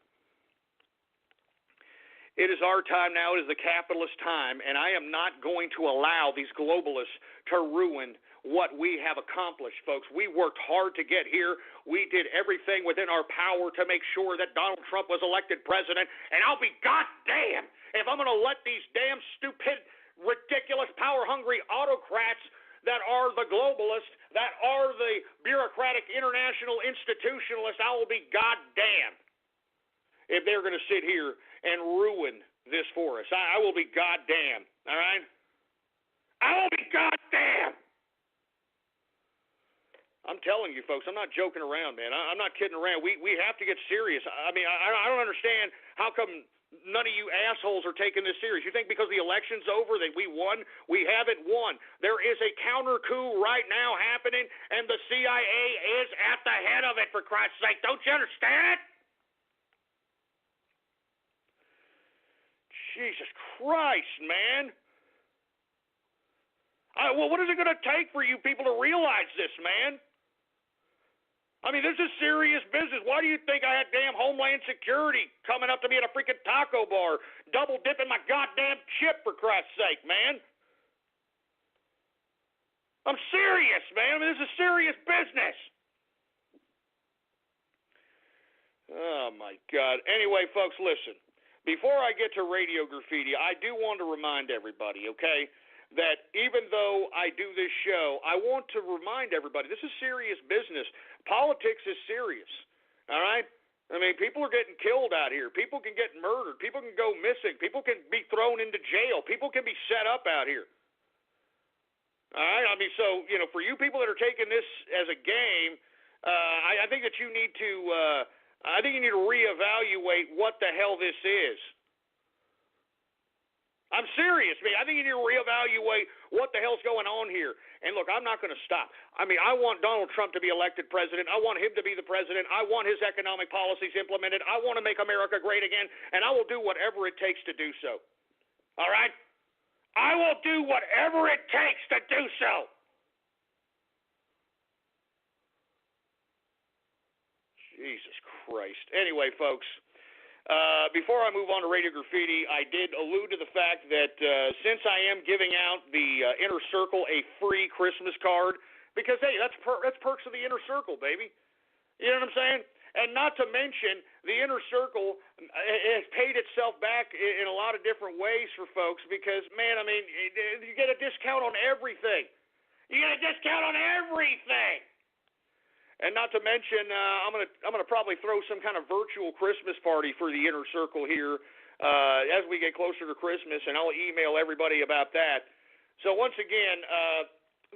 It is our time now. It is the capitalist time, and I am not going to allow these globalists to ruin what we have accomplished, folks. We worked hard to get here. We did everything within our power to make sure that Donald Trump was elected president, and I'll be goddamn if I'm going to let these damn stupid, ridiculous, power-hungry autocrats that are the globalists, that are the bureaucratic international institutionalists, I will be goddamn if they're going to sit here and ruin this for us. I will be goddamn, all right? I will be goddamn. I'm telling you, folks, I'm not joking around, man. I'm not kidding around. We have to get serious. I mean, I don't understand how come none of you assholes are taking this serious. You think because the election's over that we won? We haven't won. There is a counter coup right now happening, and the CIA is at the head of it, for Christ's sake. Don't you understand? Jesus Christ, man. Well, what is it going to take for you people to realize this, man? I mean, this is serious business. Why do you think I had damn Homeland Security coming up to me at a freaking taco bar, double dipping my goddamn chip, for Christ's sake, man? I'm serious, man. I mean, this is serious business. Oh, my God. Anyway, folks, listen. Before I get to Radio Graffiti, I do want to remind everybody, okay, that even though I do this show, I want to remind everybody this is serious business. Politics is serious, all right? I mean, people are getting killed out here. People can get murdered. People can go missing. People can be thrown into jail. People can be set up out here. All right? I mean, so, you know, for you people that are taking this as a game, I think that you need to I think you need to reevaluate what the hell this is. I'm serious, man. I think you need to reevaluate what the hell's going on here. And look, I'm not going to stop. I mean, I want Donald Trump to be elected president. I want him to be the president. I want his economic policies implemented. I want to make America great again, and I will do whatever it takes to do so. All right? I will do whatever it takes to do so. Jesus Christ. Anyway, folks, before I move on to Radio Graffiti, I did allude to the fact that since I am giving out the Inner Circle a free Christmas card, because, hey, that's perks of the Inner Circle, baby. You know what I'm saying? And not to mention, the Inner Circle has paid itself back in a lot of different ways for folks because, man, I mean, you get a discount on everything. You get a discount on everything. And not to mention, I'm gonna probably throw some kind of virtual Christmas party for the Inner Circle here as we get closer to Christmas, and I'll email everybody about that. So once again,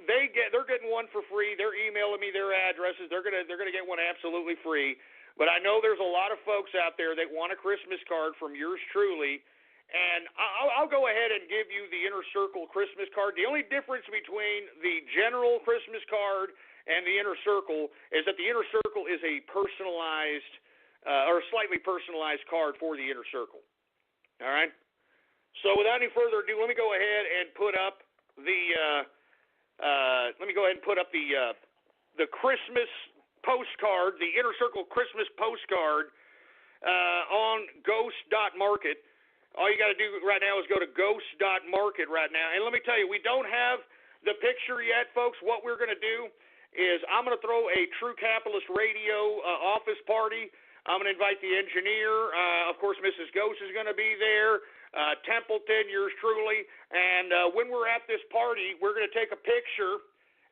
they're getting one for free. They're emailing me their addresses. They're gonna get one absolutely free. But I know there's a lot of folks out there that want a Christmas card from yours truly, and I'll go ahead and give you the Inner Circle Christmas card. The only difference between the general Christmas card and the Inner Circle is that the Inner Circle is a personalized or slightly personalized card for the Inner Circle. All right. So without any further ado, let me go ahead and put up the Christmas postcard, the Inner Circle Christmas postcard on ghost.market. All you got to do right now is go to ghost.market right now. And let me tell you, we don't have the picture yet, folks. What we're going to do is I'm going to throw a True Capitalist Radio office party. I'm going to invite the engineer. Of course, Mrs. Ghost is going to be there. Templeton, yours truly. And when we're at this party, we're going to take a picture,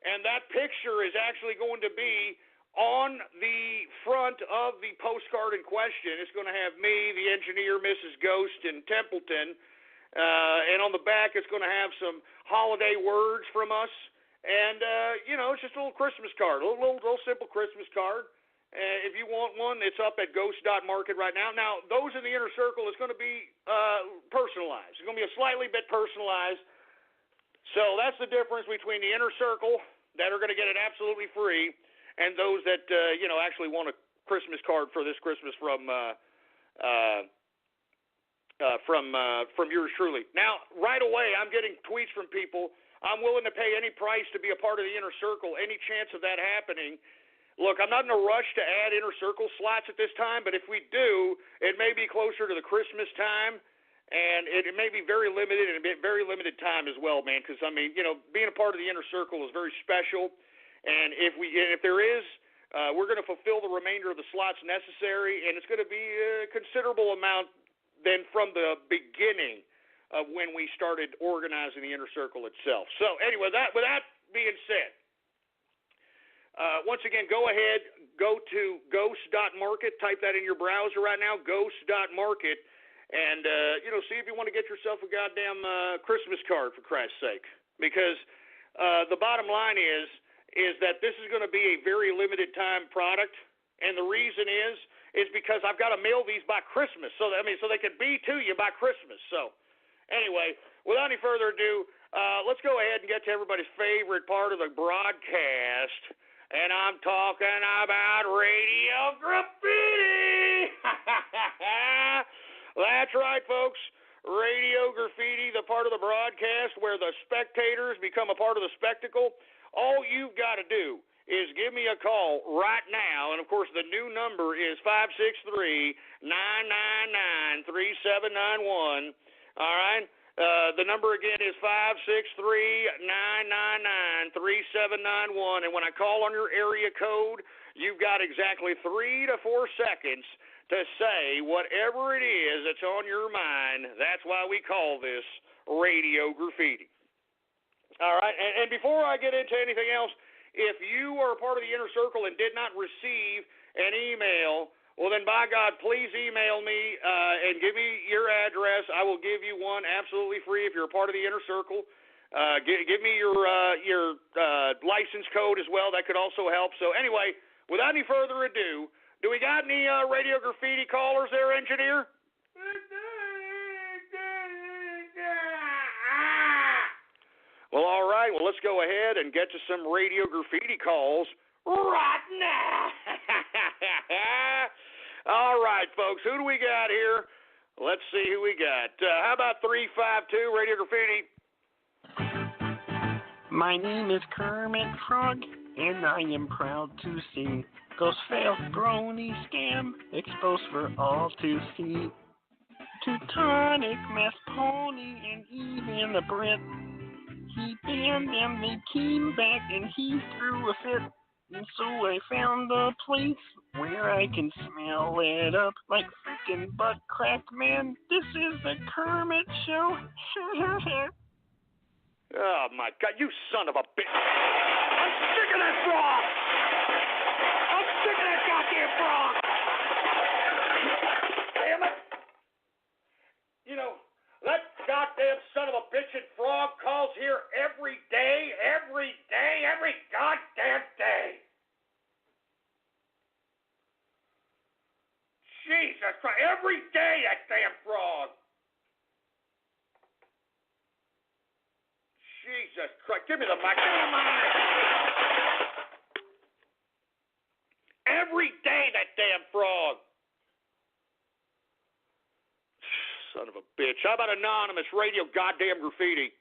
and that picture is actually going to be on the front of the postcard in question. It's going to have me, the engineer, Mrs. Ghost, and Templeton. And on the back, it's going to have some holiday words from us. And, it's just a little Christmas card, a little simple Christmas card. If you want one, it's up at ghost.market right now. Now, those in the Inner Circle is going to be personalized. It's going to be a slightly bit personalized. So that's the difference between the Inner Circle that are going to get it absolutely free and those that, actually want a Christmas card for this Christmas from yours truly. Now, right away, I'm getting tweets from people. I'm willing to pay any price to be a part of the Inner Circle. Any chance of that happening? Look, I'm not in a rush to add Inner Circle slots at this time, but if we do, it may be closer to the Christmas time, and it may be very limited and a very limited time as well, man, because, being a part of the Inner Circle is very special, and if there is, we're going to fulfill the remainder of the slots necessary, and it's going to be a considerable amount than from the beginning of when we started organizing the Inner Circle itself. So anyway, with that being said, once again, go ahead, go to ghost.market, type that in your browser right now, ghost.market, and, see if you want to get yourself a goddamn Christmas card, for Christ's sake. Because the bottom line is that this is going to be a very limited time product, and the reason is because I've got to mail these by Christmas, so they can be to you by Christmas. So anyway, without any further ado, let's go ahead and get to everybody's favorite part of the broadcast, and I'm talking about Radio Graffiti. That's right, folks. Radio Graffiti, the part of the broadcast where the spectators become a part of the spectacle. All you've got to do is give me a call right now, and of course the new number is 563-999-3791. All right? The number again is 563-999-3791, and when I call on your area code, you've got exactly 3 to 4 seconds to say whatever it is that's on your mind. That's why we call this Radio Graffiti. All right, and before I get into anything else, if you are a part of the Inner Circle and did not receive an email, well then, by God, please email me and give me your address. I will give you one absolutely free if you're a part of the Inner Circle. Give me your license code as well. That could also help. So anyway, without any further ado, do we got any Radio Graffiti callers there, engineer? Well, all right. Well, let's go ahead and get to some Radio Graffiti calls right now. All right, folks. Who do we got here? Let's see who we got. How about 352 Radio Graffiti? My name is Kermit Frog, and I am proud to see Ghost Fail Brony Scam exposed for all to see. Teutonic Mass Pony and even the Brit. He banned them, they came back, and he threw a fit. And so I found a place where I can smell it up like frickin' butt crack, man. This is the Kermit Show. Oh, my God, you son of a bitch. I'm sick of that fraud. goddamn frog! Damn it! You know, that goddamn son of a bitchin' frog calls here every goddamn day. Jesus Christ, every day that damn frog. Jesus Christ, give me the mic, Every day that damn frog. Son of a bitch. How about anonymous radio goddamn graffiti?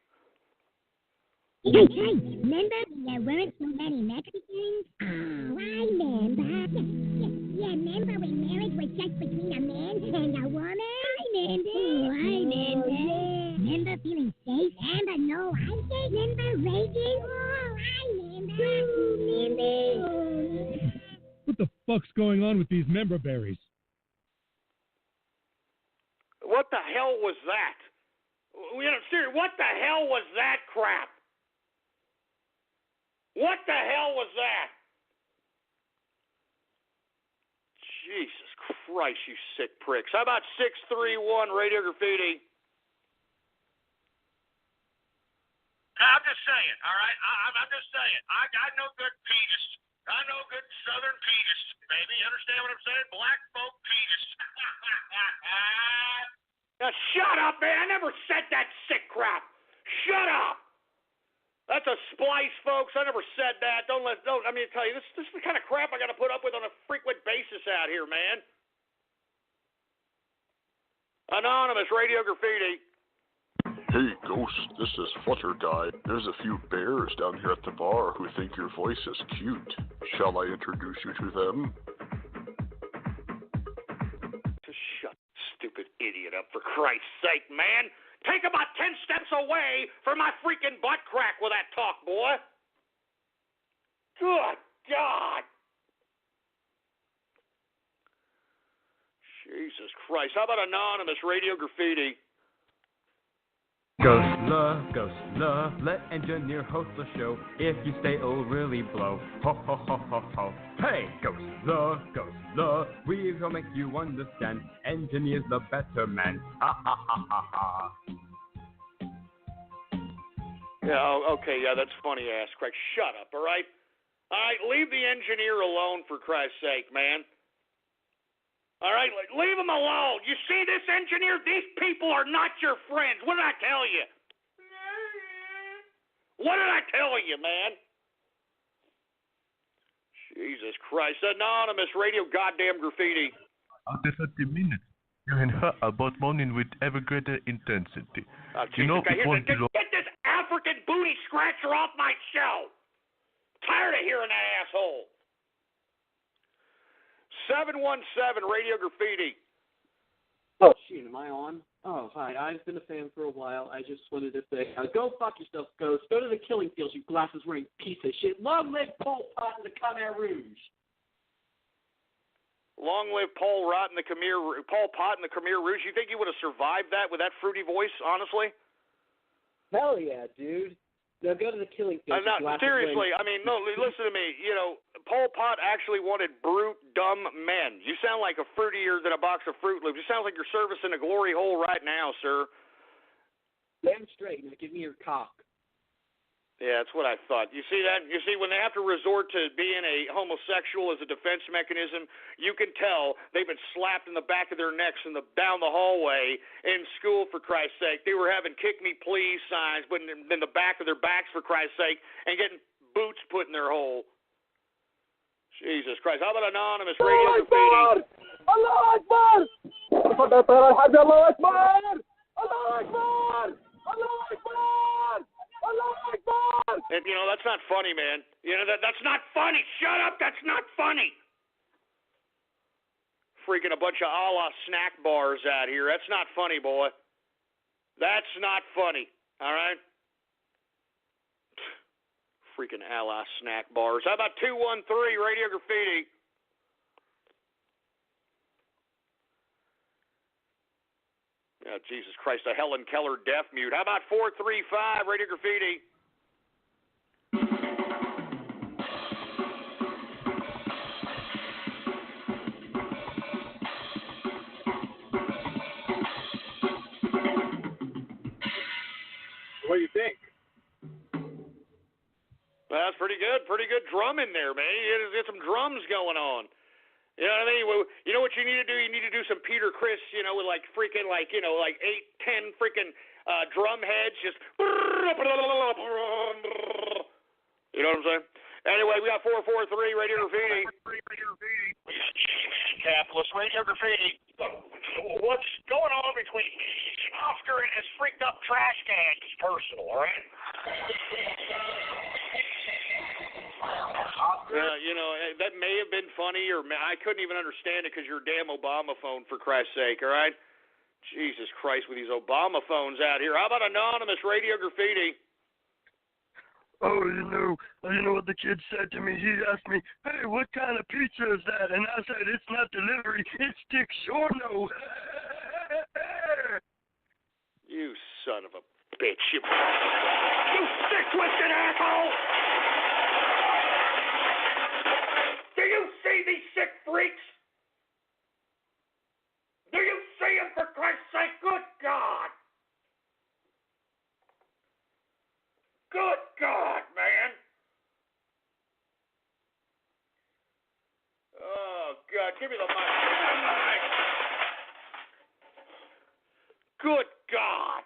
Hey, remember there weren't so many Mexicans? Oh, I remember. Yeah, remember when marriage was just between a man and a woman? I remember. Oh, I remember. Remember feeling safe and no ISIS? Remember raging? Oh, I remember. What the fuck's going on with these member berries? What the hell was that? You know, seriously, what the hell was that crap? What the hell was that? Jesus Christ, you sick pricks. How about 631 Radio Graffiti? I'm just saying, all right? I'm just saying. I know good penis. I know good Southern penis, baby. You understand what I'm saying? Black folk penis. Now shut up, man. I never said that sick crap. Shut up. That's a splice, folks. I never said that. I mean, tell you, this is the kind of crap I got to put up with on a frequent basis out here, man. Anonymous Radio Graffiti. Hey, Ghost, this is Flutter Guy. There's a few bears down here at the bar who think your voice is cute. Shall I introduce you to them? Just shut stupid idiot up, for Christ's sake, man. Take about 10 steps away from my freaking butt crack with that talk, boy. Good God. Jesus Christ. How about anonymous Radio Graffiti? Ghost love, let engineer host the show. If you stay, it'll really blow. Ho, ho, ho, ho, ho. Hey, ghost love, we will make you understand. Engineer's the better man. Ha, ha, ha, ha, ha. Yeah, okay, yeah, that's funny ass crack. Shut up, all right? All right, leave the engineer alone, for Christ's sake, man. All right, leave him alone. You see this engineer? These people are not your friends. What did I tell you? What did I tell you, man? Jesus Christ. Anonymous Radio Goddamn Graffiti. After 30 minutes, you can hear about moaning with ever greater intensity. You know, get this African booty scratcher off my show. Tired of hearing that asshole. 717 Radio Graffiti. Oh, shoot, am I on? Oh, hi, I've been a fan for a while. I just wanted to say, go fuck yourself, Ghost. Go to the killing fields, you glasses-wearing piece of shit. Long live Pol Pot and the Khmer Rouge. Long live Pol Pot and the Khmer Rouge. You think you would have survived that with that fruity voice, honestly? Hell yeah, dude. Now go to the killing fields. Seriously, I mean, no, listen to me. You know, Pol Pot actually wanted brute, dumb men. You sound like a fruitier than a box of Fruit Loops. You sound like you're servicing a glory hole right now, sir. Damn straight. Now give me your cock. Yeah, that's what I thought. You see that? You see, when they have to resort to being a homosexual as a defense mechanism, you can tell they've been slapped in the back of their necks down the hallway in school, for Christ's sake. They were having kick me please signs, but in the back of their backs, for Christ's sake, and getting boots put in their hole. Jesus Christ. How about anonymous Radio Graffiti? Allah Akbar! Allah Akbar! Allah Akbar! Allah Akbar! Allah Akbar! Allah Akbar! And, you know, that's not funny, man. You know, that's not funny. Shut up. That's not funny. Freaking a bunch of Allah snack bars out here. That's not funny, boy. That's not funny. All right? Freaking Allah snack bars. How about 213 Radio Graffiti? Oh, Jesus Christ, a Helen Keller deaf mute. How about 435 Radio Graffiti? What do you think? Well, that's pretty good. Pretty good drum in there, man. You get some drums going on. You know what I mean? Well, you know what you need to do? You need to do some Peter Criss, with like freaking, like 8, 10 freaking drum heads, just. You know what I'm saying? Anyway, we got 443 Radio Graffiti. Capitalist Radio Graffiti. What's going on between Oscar and his freaked up trash can is personal, all right? That may have been funny, or I couldn't even understand it because your damn Obama phone, for Christ's sake, all right? Jesus Christ, with these Obama phones out here. How about Anonymous Radio Graffiti? Oh, you know what the kid said to me? He asked me, hey, what kind of pizza is that? And I said, it's not delivery, it's DiGiorno. You son of a bitch. You sick-twisted asshole! Do you see these sick freaks? Do you see them, for Christ's sake? Good God! Good God, man! Oh, God, give me the mic. Give me the mic! Good God!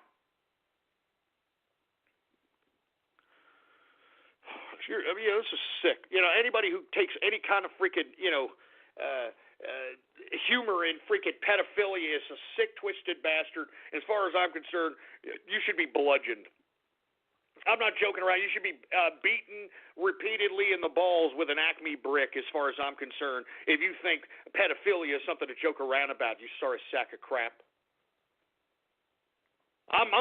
This is sick. Anybody who takes any kind of freaking, humor in freaking pedophilia is a sick, twisted bastard. As far as I'm concerned, you should be bludgeoned. I'm not joking around. You should be beaten repeatedly in the balls with an Acme brick, as far as I'm concerned, if you think pedophilia is something to joke around about, you sorry sack of crap. I'm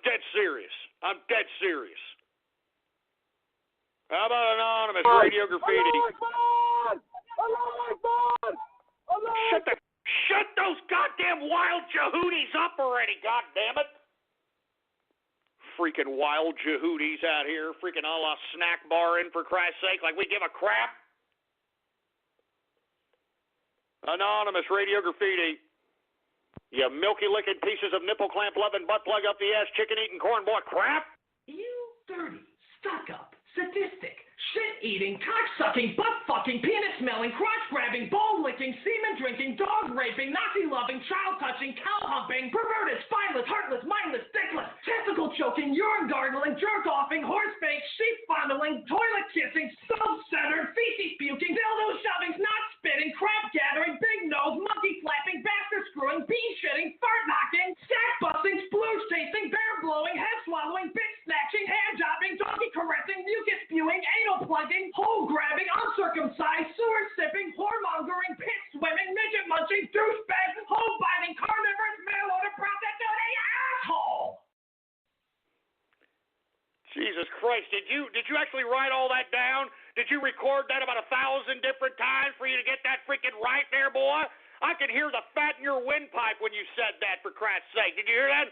dead serious. I'm dead serious. How about Anonymous Radio Graffiti? Shut those goddamn wild Jehudis up already, goddammit. Freaking wild Jehudis out here, freaking a la snack barring, for Christ's sake, like we give a crap. Anonymous Radio Graffiti. You milky licking pieces of nipple clamp loving butt plug up the ass chicken eating cornball crap. You dirty, stuck up, sadistic, shit-eating, cock-sucking, butt-fucking, penis-smelling, crotch-grabbing, ball-licking, semen-drinking, dog-raping, Nazi-loving, child-touching, cow-humping, perverted, spineless, heartless, mindless, dickless, testicle-choking, urine-gargling, jerk-offing, horse-bait, sheep-fondling, toilet-kissing, self-centered, feces-puking, dildo-shoving, snot-spitting, crap-gathering, big nose, monkey-flapping, bastard-screwing, bean-shitting, fart-knocking, sack-busting, splooge-tasting, bear-blowing, head-swallowing, bitch-snatching, hand-jobbing, donkey-caressing, mucus-spewing, anal-plugging, hole-grabbing, uncircumcised, sewer-sipping, whoremongering, pit-swimming, midget-munching, douchebag, hole-biting, carnivorous, mail-order prostituting asshole! Jesus Christ, did you actually write all that down? Did you record that about 1,000 different times for you to get that freaking right there, boy? I could hear the fat in your windpipe when you said that, for Christ's sake. Did you hear that?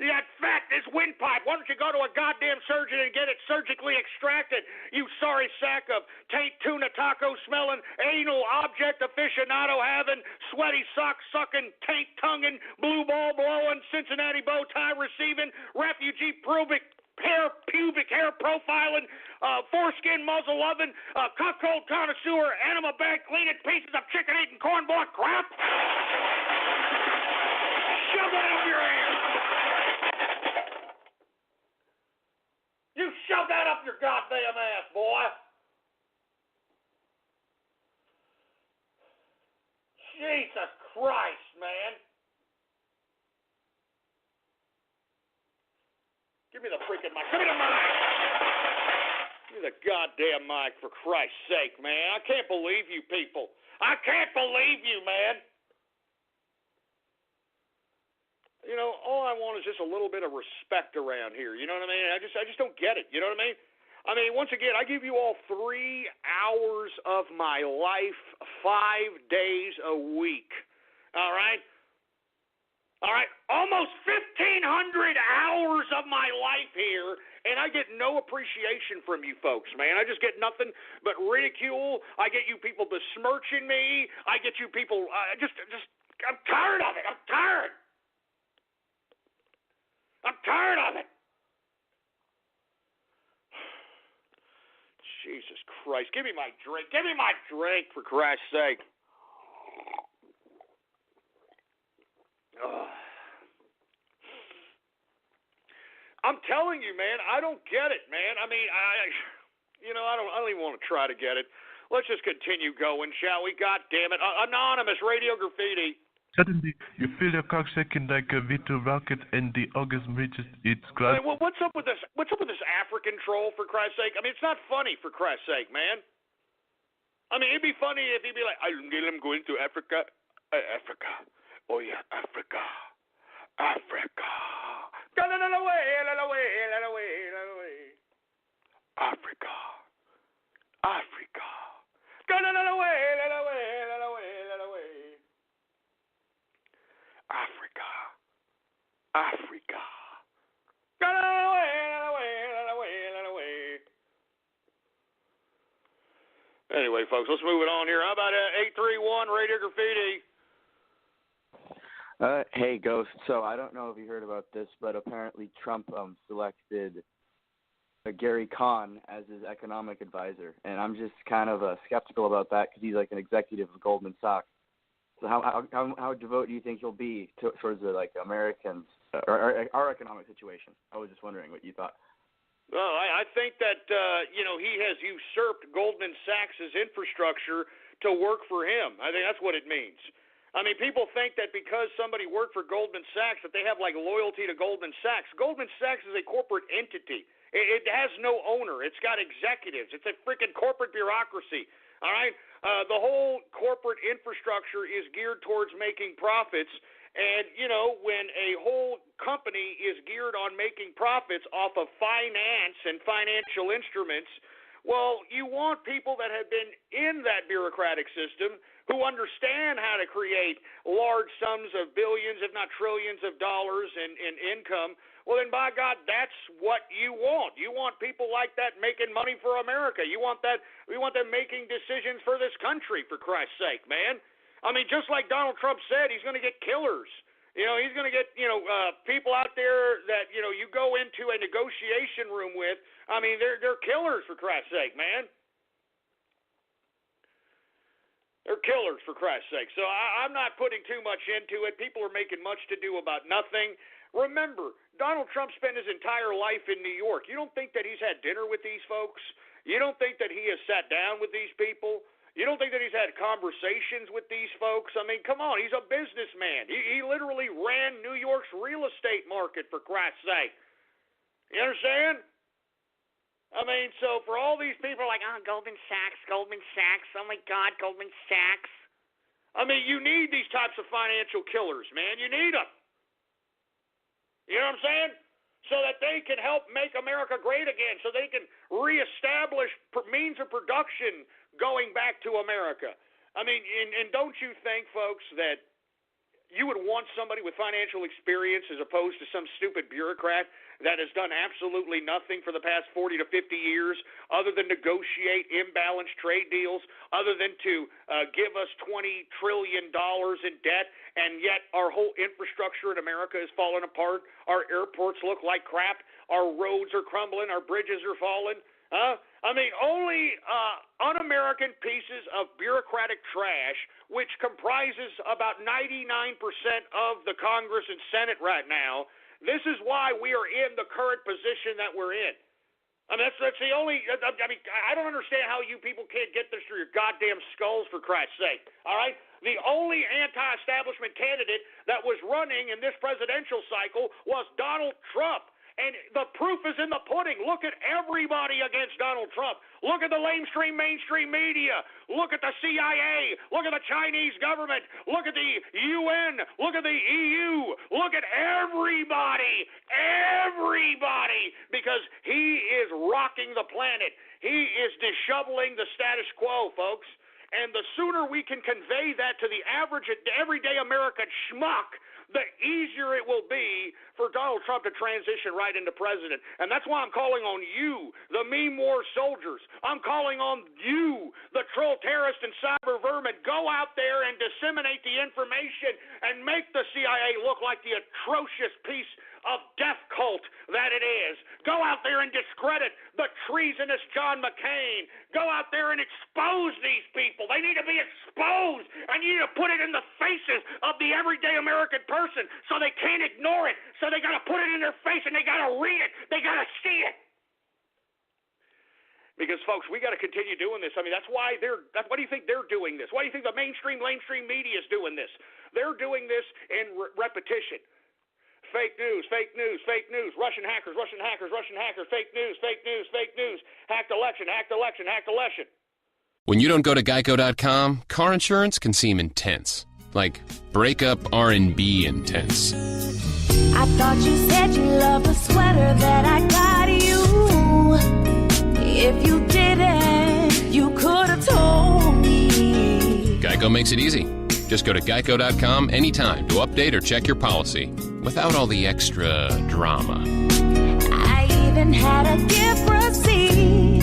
You had fat in his windpipe. Why don't you go to a goddamn surgeon and get it surgically extracted, you sorry sack of taint tuna taco smelling, anal object aficionado having, sweaty sock sucking, taint tonguing, blue ball blowing, Cincinnati bow tie receiving, refugee pubic hair profiling, foreskin muzzle loving, cuckold connoisseur, animal bag cleaning pieces of chicken eating cornball crap. Shove that up your ass. You shove that up your goddamn ass, boy. Jesus Christ, man. Give me the freaking mic. Give me the mic. Give me the goddamn mic, for Christ's sake, man. I can't believe you people. I can't believe you, man. All I want is just a little bit of respect around here. You know what I mean? I just don't get it. You know what I mean? Once again, I give you all 3 hours of my life, 5 days a week. All right? All right, almost 1,500 hours of my life here, and I get no appreciation from you folks, man. I just get nothing but ridicule. I get you people besmirching me. I get you people, I'm tired of it. I'm tired. tired of it. Jesus Christ. Give me my drink. Give me my drink, for Christ's sake. Ugh. I'm telling you, man, I don't get it, man. I mean, I don't even want to try to get it. Let's just continue going, shall we? God damn it. Anonymous Radio Graffiti. Suddenly, you feel your cock shaking like a V2 rocket, and the orgasm reaches its grasp. I mean, what's up with this? What's up with this African troll, for Christ's sake? I mean, it's not funny, for Christ's sake, man. I mean, it'd be funny if he'd be like, I'm going to Africa. Africa. Oh, yeah, Africa. Africa. Africa. Africa. Africa. Africa. Anyway, folks, let's move it on here. How about 831 Radio Graffiti? Hey, Ghost. So I don't know if you heard about this, but apparently Trump selected Gary Kahn as his economic advisor, and I'm just kind of skeptical about that because he's like an executive of Goldman Sachs. So how devoted do you think he'll be towards the Americans or our economic situation? I was just wondering what you thought. Well, I think that he has usurped Goldman Sachs' infrastructure to work for him. I think that's what it means. I mean, people think that because somebody worked for Goldman Sachs that they have loyalty to Goldman Sachs. Goldman Sachs is a corporate entity. It has no owner. It's got executives. It's a freaking corporate bureaucracy. All right? The whole corporate infrastructure is geared towards making profits. And, when a whole company is geared on making profits off of finance and financial instruments, well, you want people that have been in that bureaucratic system who understand how to create large sums of billions, if not trillions of dollars in income. Well, then, by God, that's what you want. You want people like that making money for America. You want that. We want them making decisions for this country, for Christ's sake, man. I mean, just like Donald Trump said, he's going to get killers. He's going to get, people out there that, you go into a negotiation room with. I mean, they're killers, for Christ's sake, man. They're killers, for Christ's sake. So I'm not putting too much into it. People are making much to do about nothing. Remember, Donald Trump spent his entire life in New York. You don't think that he's had dinner with these folks? You don't think that he has sat down with these people? You don't think that he's had conversations with these folks? I mean, come on, he's a businessman. He literally ran New York's real estate market, for Christ's sake. You understand? I mean, so for all these people like, oh, Goldman Sachs, oh my God, Goldman Sachs. I mean, you need these types of financial killers, man. You need them. You know what I'm saying? So that they can help make America great again, so they can reestablish means of production going back to America. I mean, and don't you think, folks, that you would want somebody with financial experience as opposed to some stupid bureaucrat that has done absolutely nothing for the past 40 to 50 years other than negotiate imbalanced trade deals, other than to give us $20 trillion in debt, and yet our whole infrastructure in America is falling apart. Our airports look like crap. Our roads are crumbling. Our bridges are falling. I mean, only un-American pieces of bureaucratic trash, which comprises about 99% of the Congress and Senate right now. This is why we are in the current position that we're in. I mean, that's the only. I mean, I don't understand how you people can't get this through your goddamn skulls, for Christ's sake. All right? The only anti-establishment candidate that was running in this presidential cycle was Donald Trump. And the proof is in the pudding. Look at everybody against Donald Trump. Look at the mainstream media. Look at the CIA. Look at the Chinese government. Look at the UN. Look at the EU. Look at everybody. Everybody. Because he is rocking the planet. He is disheveling the status quo, folks. And the sooner we can convey that to the average, everyday American schmuck, the easier it will be for Donald Trump to transition right into president. And that's why I'm calling on you, the meme war soldiers. I'm calling on you, the troll terrorist and cyber vermin. Go out there and disseminate the information and make the CIA look like the atrocious piece of death cult that it is. Go out there and discredit the treasonous John McCain. Go out there and expose these people. They need to be exposed, and you need to put it in the faces of the everyday American person so they can't ignore it. So they got to put it in their face, and they got to read it. They got to see it. Because, folks, we got to continue doing this. I mean, why do you think they're doing this? Why do you think the mainstream media is doing this? They're doing this in repetition. Fake news, fake news, fake news. Russian hackers, Russian hackers, Russian hackers. Fake news, fake news, fake news. Hacked election, hacked election, hacked election. When you don't go to Geico.com, car insurance can seem intense. Like breakup R&B intense. I thought you said you loved the sweater that I got you. If you didn't, you could have told me. Geico makes it easy. Just go to Geico.com anytime to update or check your policy without all the extra drama. I even had a gift receipt.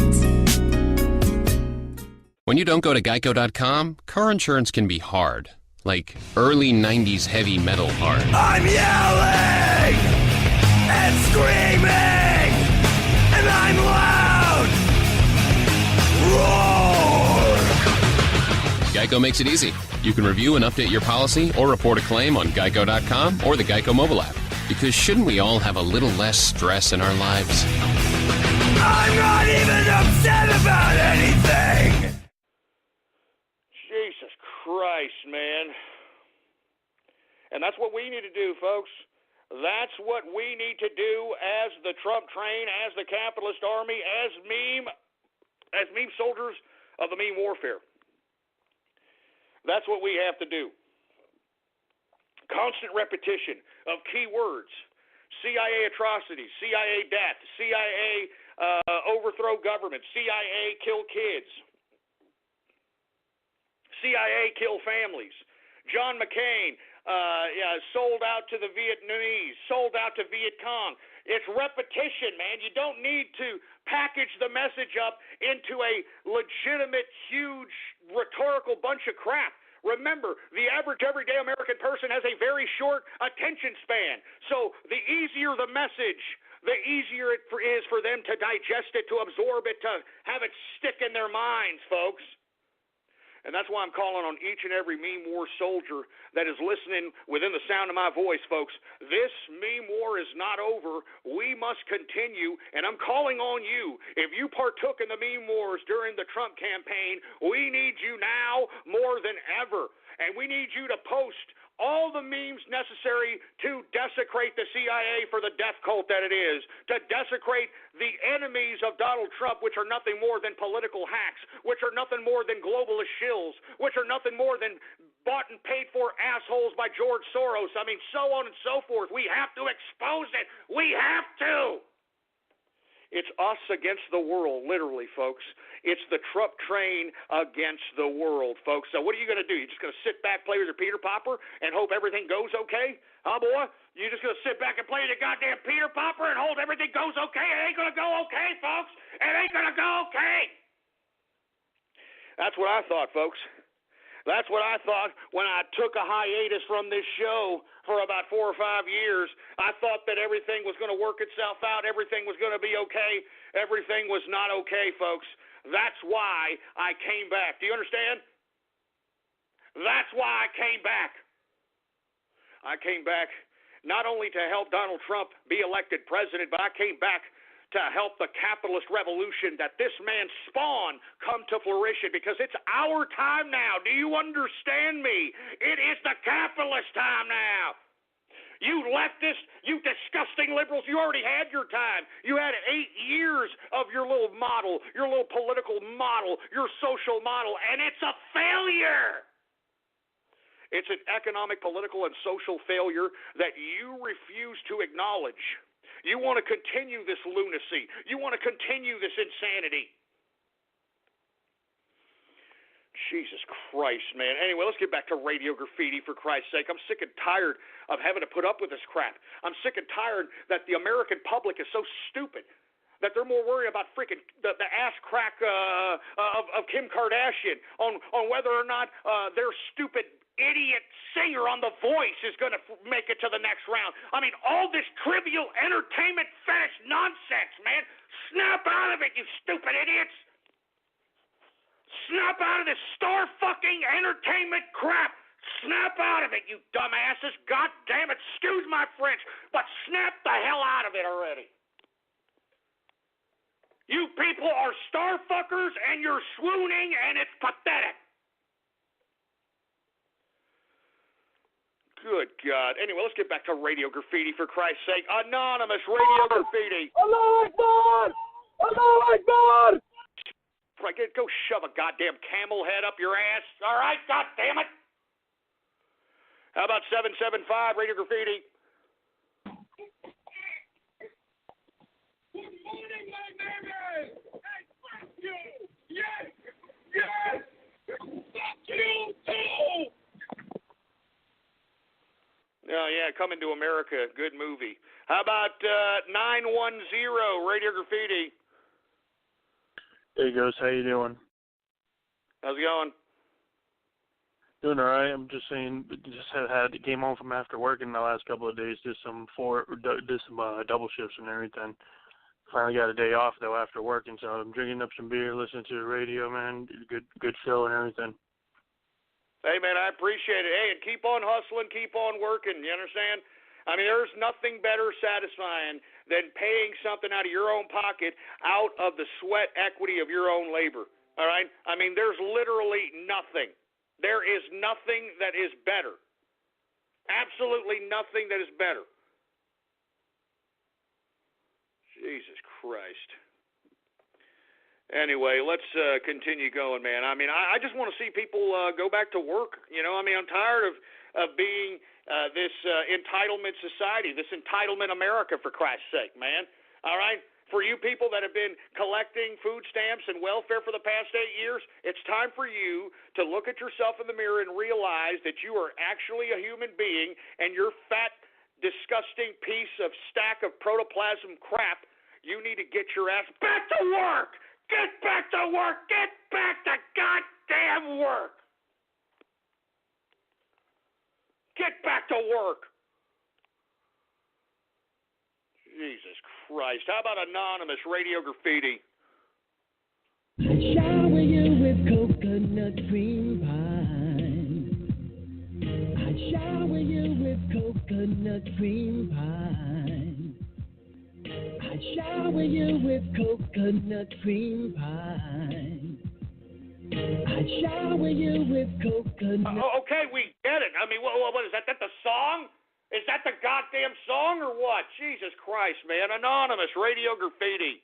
When you don't go to Geico.com, car insurance can be hard. Like early 90s heavy metal hard. I'm yelling and screaming, and I'm loud. Roar! Geico makes it easy. You can review and update your policy or report a claim on Geico.com or the Geico mobile app. Because shouldn't we all have a little less stress in our lives? I'm not even upset about anything! Jesus Christ, man. And that's what we need to do, folks. That's what we need to do as the Trump train, as the capitalist army, as meme soldiers of the meme warfare. That's what we have to do. Constant repetition of key words. CIA atrocities, CIA death, CIA overthrow government, CIA kill kids, CIA kill families. John McCain sold out to the Vietnamese, sold out to Viet Cong. It's repetition, man. You don't need to package the message up into a legitimate, huge, rhetorical bunch of crap. Remember, the average everyday American person has a very short attention span. So the easier the message, the easier it is for them to digest it, to absorb it, to have it stick in their minds, folks. And that's why I'm calling on each and every meme war soldier that is listening within the sound of my voice, folks. This meme war is not over. We must continue, and I'm calling on you. If you partook in the meme wars during the Trump campaign, we need you now more than ever. And we need you to post all the memes necessary to desecrate the CIA for the death cult that it is, to desecrate the enemies of Donald Trump, which are nothing more than political hacks, which are nothing more than globalist shills, which are nothing more than bought and paid for assholes by George Soros. I mean, so on and so forth. We have to expose it. We have to. It's us against the world, literally, folks. It's the Trump train against the world, folks. So what are you going to do? You just going to sit back, play with your Peter Popper, and hope everything goes okay? Huh, boy? You just going to sit back and play the goddamn Peter Popper and hope everything goes okay? It ain't going to go okay, folks. It ain't going to go okay. That's what I thought, folks. That's what I thought when I took a hiatus from this show for about 4 or 5 years. I thought that everything was going to work itself out. Everything was going to be okay. Everything was not okay, folks. That's why I came back. Do you understand? That's why I came back. I came back not only to help Donald Trump be elected president, but I came back to help the capitalist revolution that this man spawned come to fruition, because it's our time now. Do you understand me? It is the capitalist time now. You leftists, you disgusting liberals, you already had your time. You had 8 years of your little model, your little political model, your social model, and it's a failure. It's an economic, political, and social failure that you refuse to acknowledge. You want to continue this lunacy. You want to continue this insanity. Jesus Christ, man. Anyway, let's get back to Radio Graffiti, for Christ's sake. I'm sick and tired of having to put up with this crap. I'm sick and tired that the American public is so stupid that they're more worried about freaking the ass crack of Kim Kardashian on whether or not their stupid idiot singer on The Voice is going to make it to the next round. I mean, all this trivial entertainment fetish nonsense, man. Snap out of it, you stupid idiots. Snap out of this star-fucking entertainment crap. Snap out of it, you dumbasses. God damn it, excuse my French, but snap the hell out of it already. You people are star fuckers and you're swooning and it's pathetic. Good God. Anyway, let's get back to Radio Graffiti, for Christ's sake. Anonymous Radio Graffiti. Allah Akbar! Allah Akbar! Right, go shove a goddamn camel head up your ass. All right, God damn it. How about 775 Radio Graffiti? Good morning, my baby! Hey, fuck you! Yes! Yes! Fuck you, too! Oh, yeah, Coming to America. Good movie. How about 910 Radio Graffiti? Hey, Ghost. How you doing? How's it going? Doing all right. I'm just saying, came home from after work in the last couple of days. Did some double shifts and everything. Finally got a day off though after working, so I'm drinking up some beer, listening to the radio, man. Good show and everything. Hey, man, I appreciate it. Hey, and keep on hustling, keep on working, you understand? I mean, there's nothing better satisfying than paying something out of your own pocket out of the sweat equity of your own labor, all right? I mean, there's literally nothing. There is nothing that is better. Absolutely nothing that is better. Jesus Christ. Anyway, let's continue going, man. I mean, I just want to see people go back to work. You know, I mean, I'm tired of being this entitlement society, this entitlement America, for Christ's sake, man. All right? For you people that have been collecting food stamps and welfare for the past 8 years, it's time for you to look at yourself in the mirror and realize that you are actually a human being, and your fat, disgusting piece of stack of protoplasm crap, you need to get your ass back to work. Get back to work! Get back to goddamn work! Get back to work! Jesus Christ. How about Anonymous Radio Graffiti? I shower you with coconut cream pie. I shower you with coconut cream pie. I shower you with coconut cream pie. I shower you with coconut. Okay, we get it. I mean, what is that? That the song? Is that the goddamn song or what? Jesus Christ, man. Anonymous Radio Graffiti.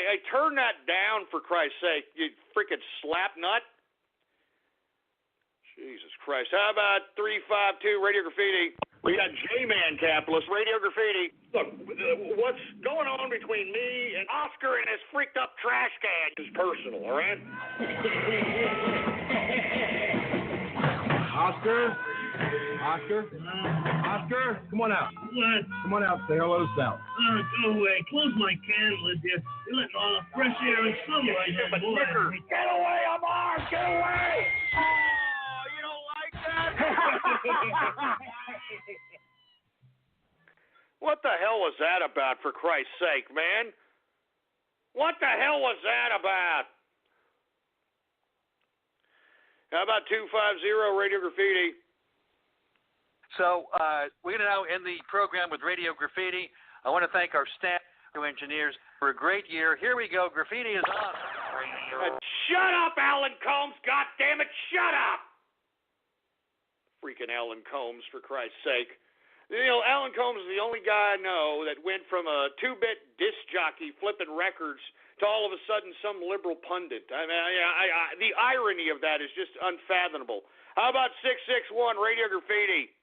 Hey, turn that down, for Christ's sake, you freaking slap nut. Jesus Christ. How about 352 Radio Graffiti? We got J-Man Capitalist Radio Graffiti. Look, what's going on between me and Oscar and his freaked up trash can is personal, all right? Oscar? Come on out. What? Come on out. Say hello to Sal. Go away. Close my can lid there. You're letting all the fresh air and sunlight in, boy. Get away, Amar! Get away! What the hell was that about, for Christ's sake, man? What the hell was that about? How about 250 Radio Graffiti? So we're going to now end the program with Radio Graffiti. I want to thank our staff engineers for a great year. Here we go. Graffiti is on. Shut up, Alan Combs. God damn it, shut up. Freaking Alan Combs, for Christ's sake. You know, Alan Combs is the only guy I know that went from a 2-bit disc jockey flipping records to all of a sudden some liberal pundit. I mean, the irony of that is just unfathomable. How about 661 Radio Graffiti?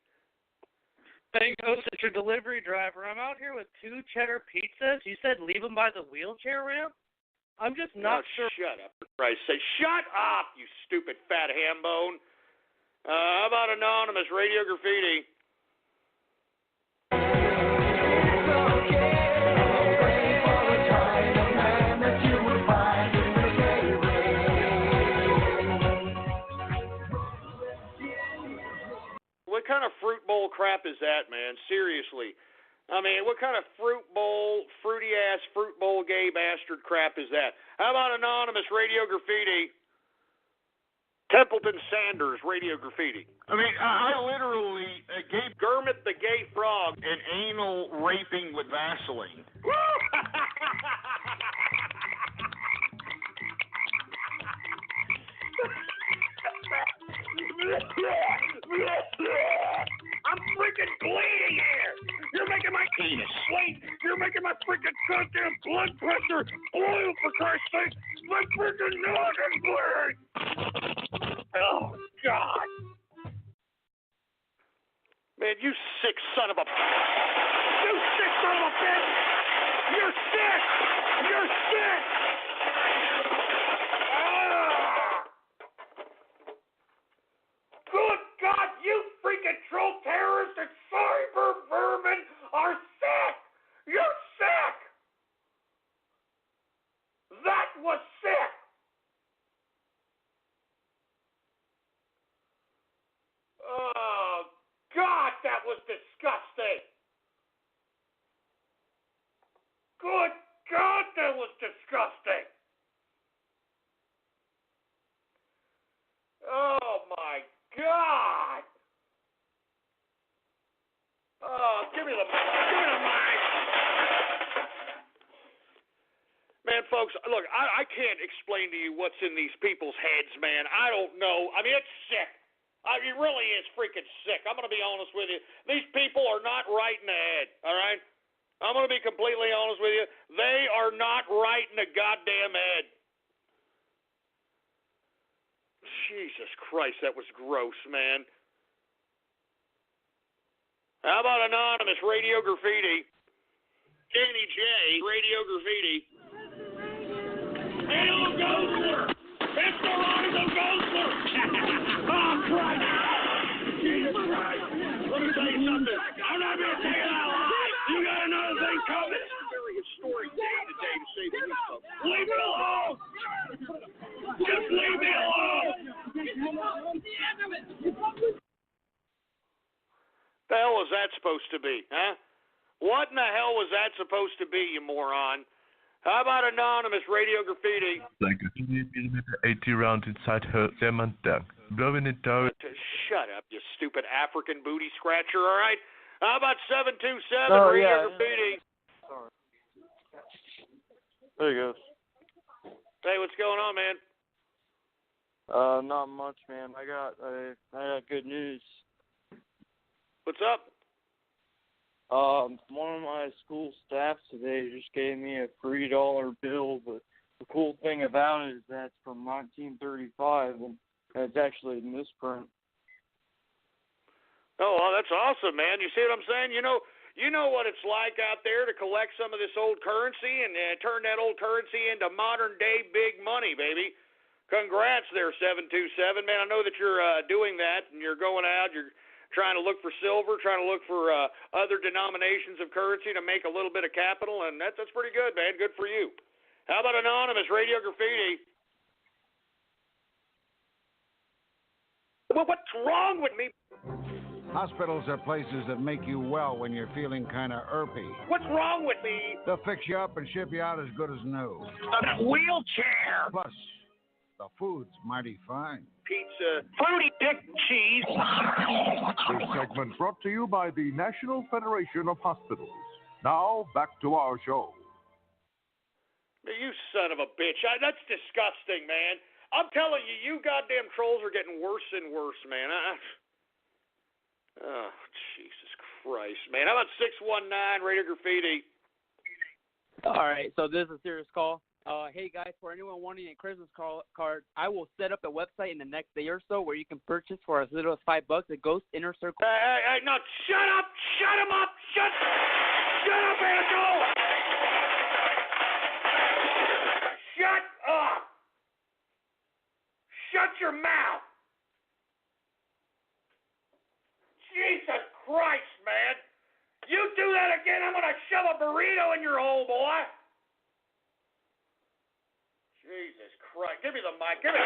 Hey, Ghost, it's your delivery driver. I'm out here with 2 cheddar pizzas. You said leave them by the wheelchair ramp? I'm just not sure. Shut up, for Christ's sake. Shut up, you stupid fat ham bone. How about Anonymous Radio Graffiti? kind of fruit bowl crap is that, man? Seriously. I mean, what kind of fruit bowl gay bastard crap is that? How about anonymous radio graffiti? Templeton Sanders radio graffiti. I mean, I literally gave Kermit the Gay Frog an anal raping with Vaseline. I'm freaking bleeding here. You're making my penis sweat. You're making my freaking goddamn blood pressure boil, for Christ's sake. My freaking nose is bleeding. Oh, God. Man, you sick son of a... You sick son of a bitch. You're sick. You're sick. Good God, you freaking troll terrorists and cyber vermin are sick! You're sick! That was sick! Oh, God, that was disgusting! Good God, that was disgusting! Oh, my God! Oh, give me the mic! Man, folks, look, I can't explain to you what's in these people's heads, man. I don't know. I mean, it's sick. It really is freaking sick. I'm going to be honest with you. These people are not right in the head, all right? I'm going to be completely honest with you. They are not right in the goddamn head. Jesus Christ, that was gross, man. How about anonymous radio graffiti? Kenny J, radio graffiti. Hail Ghostler! Esperanto Ghostler! Oh, Christ! Jesus Christ! Let me tell you something. I'm not going to tell you that lie. You got another thing coming. It's a very historic day today, to say the least, folks. Leave it alone! Just leave me alone! The hell was that supposed to be, huh? What in the hell was that supposed to be, you moron? How about anonymous radio graffiti? Like a 80 round inside her diamond duck, blowing it down. Shut up, you stupid African booty scratcher, all right? How about 727 radio graffiti? Sorry. There you go. Hey, what's going on, man? Not much, man. I got good news. What's up? One of my school staff today just gave me a $3 bill, but the cool thing about it is that it's from 1935, and it's actually a misprint. Oh, well, that's awesome, man. You see what I'm saying? You know what it's like out there to collect some of this old currency and turn that old currency into modern-day big money, baby. Congrats there, 727. Man, I know that you're doing that, and you're going out, you're trying to look for silver, trying to look for other denominations of currency to make a little bit of capital, and that's pretty good, man. Good for you. How about anonymous radio graffiti? Well, what's wrong with me? Hospitals are places that make you well when you're feeling kind of irpy. What's wrong with me? They'll fix you up and ship you out as good as new. A wheelchair! Plus, the food's mighty fine. Pizza, fruity dick cheese. This segment brought to you by the National Federation of Hospitals. Now, back to our show. You son of a bitch. That's disgusting, man. I'm telling you, you goddamn trolls are getting worse and worse, man. Oh, Jesus Christ, man. How about 619 Radio Graffiti? All right, so this is a serious call. Hey, guys, for anyone wanting a Christmas card, I will set up a website in the next day or so where you can purchase for as little as $5 a Ghost Inner Circle. Hey, no, shut up! Shut him up! Shut up, asshole! Shut up! Shut your mouth! Jesus Christ, man! You do that again, I'm gonna shove a burrito in your hole, boy! Jesus Christ. Give me the mic. Give me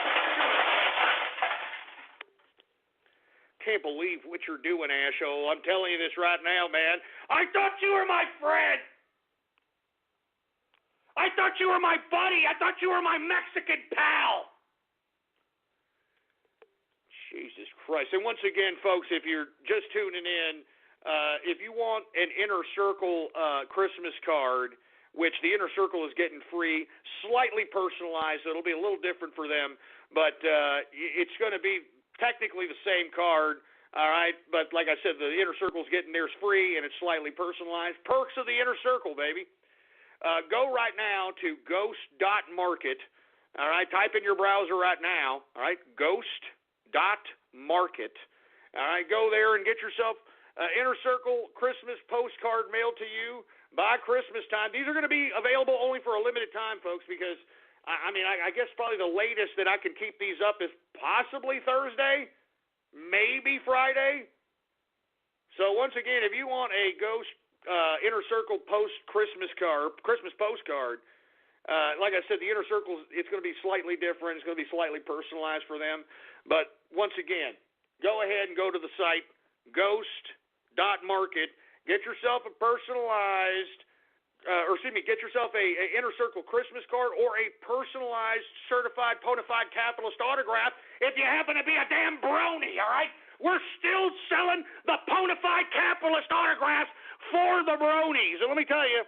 can't believe what you're doing, asshole. I'm telling you this right now, man. I thought you were my friend. I thought you were my buddy. I thought you were my Mexican pal. Jesus Christ. And once again, folks, if you're just tuning in, if you want an Inner Circle Christmas card, which the Inner Circle is getting free, slightly personalized, so it'll be a little different for them, but it's going to be technically the same card, all right? But like I said, the Inner Circle's getting theirs free, and it's slightly personalized. Perks of the Inner Circle, baby. Go right now to ghost.market, all right? Type in your browser right now, all right? Ghost.market. All right, go there and get yourself Inner Circle Christmas postcard mailed to you by Christmas time. These are going to be available only for a limited time, folks, because, I guess probably the latest that I can keep these up is possibly Thursday, maybe Friday. So once again, if you want a Ghost Inner Circle Christmas postcard, like I said, the Inner Circle, it's going to be slightly different. It's going to be slightly personalized for them. But once again, go ahead and go to the site, ghost.market. Get yourself a personalized, get yourself a Inner Circle Christmas card or a personalized certified bona fide capitalist autograph if you happen to be a damn brony, all right? We're still selling the bona fide capitalist autographs for the bronies. And let me tell you,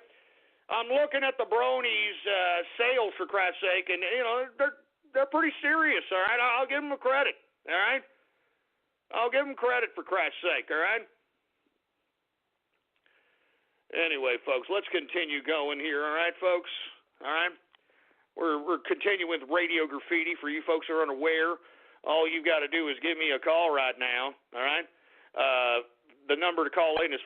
I'm looking at the bronies' sales, for Christ's sake, and, they're pretty serious, all right? I'll give them a credit, all right? I'll give them credit, for Christ's sake, all right? Anyway, folks, let's continue going here, all right, folks? All right? We're continuing with Radio Graffiti. For you folks who are unaware, all you've got to do is give me a call right now, all right? The number to call in is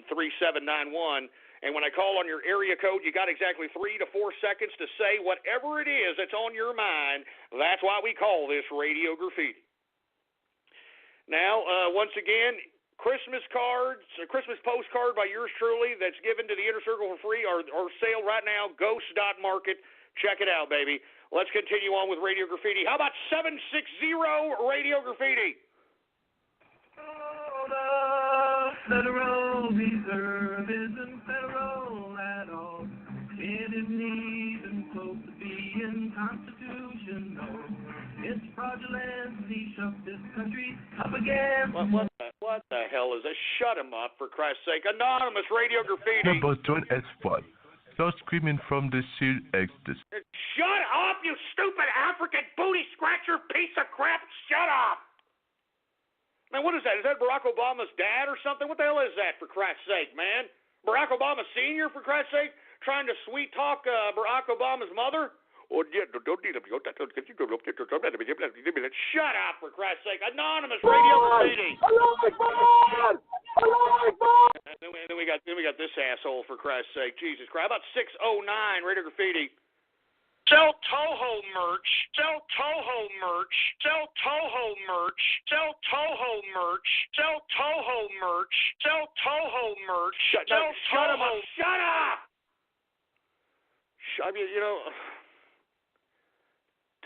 563-999-3791. And when I call on your area code, you got exactly 3 to 4 seconds to say whatever it is that's on your mind. That's why we call this Radio Graffiti. Now, once again, Christmas cards, a Christmas postcard by yours truly that's given to the Inner Circle for free are sale right now, ghost.market. Check it out, baby. Let's continue on with Radio Graffiti. How about 760 Radio Graffiti? Federal Reserve isn't federal at all. It isn't even close to being constitutional. It's fraudulent. He shoved this country up against. What the hell is this? Shut him up, for Christ's sake. Anonymous Radio Graffiti. Number 12S1. Start screaming from the shield ecstasy. Shut up, you stupid African booty scratcher piece of crap. Shut up. Man, what is that? Is that Barack Obama's dad or something? What the hell is that, for Christ's sake, man? Barack Obama Sr., for Christ's sake, trying to sweet talk Barack Obama's mother? Shut up, for Christ's sake. Anonymous Radio Graffiti. Then we got this asshole, for Christ's sake. Jesus Christ. How about 609 Radio Graffiti? Sell Toho merch. Sell Toho merch. Sell Toho merch. Sell Toho merch. Sell Toho merch. Sell Toho merch. Shut him up. Shut up.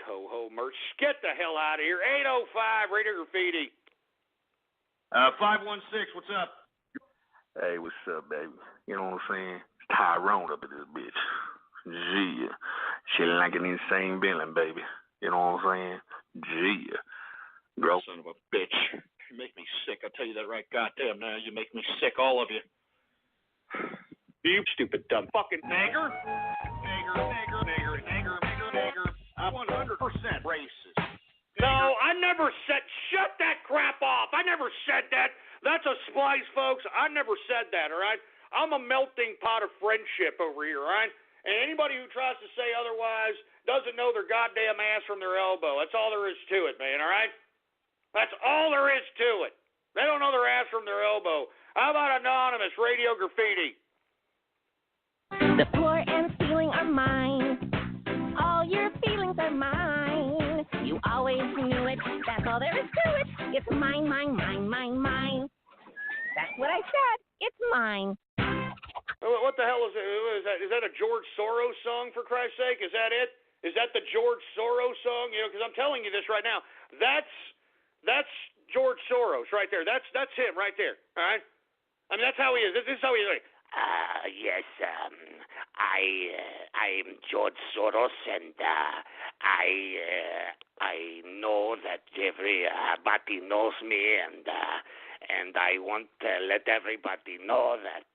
Toho merch. Get the hell out of here. 805 Radio Graffiti. 516. What's up? Hey, what's up, baby? You know what I'm saying? It's Tyrone up in this bitch. Yeah. She like an insane villain, baby. You know what I'm saying? Yeah. Bro. Son of a bitch. You make me sick. I tell you that right goddamn now. You make me sick, all of you. You stupid dumb fucking nigger. Nigger. I'm 100% racist. No, I never said, shut that crap off. I never said that. That's a splice, folks. I never said that, all right? I'm a melting pot of friendship over here, all right? And anybody who tries to say otherwise doesn't know their goddamn ass from their elbow. That's all there is to it, man, all right? That's all there is to it. They don't know their ass from their elbow. How about Anonymous Radio Graffiti? The floor and ceiling are mine. All your feelings are mine. You always knew it. That's all there is to it. It's mine. That's what I said. It's mine. What the hell is it? Is that a George Soros song, for Christ's sake? Is that it? Is that the George Soros song? Because I'm telling you this right now. That's That's George Soros right there. That's him right there. All right. I mean, that's how he is. This is how he is. Yes, I'm George Soros, and I know that everybody knows me, and I want to let everybody know that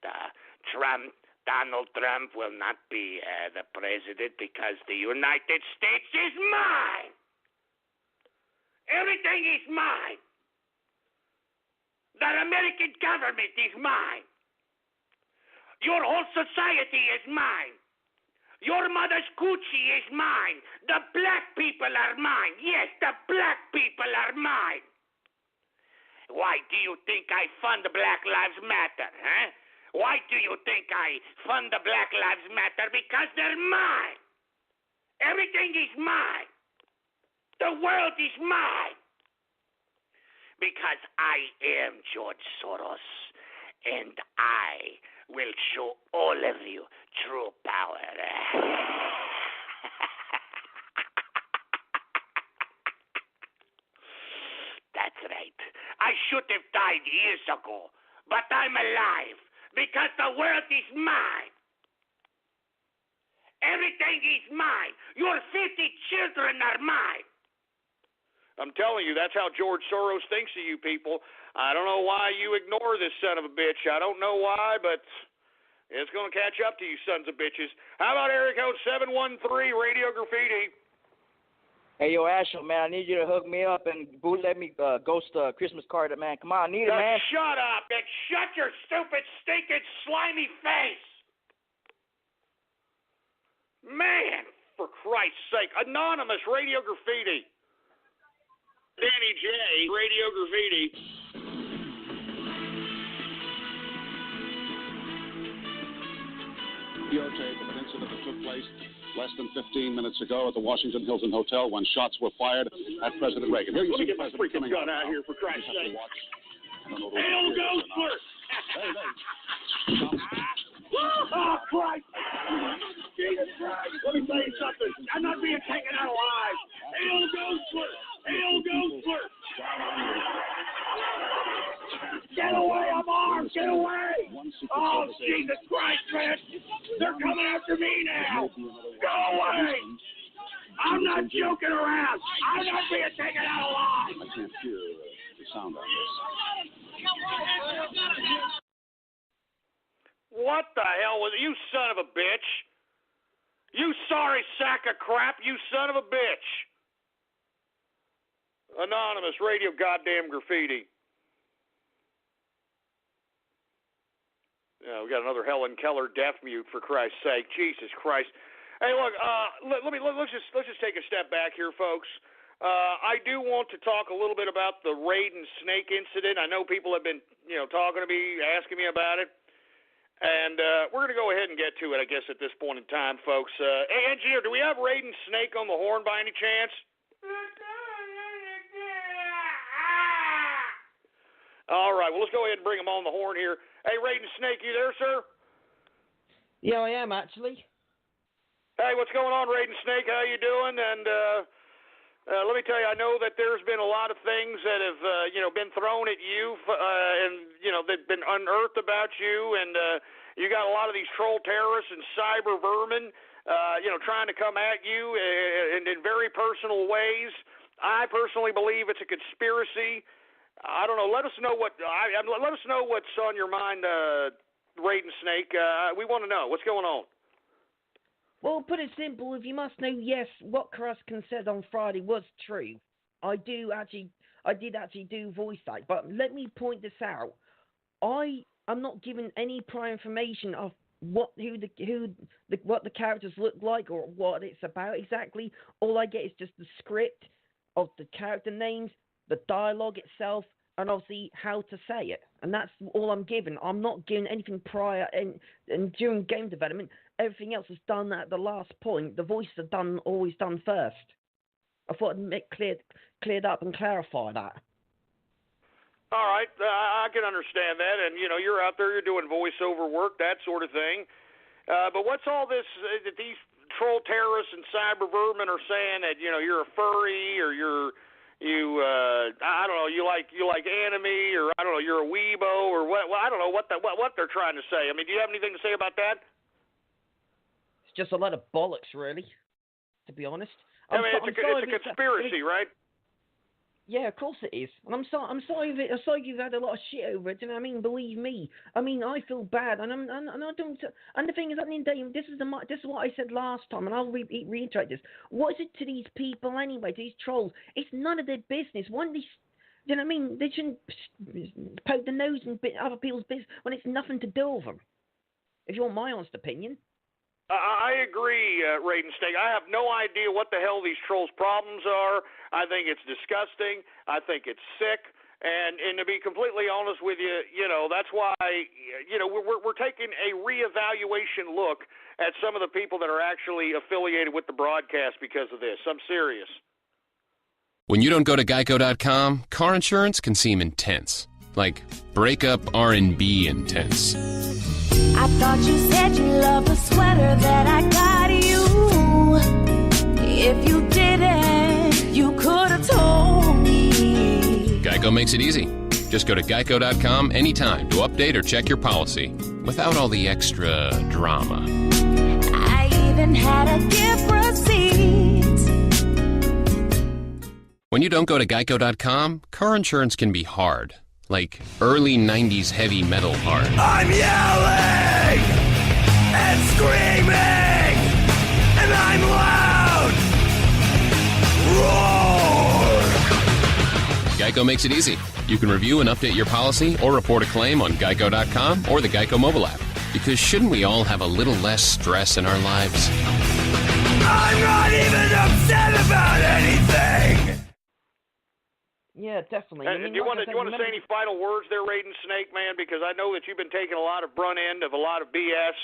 Donald Trump will not be the president because the United States is mine. Everything is mine. The American government is mine. Your whole society is mine. Your mother's coochie is mine. The black people are mine. Yes, the black people are mine. Why do you think I fund Black Lives Matter, huh? Why do you think I fund the Black Lives Matter? Because they're mine. Everything is mine. The world is mine. Because I am George Soros, and I will show all of you true power. That's right. I should have died years ago, but I'm alive because the world is mine. Everything is mine. Your 50 children are mine. I'm telling you, that's how George Soros thinks of you people. I don't know why you ignore this son of a bitch. I don't know why, but it's going to catch up to you sons of bitches. How about area code 713, Radio Graffiti? Hey, yo, Ashel, man, I need you to hook me up and let me ghost a Christmas card, man. Come on, I need it, man. Shut up, and shut your stupid, stinking, slimy face. Man, for Christ's sake. Anonymous Radio Graffiti. Danny J, Radio Graffiti. Videotape of an incident that took place less than 15 minutes ago at the Washington Hilton Hotel when shots were fired at President Reagan. Here you see the president coming gun out here, for Christ's sake. Hail Ghostler! Oh, Christ! Jesus Christ! Let me tell you something. I'm not being taken out alive. Hail Ghostler! Hail Ghostler! Get away, I'm armed! Get away! Oh, Jesus Christ, man! They're coming after me now! Go away! I'm not joking around! I'm not being taken out alive! I can't hear the sound on this. What the hell was it? You son of a bitch! You sorry sack of crap, you son of a bitch! Anonymous Radio Goddamn Graffiti. Yeah, we got another Helen Keller deaf mute, for Christ's sake. Jesus Christ. Hey, look, let's just take a step back here, folks. I do want to talk a little bit about the Raiden Snake incident. I know people have been, talking to me, asking me about it. And we're going to go ahead and get to it, I guess, at this point in time, folks. Hey, engineer, do we have Raiden Snake on the horn by any chance? All right, well, let's go ahead and bring him on the horn here. Hey, Raiden Snake, you there, sir? Yeah, I am, actually. Hey, what's going on, Raiden Snake? How you doing? And let me tell you, I know that there's been a lot of things that have, been thrown at you, and, they've been unearthed about you, and you got a lot of these troll terrorists and cyber vermin, trying to come at you in very personal ways. I personally believe it's a conspiracy. I don't know. Let us know what's on your mind, Raiden Snake. We want to know what's going on. Well, put it simple. If you must know, yes, what Karaskin said on Friday was true. I did actually do voice that, but let me point this out. I am not given any prior information of what the characters look like or what it's about exactly. All I get is just the script of the character names, the dialogue itself, and obviously how to say it. And that's all I'm given. I'm not given anything prior, and during game development, everything else is done at the last point. The voices are always done first. I thought I'd make cleared up and clarify that. All right, I can understand that, and you're out there, you're doing voiceover work, that sort of thing. But what's all this that these troll terrorists and cyber vermin are saying that you're a furry or I don't know, like anime, or I don't know, you're a weebo, or what? Well, I don't know what they're trying to say. I mean, do you have anything to say about that? It's just a lot of bollocks, really, to be honest. It's a conspiracy, right? Yeah, of course it is. And I'm sorry you've had a lot of shit over it. Do you know what I mean? Believe me. I mean, I feel bad, and I don't. And the thing is, at the end of the day, this is what I said last time, and I'll reiterate this. What is it to these people anyway? To these trolls? It's none of their business. Do you know what I mean? They shouldn't poke the nose in other people's business when it's nothing to do with them. If you want my honest opinion. I agree, Raiden Snake. I have no idea what the hell these trolls' problems are. I think it's disgusting. I think it's sick. And to be completely honest with you, that's why, we're taking a reevaluation look at some of the people that are actually affiliated with the broadcast because of this. I'm serious. When you don't go to Geico.com, car insurance can seem intense. Like breakup R&B intense. I thought you said you loved the sweater that I got you. If you didn't, you could have told me. Geico makes it easy. Just go to Geico.com anytime to update or check your policy without all the extra drama. I even had a gift receipt. When you don't go to Geico.com, car insurance can be hard. Like early 90s heavy metal hard. I'm yelling and screaming and I'm loud. Roar! Geico makes it easy. You can review and update your policy or report a claim on Geico.com or the Geico mobile app. Because shouldn't we all have a little less stress in our lives? I'm not even upset about anything. Yeah, definitely. Do you want to say any final words there, Raiden Snake, man? Because I know that you've been taking a lot of brunt end of a lot of BS,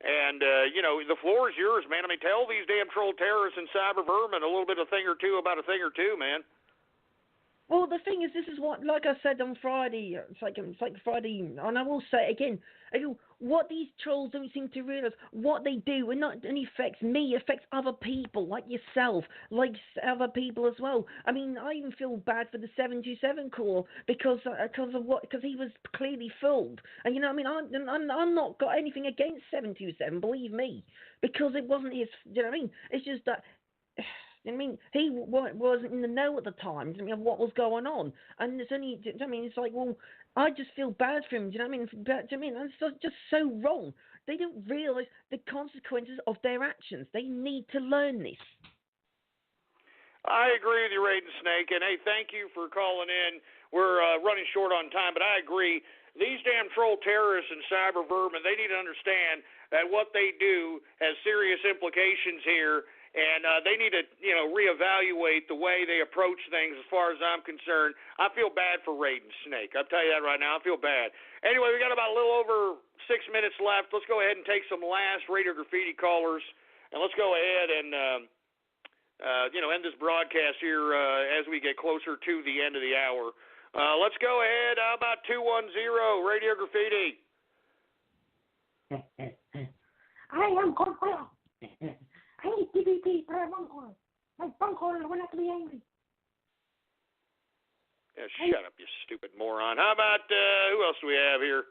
and the floor is yours, man. I mean, tell these damn troll terrorists and cyber vermin a little bit of a thing or two, man. Well, the thing is, this is what, like I said on Friday, it's like Friday, and I will say it again. What these trolls don't seem to realize, what they do, and not only affects me, affects other people like yourself, like other people as well. I mean, I even feel bad for the 727 call because he was clearly fooled. And you know what I mean? I'm not got anything against 727, believe me, because it wasn't his. You know what I mean? It's just that. I mean, he wasn't in the know at the time. I mean, what was going on? And it's only. I mean, it's like, well, I just feel bad for him. Do you know what I mean? It's just so wrong. They don't realise the consequences of their actions. They need to learn this. I agree with you, Raiden Snake, and hey, thank you for calling in. We're running short on time, but I agree. These damn troll terrorists and cyber vermin, they need to understand that what they do has serious implications here. And they need to, reevaluate the way they approach things as far as I'm concerned. I feel bad for Raiden Snake. I'll tell you that right now. I feel bad. Anyway, we got about a little over 6 minutes left. Let's go ahead and take some last Radio Graffiti callers. And let's go ahead and, end this broadcast here as we get closer to the end of the hour. Let's go ahead. How about 210 Radio Graffiti? Hi, I'm Corporal. I need DVP for a phone call. My phone call will not be angry. Yeah, shut up, you stupid moron. How about, who else do we have here?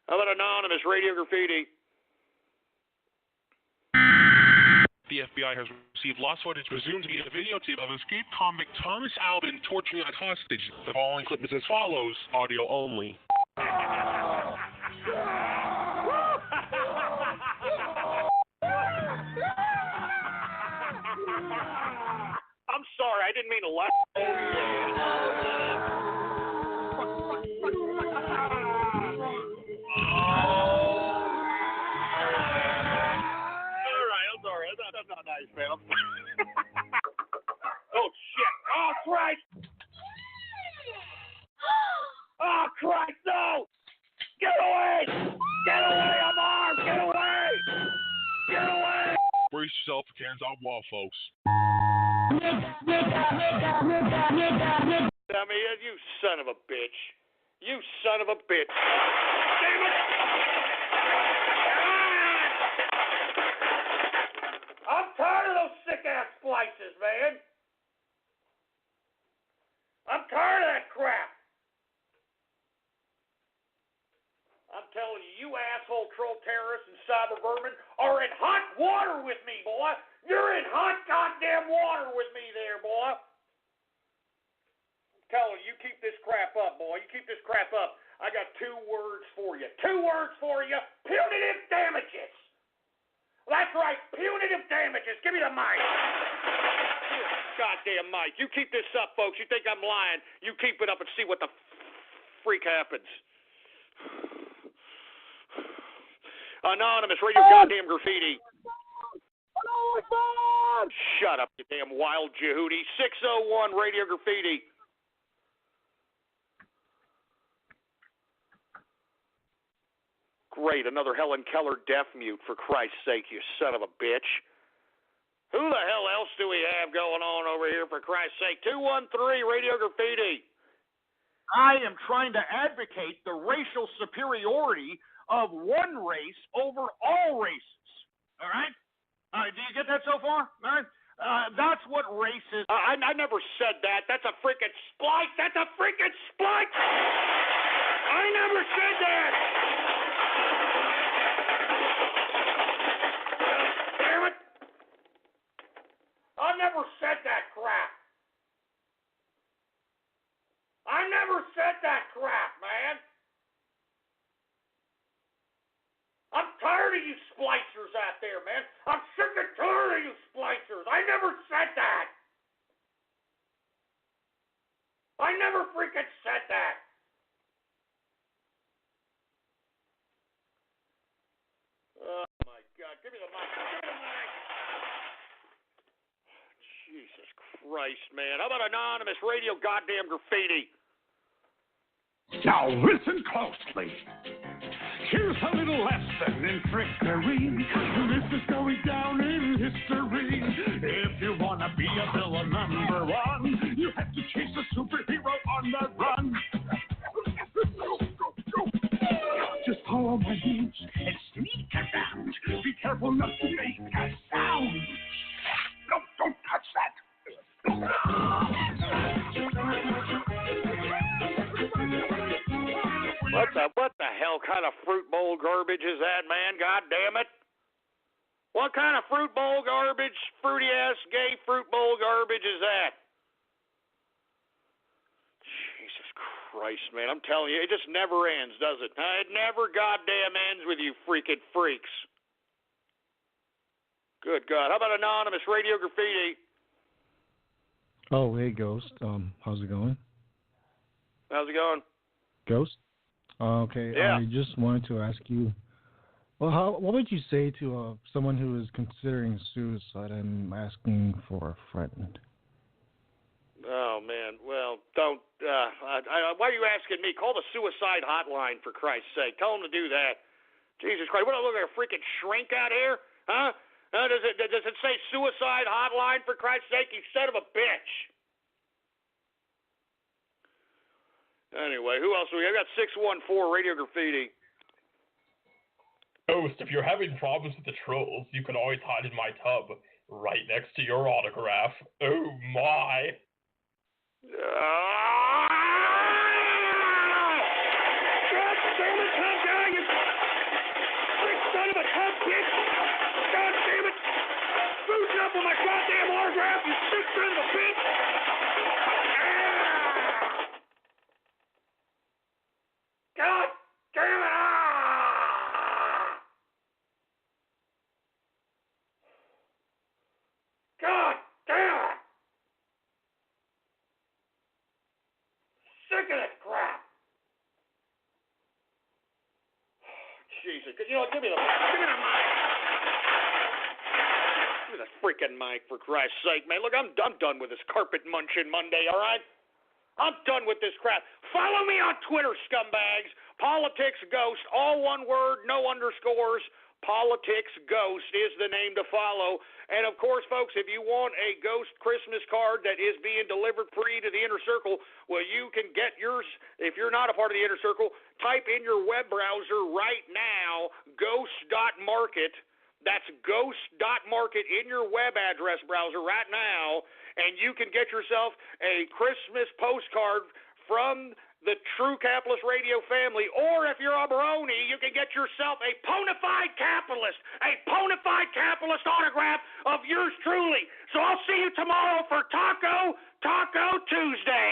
How about Anonymous Radio Graffiti? The FBI has received lost footage presumed to be a videotape of escaped convict Thomas Albin torturing a hostage. The following clip is as follows, audio only. I'm sorry, I didn't mean to laugh. I'm sorry. That's not nice, man. Oh, shit. Oh, Christ. Oh, Christ, no. Get away. Get away. I'm armed. Get away. Get away. Brace yourself against our wall, folks. I mean, you son of a bitch. You son of a bitch. Damn it! I'm tired of those sick-ass splices, man. I'm tired of that crap. troll terrorists and cyber vermin are in hot water with me, boy. You're in hot goddamn water with me there, boy. I'm telling you, you keep this crap up, boy. You keep this crap up. I got 2 words for you. 2 words for you. Punitive damages. That's right, punitive damages. Give me the mic. Goddamn mic. You keep this up, folks. You think I'm lying. You keep it up and see what the freak happens. Anonymous, radio goddamn graffiti. Shut up, you damn wild Jehudi. 601 radio graffiti. Great, another Helen Keller deaf mute, for Christ's sake, you son of a bitch. Who the hell else do we have going on over here, for Christ's sake? 213 radio graffiti. I am trying to advocate the racial superiority of one race over all races. All right? Do you get that so far? All right? That's what race is. I never said that. That's a freaking splice. That's a freaking splice. I never said that. Damn it. I never said that crap. I never said that crap, man. I'm tired of you splicers out there, man. I'm sick and tired of you splicers. I never said that. I never freaking said that. Oh, my God. Give me the mic. Give me the mic. Jesus Christ, man. How about anonymous radio goddamn graffiti? Now listen closely. Here's a little lesson in trickery. This is going down in history. If you want to be a villain number 1, you have to chase a superhero on the run. Just follow my hints and sneak around. Be careful not to make a sound. No, don't touch that. What the hell kind of fruit bowl garbage is that, man? God damn it. What kind of fruit bowl garbage, fruity-ass gay fruit bowl garbage is that? Jesus Christ, man. I'm telling you, it just never ends, does it? It never goddamn ends with you freaking freaks. Good God. How about anonymous radio graffiti? Oh, hey, Ghost. How's it going? How's it going? Ghost? Okay, yeah. I just wanted to ask you, well, what would you say to someone who is considering suicide and asking for a friend? Oh, man. Well, don't. Why are you asking me? Call the suicide hotline, for Christ's sake. Tell them to do that. Jesus Christ. What, do I look like a freaking shrink out here? Huh? Does it say suicide hotline, for Christ's sake? You son of a bitch. Anyway, who else do we have? I got 614 radio graffiti. Ghost, if you're having problems with the trolls, you can always hide in my tub, right next to your autograph. Oh, my. God damn it, tough guy, you prick son of a tough bitch. God damn it. Screwed up with my goddamn autograph, you sick son of a bitch. God damn it. God damn it. Sick of this crap. Jesus, you know, give me the mic. Give me the freaking mic, for Christ's sake, man. Look, I'm done with this carpet munching Monday, all right? I'm done with this crap. Follow me on Twitter, scumbags. Politics Ghost, all one word, no underscores. Politics Ghost is the name to follow. And, of course, folks, if you want a Ghost Christmas card that is being delivered free to the Inner Circle, well, you can get yours. If you're not a part of the Inner Circle, type in your web browser right now, ghost.market. That's ghost.market in your web address browser right now, and you can get yourself a Christmas postcard from the True Capitalist Radio family, or if you're a brony, you can get yourself a bona fide capitalist autograph of yours truly. So I'll see you tomorrow for Taco Tuesday.